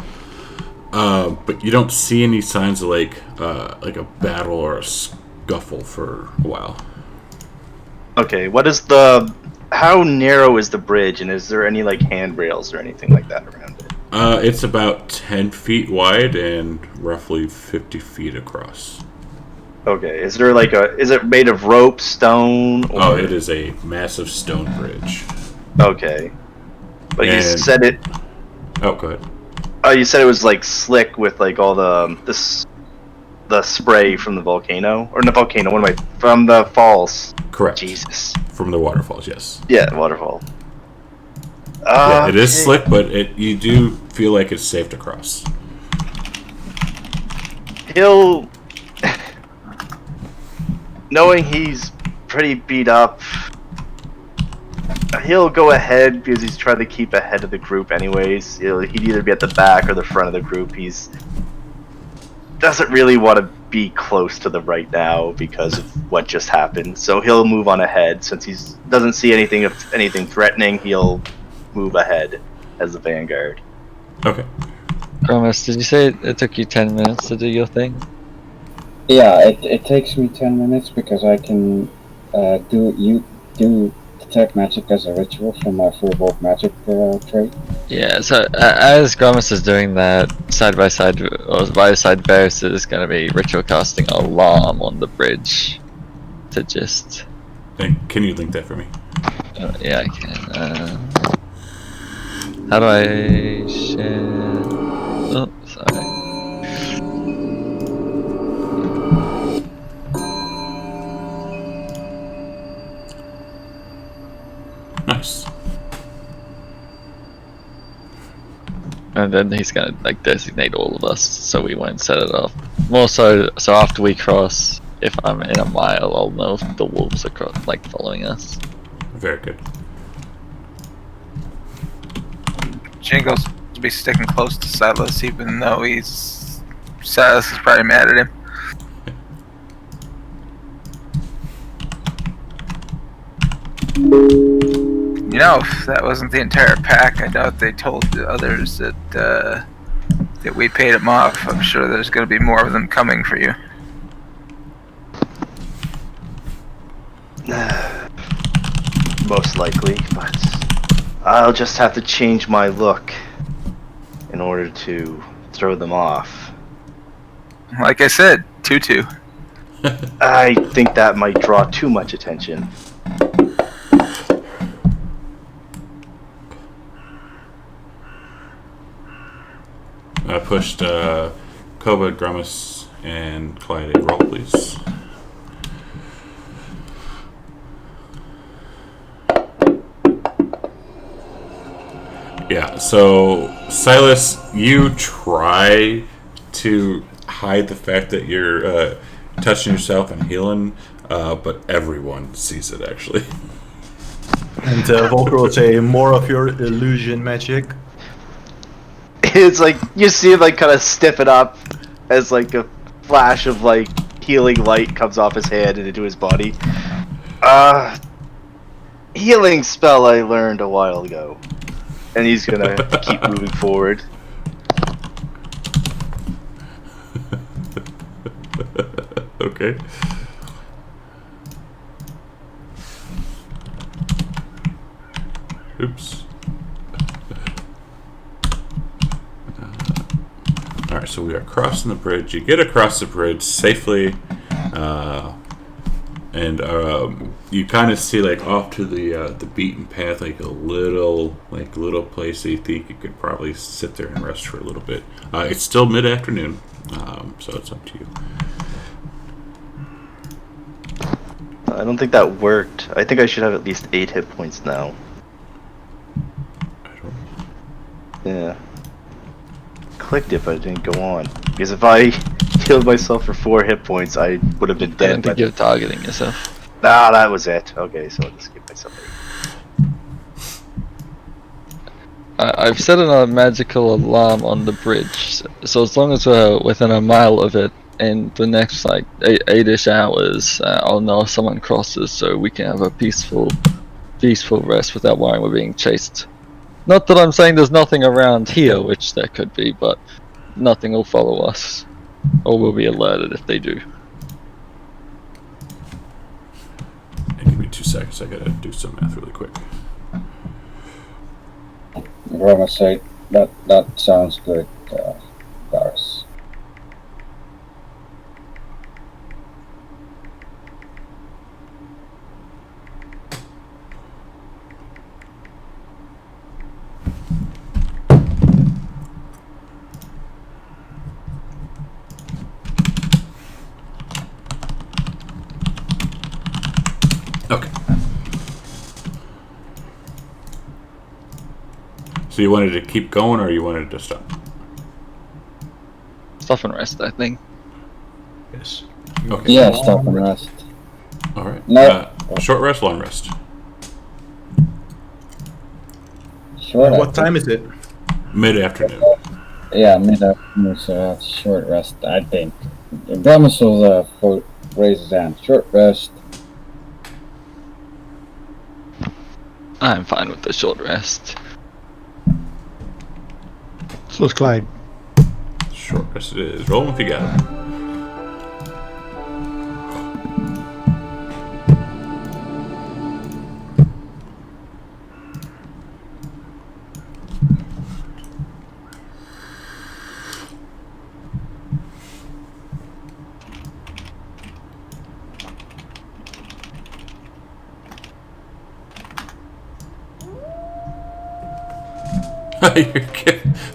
but you don't see any signs of like a battle or a scuffle for a while. Okay, how narrow is the bridge, and is there any like handrails or anything like that around it? It's about 10 feet wide and roughly 50 feet across. Okay, is it made of rope, stone? Or... Oh, it is a massive stone bridge. Okay, but you said it. Oh, go ahead. Oh, you said it was like slick with like all the spray from the volcano, or the volcano. What am I? From the falls. Correct. Jesus. From the waterfalls, yes. Yeah, waterfall. Yeah, it is slick, but you do feel like it's safe to cross. He'll, knowing he's pretty beat up, he'll go ahead because he's trying to keep ahead of the group anyways. He'd either be at the back or the front of the group. He's doesn't really want to be close to them right now because of what just happened. So he'll move on ahead. Since he doesn't see anything threatening, he'll move ahead as the vanguard. Okay. Grummus, did you say it took you 10 minutes to do your thing? Yeah, it takes me 10 minutes because I can do detect magic as a ritual from my furbolg magic trait. Yeah, so as Grummus is doing that, side by side, Varys is going to be ritual casting Alarm on the bridge to just... And can you link that for me? Yeah, I can. How do I share? Oh, sorry. Nice. And then he's gonna like designate all of us so we won't set it off. More so after we cross, if I'm in a mile, I'll know if the wolves are like following us. Very good. Jingles will be sticking close to Silas, even though Silas is probably mad at him. You know, if that wasn't the entire pack, I doubt they told the others that we paid them off. I'm sure there's going to be more of them coming for you. Most likely, but I'll just have to change my look in order to throw them off. Like I said, Tutu. I think that might draw too much attention. I pushed Koba, Grumus, and Clyde a roll, please. Yeah, so Silas, you try to hide the fact that you're touching yourself and healing, but everyone sees it actually. And Volker will say, more of your illusion magic. It's like you see him like kind of stiffen up as like a flash of like healing light comes off his hand and into his body. Healing spell I learned a while ago, and he's gonna keep moving forward. Okay. Oops. Alright, so we are crossing the bridge. You get across the bridge safely, and you kind of see like off to the beaten path, like a little place that you think you could probably sit there and rest for a little bit. It's still mid-afternoon, so it's up to you. I don't think that worked. I think I should have at least 8 hit points now. Yeah. Clicked it, but it didn't go on. Because if I healed myself for 4 hit points, I would have been I dead. don't think you're targeting yourself. Nah, that was it. Okay, so I'll just give myself 8. I've set a magical alarm on the bridge, so as long as we're within a mile of it in the next like 8-ish hours, I'll know if someone crosses, so we can have a peaceful rest without worrying we're being chased. Not that I'm saying there's nothing around here, which there could be, but nothing will follow us, or we'll be alerted if they do. Hey, give me 2 seconds. I gotta do some math really quick. Grumus say that sounds good, Garth. Okay. So you wanted to keep going, or you wanted to stop? Stop and rest, I think. Yes. Okay. Yeah, stop and rest. All right. No. Short rest, long rest. Short. What time is it? Mid-afternoon. Yeah, mid-afternoon, so that's short rest, I think. Grumus will raise his hand. Short rest. I'm fine with the short rest. So is Clyde. Short rest it is. Roll 'em if you got 'em.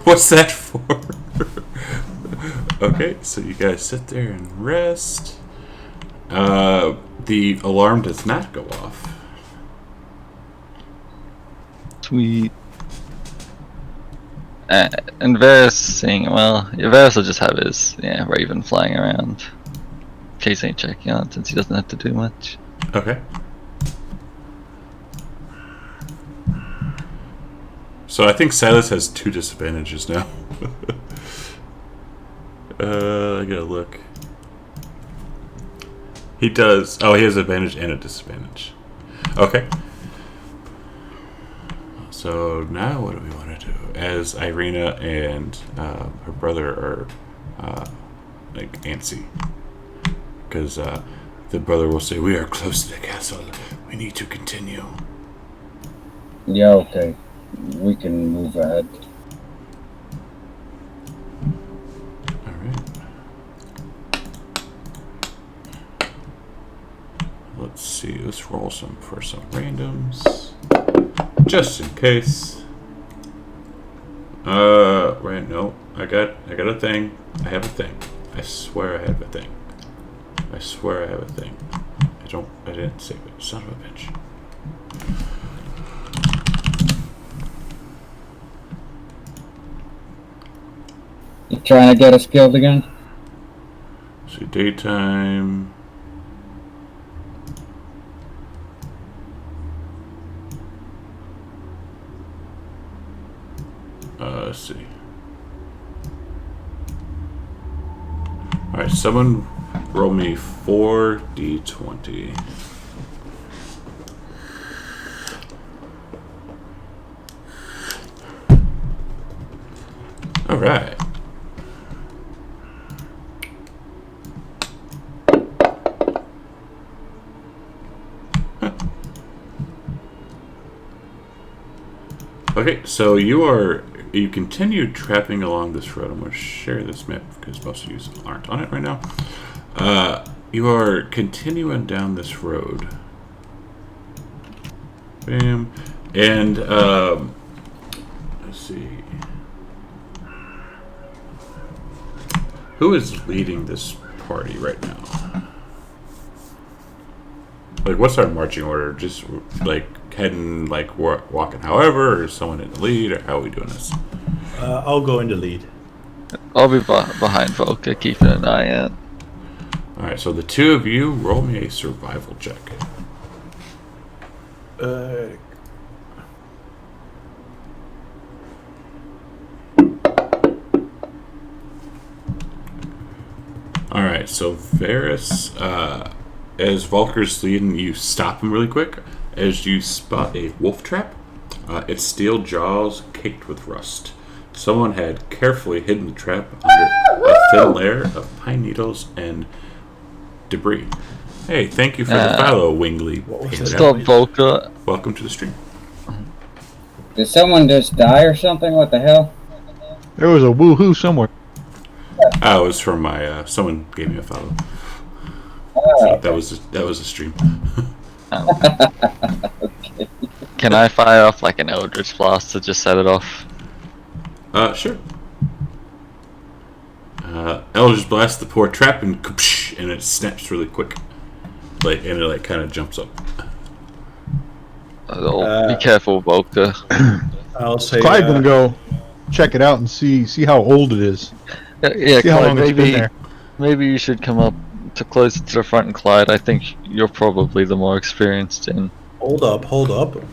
What's that for? Okay, so you guys sit there and rest. The alarm does not go off. Sweet. And Varys seeing, well, Varys will just have his raven flying around. Case ain't checking out since he doesn't have to do much. Okay. So I think Silas has 2 disadvantages now. I gotta look. He does. Oh, he has advantage and a disadvantage. Okay. So now what do we want to do? As Irina and her brother are like antsy. Because the brother will say, "We are close to the castle. We need to continue." Yeah, okay. We can move ahead. Alright. Let's see. Let's roll some randoms. Just in case. Right, no. I got a thing. I have a thing. I swear I have a thing. I swear I have a thing. I didn't save it. Son of a bitch. You trying to get us killed again? See, daytime. Let's see. Alright, someone roll me 4d20. Alright. Okay, so you continue trapping along this road. I'm going to share this map because most of you aren't on it right now. You are continuing down this road. Bam. And, let's see. Who is leading this party right now? Like, what's our marching order? Just, like, heading, like, walking however, or is someone in the lead, or how are we doing this? I'll go in the lead. I'll be behind Volker, keeping an eye out. Alright, so the 2 of you, roll me a survival check. Alright, so Varys, as Volker's leading, you stop him really quick as you spot a wolf trap. Its steel jaws caked with rust. Someone had carefully hidden the trap under a thin layer of pine needles and debris. Hey, thank you for the follow, Wingley. Stop, Volker. Welcome to the stream. Did someone just die or something? What the hell? There was a woohoo somewhere. It was from my someone gave me a follow. Oh, So that was a stream. okay. Can I fire off like an Eldritch Blast to just set it off? Sure. Eldritch blast the poor trap and it snaps really quick, and it kind of jumps up. Be careful, Volker. I'll say. Clyde gonna go check it out and see how old it is. Yeah, See how Clyde, long it's been there. maybe you should come up to closer to the front, and Clyde, I think you're probably the more experienced in. Hold up.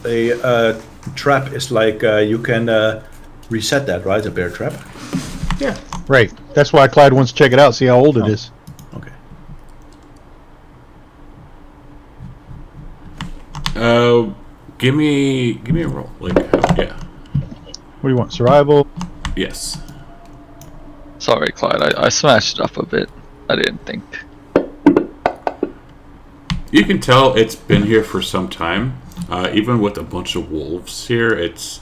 A trap is like you can reset that, right? A bear trap. Yeah. Right. That's why Clyde wants to check it out, see how old it is. Okay. Give me a roll. Yeah. What do you want? Survival? Yes. Sorry, Clyde, I smashed it up a bit. I didn't think. You can tell it's been here for some time. Even with a bunch of wolves here, it's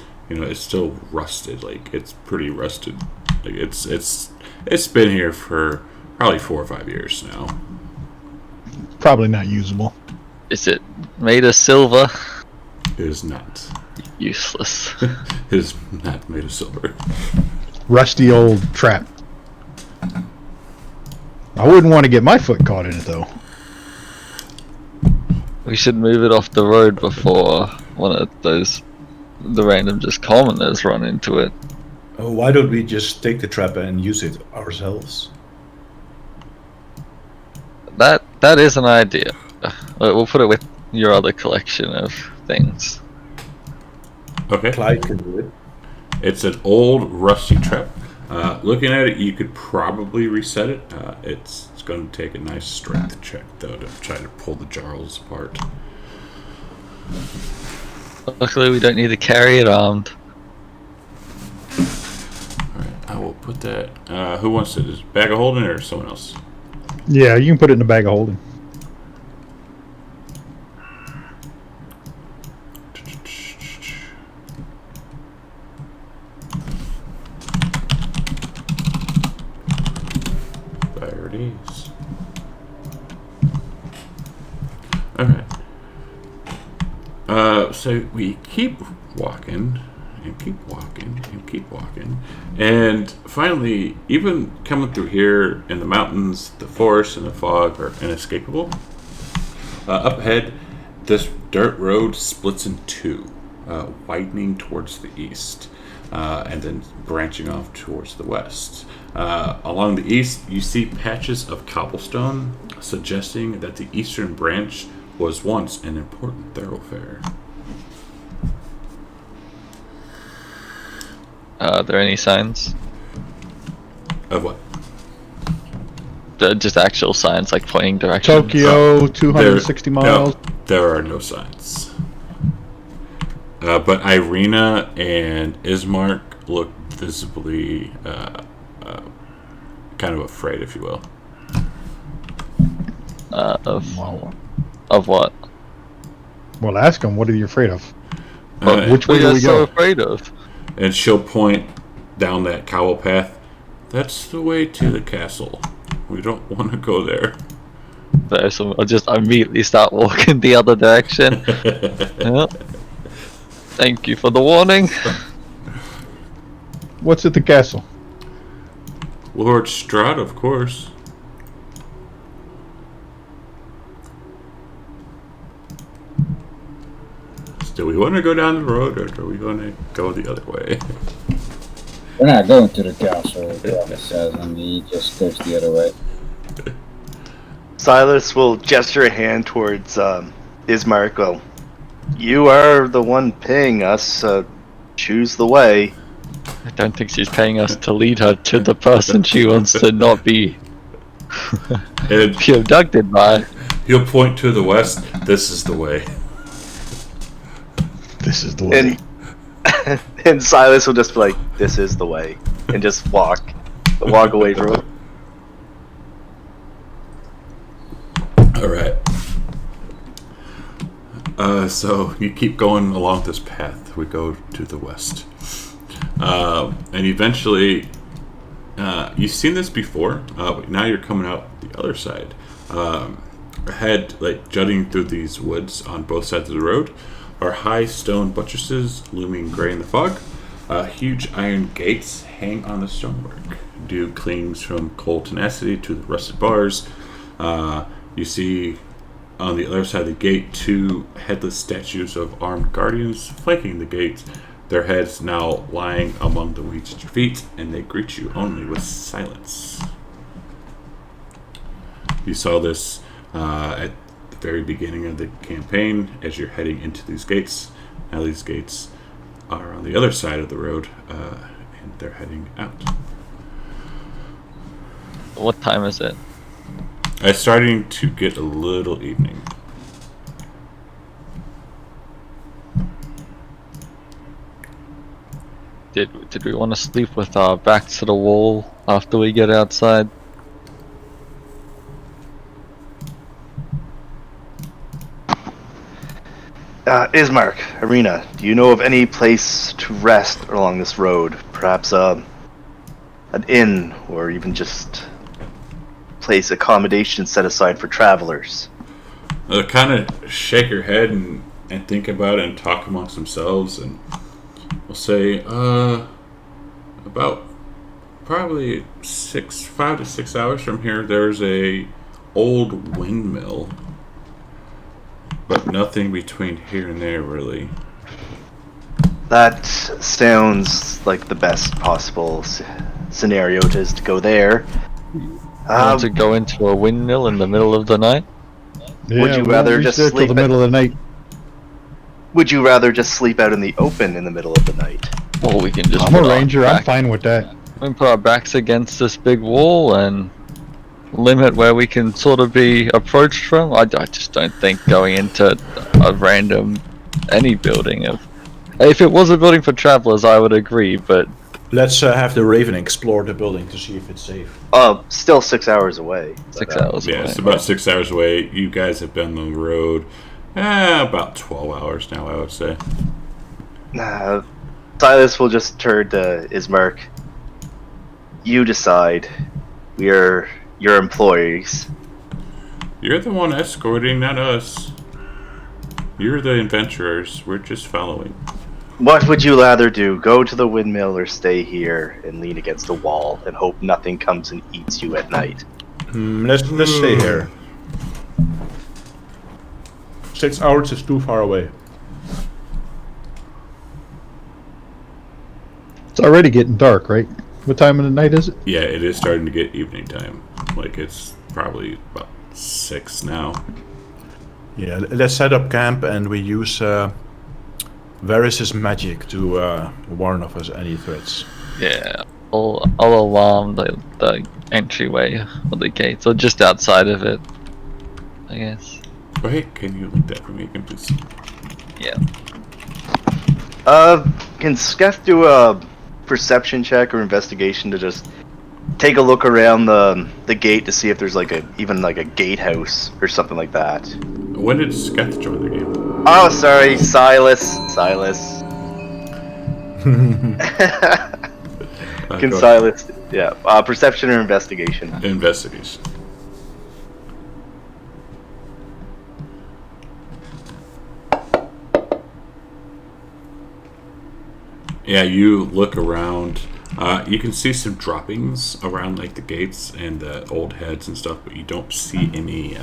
still rusted. Like, it's pretty rusted. Like, it's been here for probably 4 or 5 years now. Probably not usable. Is it made of silver? It is not. Useless. It is not made of silver. Rusty old trap. I wouldn't want to get my foot caught in it though. We should move it off the road before one of the random just commoners run into it. Why don't we just take the trap and use it ourselves? That is an idea. We'll put it with your other collection of things. Okay. Clyde can do it. It's an old rusty trap. Looking at it, you could probably reset it. It's going to take a nice strength check, though, to try to pull the jarls apart. Luckily, we don't need to carry it armed. Alright, I will put that. Who wants it? Is it bag of holding or someone else? Yeah, you can put it in the bag of holding. There it is. Alright. So we keep walking and keep walking and keep walking, and finally, even coming through here in the mountains, the forest and the fog are inescapable. Up ahead, this dirt road splits in two, widening towards the east, and then branching off towards the west. Along the east, you see patches of cobblestone, suggesting that the eastern branch was once an important thoroughfare. Are there any signs? Of what? Just actual signs, like pointing directions. Tokyo, 260 miles. No, there are no signs. But Irina and Ismark look visibly kind of afraid, if you will. Of what? Well, ask them, what are you afraid of? Uh, Which way What do are we you so go? afraid of? And she'll point down that cowl path. That's the way to the castle. We don't want to go there. I'll just immediately start walking the other direction. Yeah. Thank you for the warning. What's at the castle? Lord Strahd, of course. Do we want to go down the road, or do we want to go the other way? We're not going to the castle, Travis says, and he just goes the other way. Silas will gesture a hand towards Ismark. Well, you are the one paying us. Choose the way. I don't think she's paying us to lead her to the person she wants to not be And abducted by. he'll point to the west. This is the way. This is the way. And Silas will just be like, "This is the way," and just walk away from him. All right. So you keep going along this path. We go to the west, and eventually, you've seen this before. But now you're coming out the other side. Ahead, like jutting through these woods on both sides of the road, are high stone buttresses looming gray in the fog. Huge iron gates hang on the stonework. Dew clings from cold tenacity to the rusted bars. You see on the other side of the gate two headless statues of armed guardians flanking the gate, their heads now lying among the weeds at your feet, and they greet you only with silence. You saw this at the very beginning of the campaign as you're heading into these gates. Now these gates are on the other side of the road, and they're heading out. What time is it? It's starting to get a little evening. Did we want to sleep with our backs to the wall after we get outside? Ismark, Irina, do you know of any place to rest along this road? Perhaps an inn, or even just place accommodation set aside for travelers? They'll kind of shake her head and think about it and talk amongst themselves, and we'll say, about probably 5 to 6 hours from here, there's a old windmill, but nothing between here and there, really. That sounds like the best possible scenario to go there. Want to go into a windmill in the middle of the night? Yeah, you we rather won't reach just there till sleep the at- middle of the night? Would you rather just sleep out in the open in the middle of the night? Or we can just I'm a put our ranger. I'm back- fine with that. we can put our backs against this big wall and limit where we can sort of be approached from. I just don't think going into a random any building of. If it was a building for travelers, I would agree, but Let's have the Raven explore the building to see if it's safe. Still 6 hours away. 6 hours Yeah, away. it's about 6 hours away. You guys have been on the road about 12 hours now, I would say. Silas will just turn to Ismark. You decide. We are your employees. You're the one escorting, not us. You're the adventurers. We're just following. What would you rather do? Go to the windmill or stay here and lean against a wall and hope nothing comes and eats you at night? Let's stay here. 6 hours is too far away. It's already getting dark, right? What time of the night is it? Yeah, it is starting to get evening time. Like, it's probably about 6 now. Yeah, let's set up camp and we use Varys' magic to warn of us any threats. Yeah, I'll alarm the entryway or the gates, or just outside of it, I guess. Oh, hey, can you link that for me again, please? Yeah. Can Sketh do a perception check or investigation to just take a look around the gate to see if there's even a gatehouse or something like that? When did Sketh join the game? Oh, sorry, Silas. Can Go Silas? Yeah. Perception or investigation? ahead. Investigation. Yeah, you look around. You can see some droppings around like the gates and the old heads and stuff, but you don't see any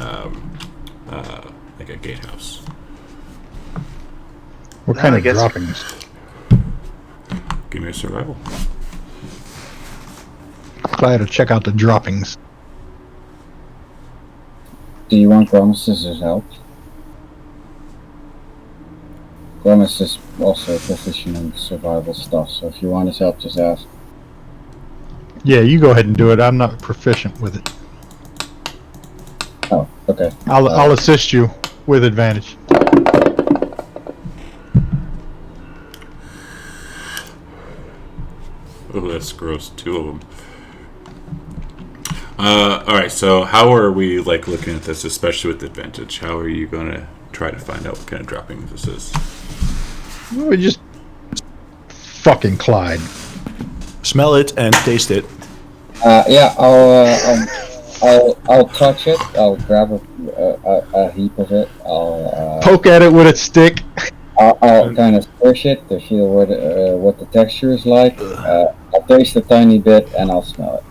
like a gatehouse. What No, kind I of guess- droppings? Give me a survival. Try to check out the droppings. Do you want Gromus's help? Gromus is also proficient in survival stuff, so if you want his help, just ask. Yeah, you go ahead and do it. I'm not proficient with it. Oh, okay. I'll assist you with advantage. Oh, that's gross. 2 of them. All right. So, how are we like looking at this, especially with advantage? How are you gonna try to find out what kind of dropping this is? We just fucking Clyde. Smell it and taste it. Yeah, I'll touch it. I'll grab a heap of it. I'll Poke at it with its stick. I'll kind of squish it to feel what the texture is like. I'll taste a tiny bit and I'll smell it.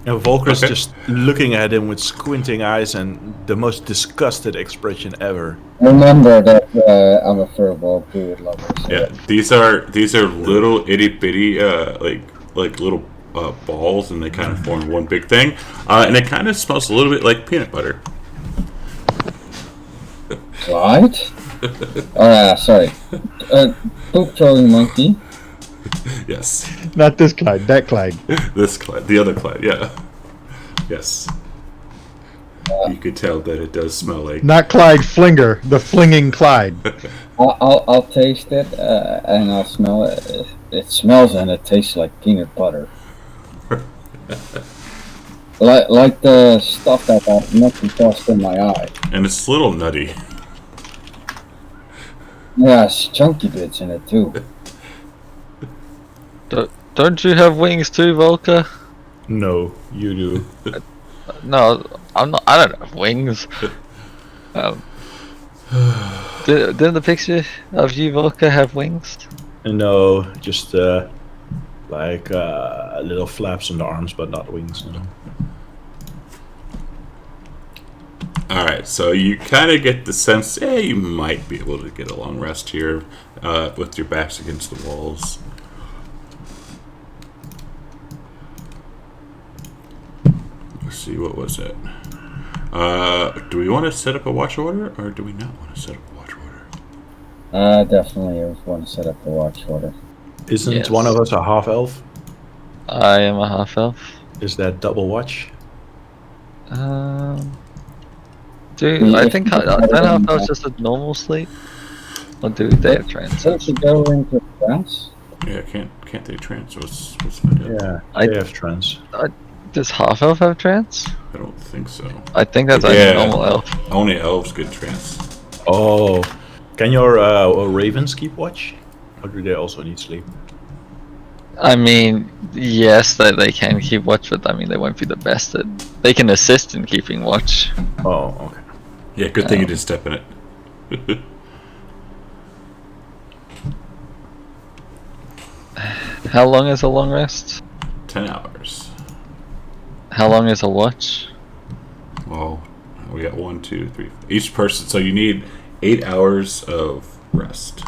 And Volker's Okay. just looking at him with squinting eyes and the most disgusted expression ever. Remember that I'm a furball druid lover. So Yeah, these are little itty bitty like little balls, and they kind of form one big thing, and it kind of smells a little bit like peanut butter. Clyde? Sorry. Poop throwing monkey. Yes, Not this Clyde, that Clyde. this Clyde, the other Clyde, yeah, yes. You could tell that it does smell like. Not Clyde Flinger, the flinging Clyde. I'll taste it and I'll smell it. It smells and it tastes like peanut butter. like the stuff that got nothing tossed in my eye. And it's a little nutty. Yeah, it's chunky bits in it too. Don't you have wings too, Volker? No, you do. No, I'm not. I don't have wings. Didn't the picture of you, Volker, have wings? No, just like little flaps on the arms, but not wings. No. All right, so you kind of get the sense, you might be able to get a long rest here with your backs against the walls. Let's see, what was it? Do we want to set up a watch order, or do we not want to set up a watch order? Definitely want to set up the watch order. Isn't Yes. one of us a half elf? I am a half elf. Is that double watch? Do I think don't half elves just a normal sleep, or do they have trance? Don't you go into trance? Yeah, can't they trance? What's the deal? Yeah, I- they have trance. Does half elf have trance? I don't think so. I think that's only normal elf. Only elves get trance. Oh, can your ravens keep watch? Or do they also need sleep? I mean, yes, they can keep watch, but I mean, they won't be the best at. They can assist in keeping watch. Oh, okay. Yeah, good thing you didn't step in it. How long is a long rest? 10 hours. How long is a watch? Well, we got 1, 2, 3. Each person, so you need 8 hours of rest.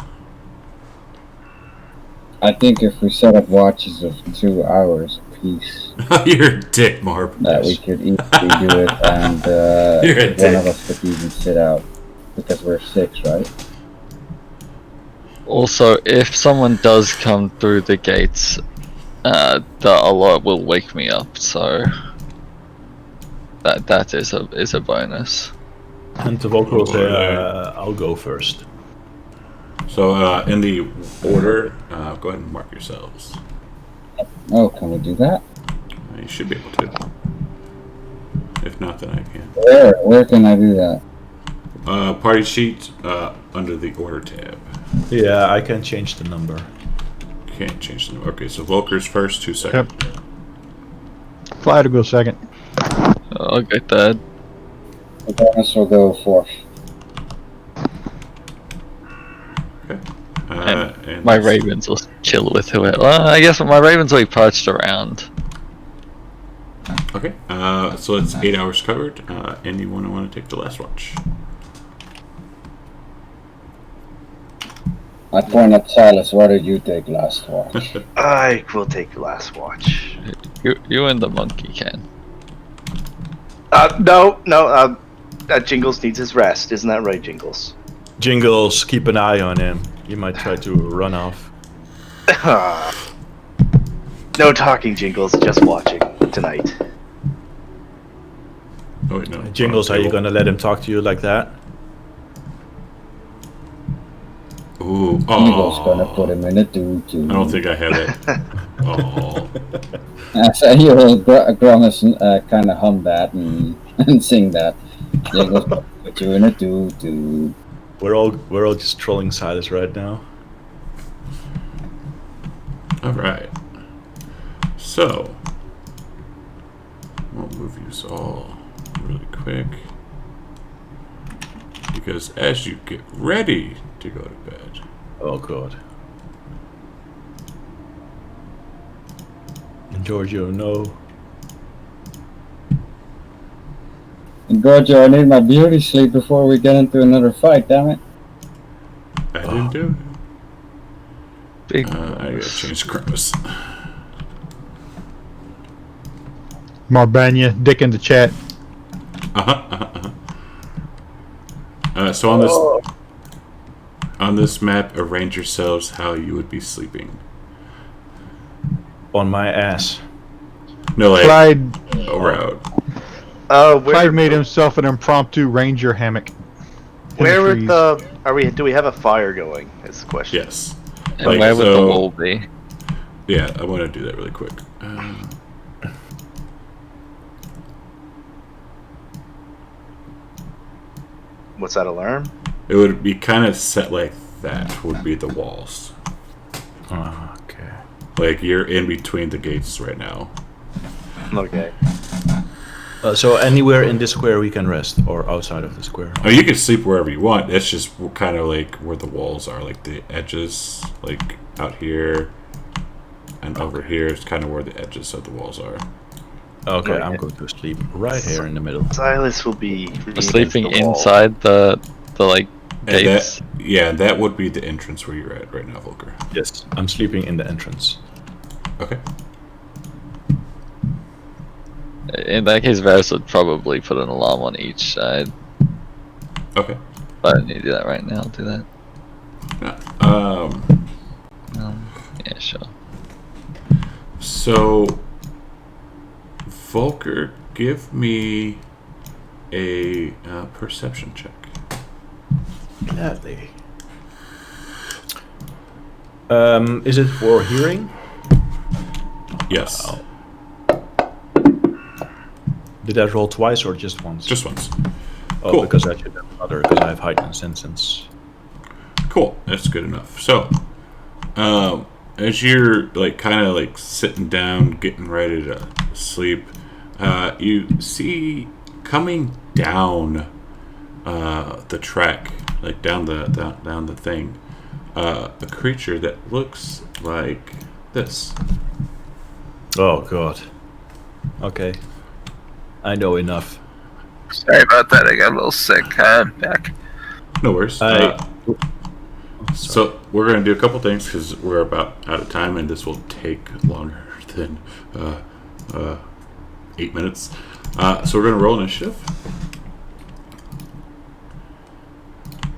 I think if we set up watches of 2 hours apiece, You're a dick, Marb. that we could easily do it, and You're a one dick. of us could even sit out because we're 6, right? Also, if someone does come through the gates, the alert will wake me up. So that is a bonus. And the Volker will say, I'll go first. So, in the order, go ahead and mark yourselves. Oh, can we do that? You should be able to. If not, then I can. Where can I do that? Party sheet under the order tab. Yeah, I can change the number. Can't change the number. Okay, so Volker's first, 2 seconds. Fly to go second. I'll get that. The bonus will go 4th. Okay. And My ravens will chill with whoever. Well, I guess my ravens will be perched around. Okay. So it's 8 hours covered. Anyone want to take the last watch? I point at Silas. What did you take last watch? I will take the last watch. You and the monkey can. No. Jingles needs his rest. Isn't that right, Jingles? Jingles, keep an eye on him. He might try to run off. No talking, Jingles. Just watching tonight. Oh, wait, no. Jingles, are you gonna let him talk to you like that? Ooh. Eagle's Oh. gonna put him in a doo-doo. I don't think I have it. Oh. So you will Gromus kind of hum that and sing that. Eagle's gonna put you in a doo-doo. We're all just trolling Silas right now. Alright. So, we'll move you all really quick. Because as you get ready to go to bed, Oh god. And Giorgio, no. And Giorgio, I need my beauty sleep before we get into another fight, damn it. I didn't do Big. it. I gotta change Christmas. Marbanya, dick in the chat. So on this map, arrange yourselves how you would be sleeping. On my ass. No, like Clyde, around. Clyde made himself an impromptu ranger hammock. in the Where trees. with do we have a fire going? Is the question. Yes. And Like, where would the so- wall be? Yeah, I want to do that really quick. What's that alarm? It would be kind of set like that. Would be the walls. Okay. Like you're in between the gates right now. Okay. So anywhere in this square we can rest, or outside of the square. I mean, you can sleep wherever you want. It's just kind of like where the walls are, like the edges, like out here and over here. It's kind of where the edges of the walls are. Okay, Okay. I'm going to sleep right here in the middle. Silas will be leaning Sleeping against the wall. inside the like gates. That would be the entrance where you're at right now, Volker. Yes, I'm sleeping in the entrance. Okay. In that case, Varus would probably put an alarm on each side. Okay. But I don't need to do that right now. I'll do that. Yeah, sure. So, Volker, give me a perception check. Gladly. Is it for hearing? Yes. Wow. Did I roll twice or just once? Just once. Oh, Cool. because I should have another, because I have heightened senses. Cool. That's good enough. So, as you're like kind of like sitting down, getting ready to sleep, you see coming down the track, like down the thing, a creature that looks like this. Oh, God. Okay. I know enough. Sorry about that. I got a little sick. Back. No worries. So we're going to do a couple things because we're about out of time, and this will take longer than 8 minutes. So we're going to roll initiative,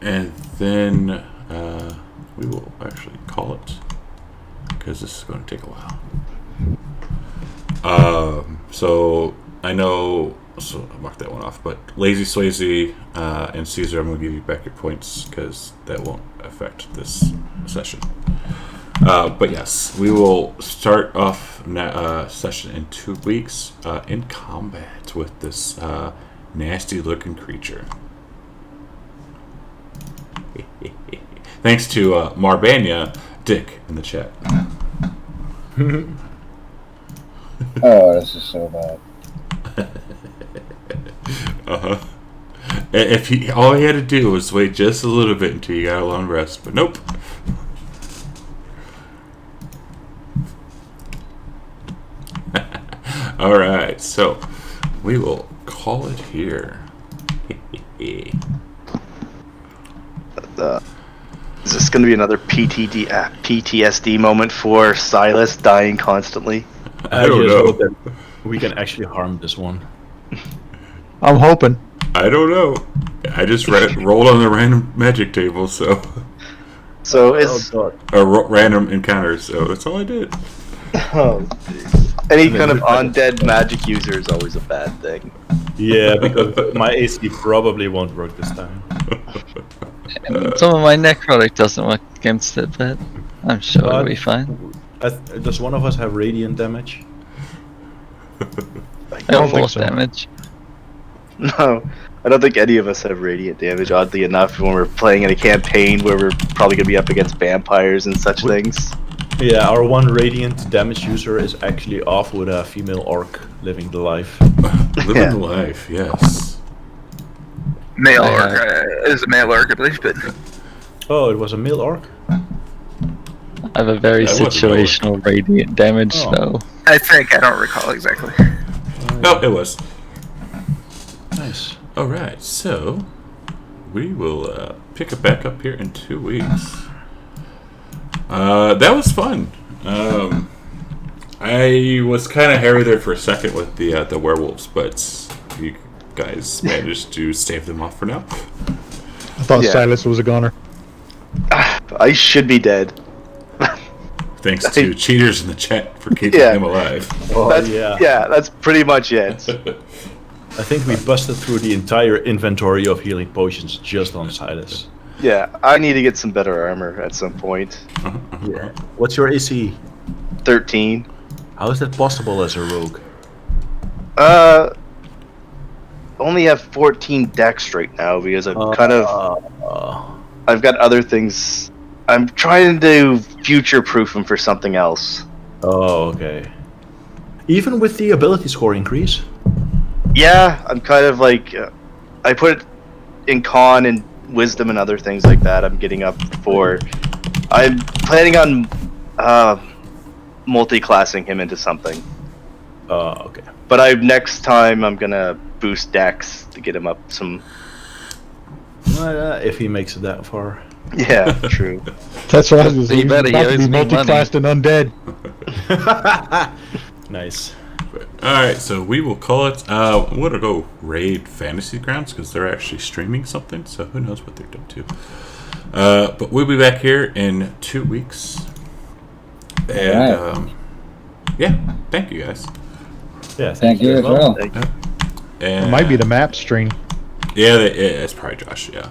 and then we will actually call it because this is going to take a while. So I know. So I'll mark that one off. But Lazy Swayze and Caesar, I'm going to give you back your points because that won't affect this session. But yes, we will start off session in 2 weeks in combat with this nasty-looking creature. Thanks to Marbania Dick in the chat. Oh, this is so bad. If all he had to do was wait just a little bit until you got a long rest, but nope. All right, so we will call it here. Is this going to be another PTSD moment for Silas dying constantly? I don't just know. hope that we can actually harm this one. I'm hoping. I don't know. I just rolled on the random magic table, so So is God. random encounters. So that's all I did. any kind of undead magic user is always a bad thing. Yeah, because my AC probably won't work this time. And some of my necrotic doesn't work against it, but I'm sure it'll be fine. Does one of us have radiant damage? No think force so. damage. No, I don't think any of us have radiant damage, oddly enough, when we're playing in a campaign where we're probably going to be up against vampires and such things. Yeah, our one radiant damage user is actually off with a female orc living the life. Living Yeah. the life, yes. Male I orc is a male orc, I believe, but Oh, it was a male orc? I have a very That wasn't situational radiant damage Oh. spell. I think I don't recall exactly. No, it was. Nice. All right, so we will pick it back up here in 2 weeks. That was fun. I was kind of hairy there for a second with the werewolves, but you guys managed to stave them off for now. I thought Yeah. Silas was a goner. I should be dead. Thanks to cheaters in the chat for keeping Yeah. him alive. Oh, That's, yeah. that's pretty much it. I think we busted through the entire inventory of healing potions just on Silas. Yeah, I need to get some better armor at some point. Yeah. What's your AC? 13. How is that possible as a rogue? Only have 14 dex right now because I've I've got other things. I'm trying to future-proof him for something else. Oh, okay. Even with the ability score increase? Yeah, I'm kind of like I put it in con and wisdom and other things like that. I'm getting up for. I'm planning on multi-classing him into something. Okay. But next time I'm gonna boost dex to get him up some If he makes it that far. Yeah, true. That's what I was going to say. You He's better, he about to owes be me money. multi-classed and undead. Nice. Alright, so we will call it. I'm going to go raid Fantasy Grounds because they're actually streaming something, so who knows what they're up to. But we'll be back here in 2 weeks. And, Alright. yeah, thank you guys. Yeah, Thank you as well. And, It might be the map stream. Yeah, it's probably Josh, yeah.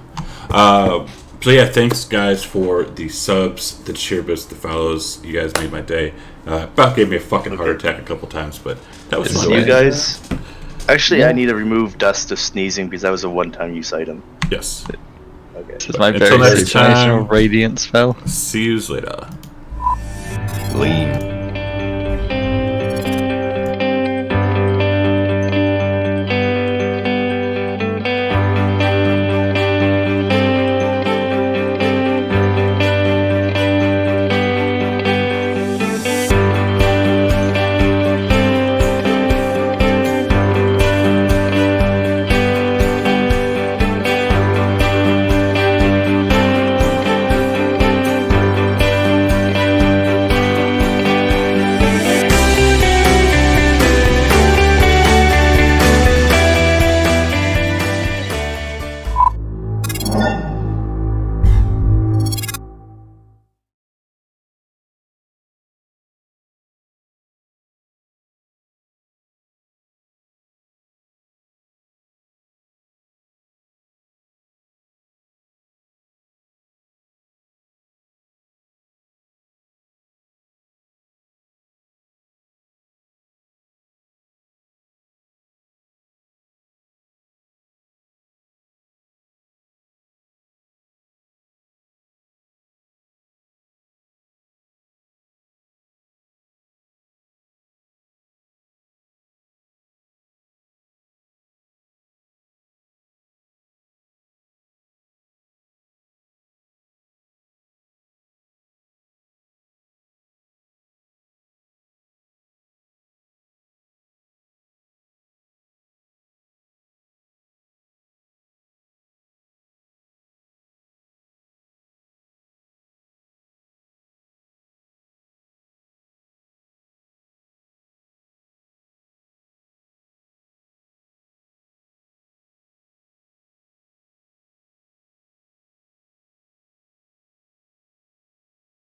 So yeah, thanks guys for the subs, the cheer bits, the follows. You guys made my day. About gave me a fucking heart attack a couple times, but that was It's fun. you guys. Actually, I need to remove dust of sneezing because that was a one-time use item. Yes. Okay. This is my Until very next situational time. radiant spell. See you later.